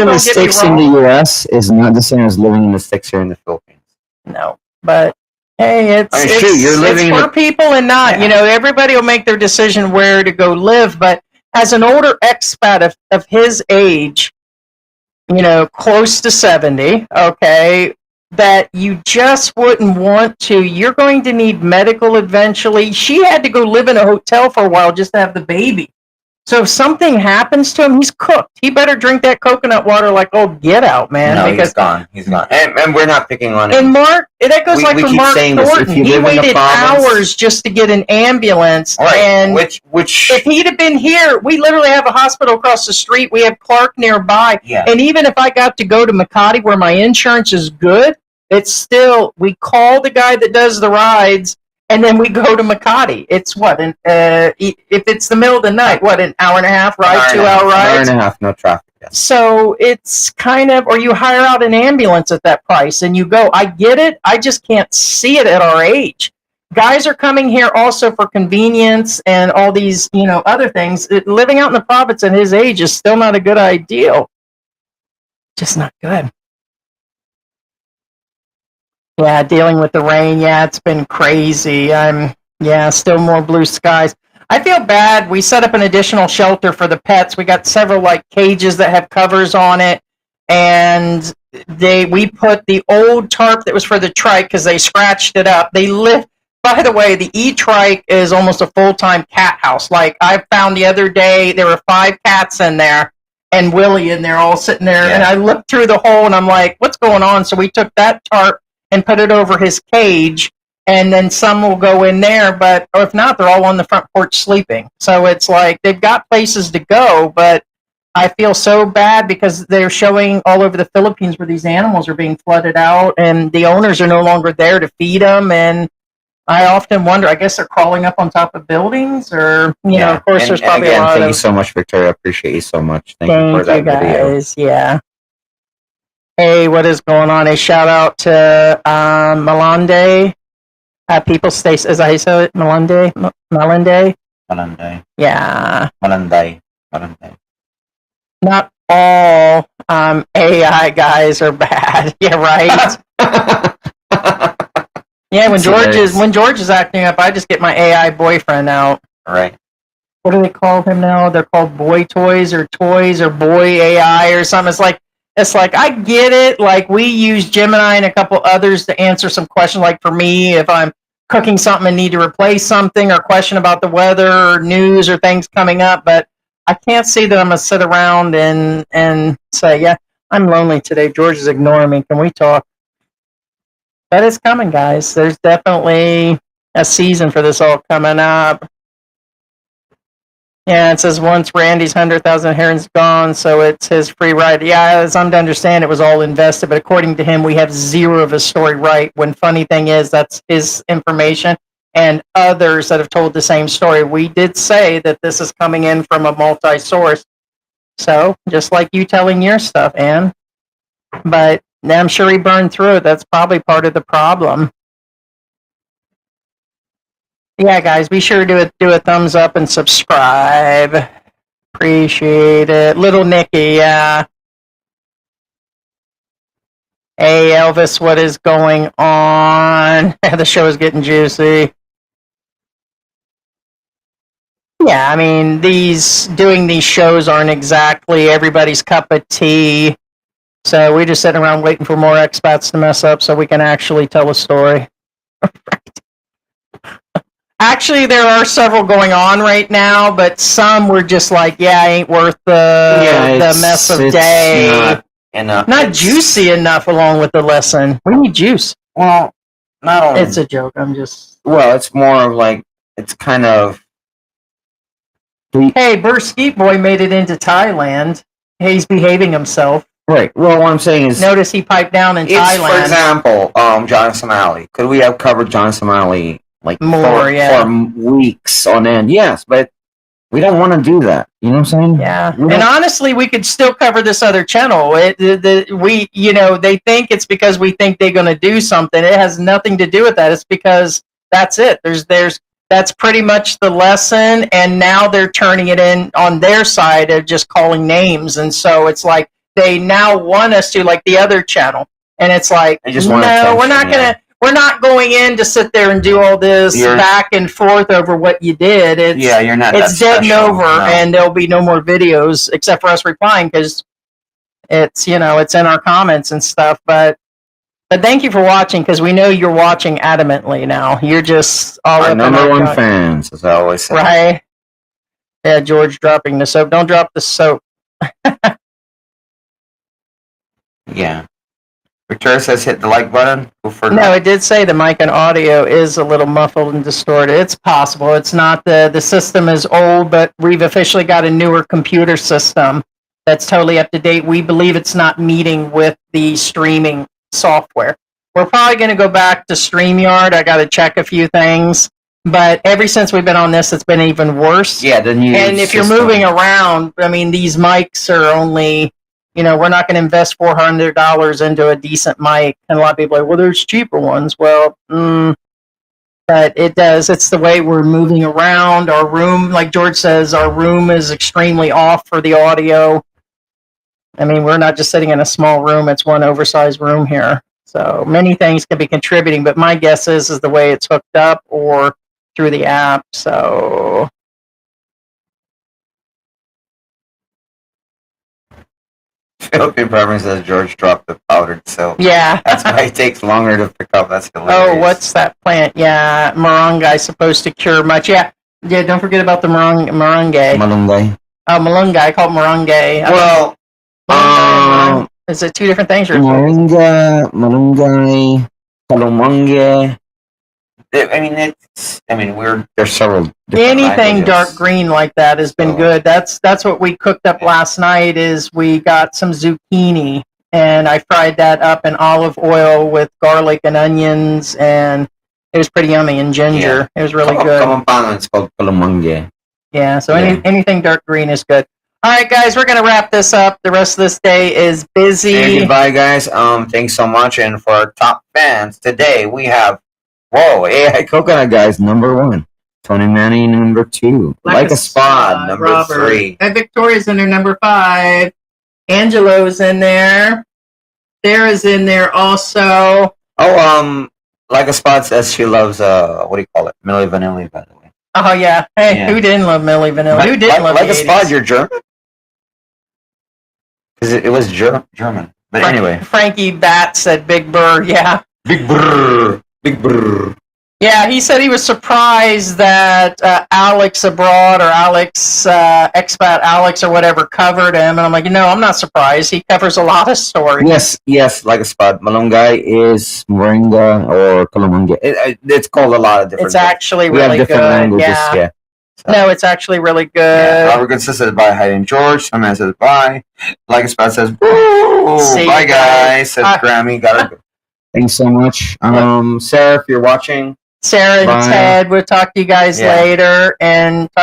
the sticks in the U.S. is not the same as living in the sticks here in the Philippines. No, but hey, it's for people and not. Yeah. Everybody will make their decision where to go live, but as an older expat of his age, close to 70, okay, that you just wouldn't want to. You're going to need medical eventually. She had to go live in a hotel for a while just to have the baby. So if something happens to him, he's cooked. He better drink that coconut water like, get out, man. No, he's gone. And we're not picking on him. And Mark, that goes for Mark Thornton. He waited hours just to get an ambulance. Right. And which if he'd have been here, we literally have a hospital across the street. We have Clark nearby. Yeah. And even if I got to go to Makati where my insurance is good, it's still, we call the guy that does the rides, and then we go to Makati. It's if it's the middle of the night, an hour and a half ride, 2 hour ride? Hour and a half, no traffic. Yes. So it's kind of, or you hire out an ambulance at that price and you go. I get it. I just can't see it at our age. Guys are coming here also for convenience and all these, other things. Living out in the province at his age is still not a good idea. Just not good. Yeah, dealing with the rain. Yeah, it's been crazy. Still more blue skies. I feel bad. We set up an additional shelter for the pets. We got several cages that have covers on it, and we put the old tarp that was for the trike because they scratched it up. By the way, the e-trike is almost a full-time cat house. Like I found the other day, there were 5 cats in there and Willie in there all sitting there. Yeah. And I looked through the hole and I'm like, what's going on? So we took that tarp and put it over his cage, and then some will go in there, or if not, they're all on the front porch sleeping. So it's like they've got places to go, but I feel so bad because they're showing all over the Philippines where these animals are being flooded out, and the owners are no longer there to feed them, and I often wonder, I guess they're crawling up on top of buildings, or, of course, there's probably a lot of... Thank you so much, Victoria. I appreciate you so much. Thank you for that guys. video. Yeah. Hey, what is going on? A shout out to Malande. People stay, as I say it, Malande? Malande? Malanday. Yeah. Malanday. Not all AI guys are bad. Yeah, right? Yeah, when George is acting up, I just get my AI boyfriend out. Right. What do they call him now? They're called boy toys or boy AI or something. It's like, I get it. Like, we use Gemini and a couple others to answer some questions. Like, for me, if I'm cooking something and need to replace something, or question about the weather or news or things coming up. But I can't see that I'm gonna sit around and say, yeah, I'm lonely today. George is ignoring me. Can we talk? But it's coming, guys. There's definitely a season for this all coming up. Yeah, it says once Randy's 100,000 herons gone, so it's his free ride. Yeah, as I'm to understand, it was all invested, but according to him, we have zero of his story right. When funny thing is, that's his information and others that have told the same story. We did say that this is coming in from a multi-source. So, just like you telling your stuff, Ann. But I'm sure he burned through it. That's probably part of the problem. Yeah, guys, be sure to do a thumbs up and subscribe. Appreciate it. Little Nicky, yeah. Hey, Elvis, what is going on? The show is getting juicy. Yeah, I mean, doing these shows aren't exactly everybody's cup of tea. So we're just sitting around waiting for more expats to mess up so we can actually tell a story. Actually, there are several going on right now, but some were just like, yeah, ain't worth the mess of day. Not juicy enough along with the lesson. We need juice. Well, not only. It's a joke. I'm just. Well, it's more of like, it's kind of. Hey, Skeet Boy made it into Thailand. He's behaving himself. Right. Well, what I'm saying is. Notice he piped down in Thailand. For example, John Somali. Could we have covered John Somali like more, for weeks on end? Yes, but we don't want to do that. You know what I'm saying? Yeah. And honestly, we could still cover this other channel. They think it's because we think they're going to do something. It has nothing to do with that. It's because that's it. That's pretty much the lesson. And now they're turning it in on their side of just calling names. And so it's like they now want us to, like the other channel. And it's like, no, we're not going to. We're not going in to sit there and do all this back and forth over what you did. You're not. It's dead and over, and there'll be no more videos except for us replying because it's it's in our comments and stuff. But thank you for watching because we know you're watching adamantly now. You're just all our number one fans, as I always say. Right? Yeah, George dropping the soap. Don't drop the soap. Yeah. Victoria says hit the like button. No, it did say the mic and audio is a little muffled and distorted. It's possible. It's not the system is old, but we've officially got a newer computer system that's totally up to date. We believe it's not meeting with the streaming software. We're probably going to go back to StreamYard. I got to check a few things. But ever since we've been on this, it's been even worse. Yeah, the new And if you're moving around, I mean, these mics are only... we're not going to invest $400 into a decent mic. And a lot of people are like, well, there's cheaper ones. Well, but it does. It's the way we're moving around. Our room, like George says, our room is extremely off for the audio. I mean, we're not just sitting in a small room. It's one oversized room here. So many things can be contributing. But my guess is the way it's hooked up or through the app. So... Philippine Province says George dropped the powdered soap. Yeah. That's why it takes longer to pick up. That's hilarious. Oh, what's that plant? Yeah, moringa is supposed to cure much. Yeah, don't forget about the moringa. Malunggay. Oh, malunggay. I call it moringa. Well, is it two different things? Or moringa, malunggay, kalumangge. There's several. Anything dark green like that has been good. That's what we cooked up last night. Is we got some zucchini and I fried that up in olive oil with garlic and onions, and it was pretty yummy, and ginger. It was really good. It's called kalumangge. Yeah. So anything dark green is good. All right, guys, we're gonna wrap this up. The rest of this day is busy. Hey, goodbye, guys. Thanks so much, and for our top fans today, we have. Whoa, AI Coconut Guys, number 1. Tony Manning, number 2. Like a Spot, number Robert. 3. And Victoria's in there, number 5. Angelo's in there. Sarah's in there also. Oh, Like a Spot says she loves, what do you call it? Milli Vanilli, by the way. Oh, yeah. Hey, who didn't love Milli Vanilli? Who didn't love Like a 80s? Spot, you're German? Because it was German. But anyway. Frankie Bat said Big Burr, yeah. Big Brr. Big Brr. Yeah, he said he was surprised that Alex Abroad or Expat Alex or whatever covered him. And I'm like, I'm not surprised. He covers a lot of stories. Yes, like a spot. Malunggay is Moringa or Kalamunga. It's called a lot of different It's things. actually We have really different good. languages, Yeah. So, No, it's actually really good. yeah. Robert says bye, Heidi and George. Some man says bye. Like a spot says, woo! See Bye, you guys. Says Bye. Grammy. Gotta go. Thanks so much. Sarah, if you're watching, Sarah and bye. Ted, we'll talk to you guys Yeah. later and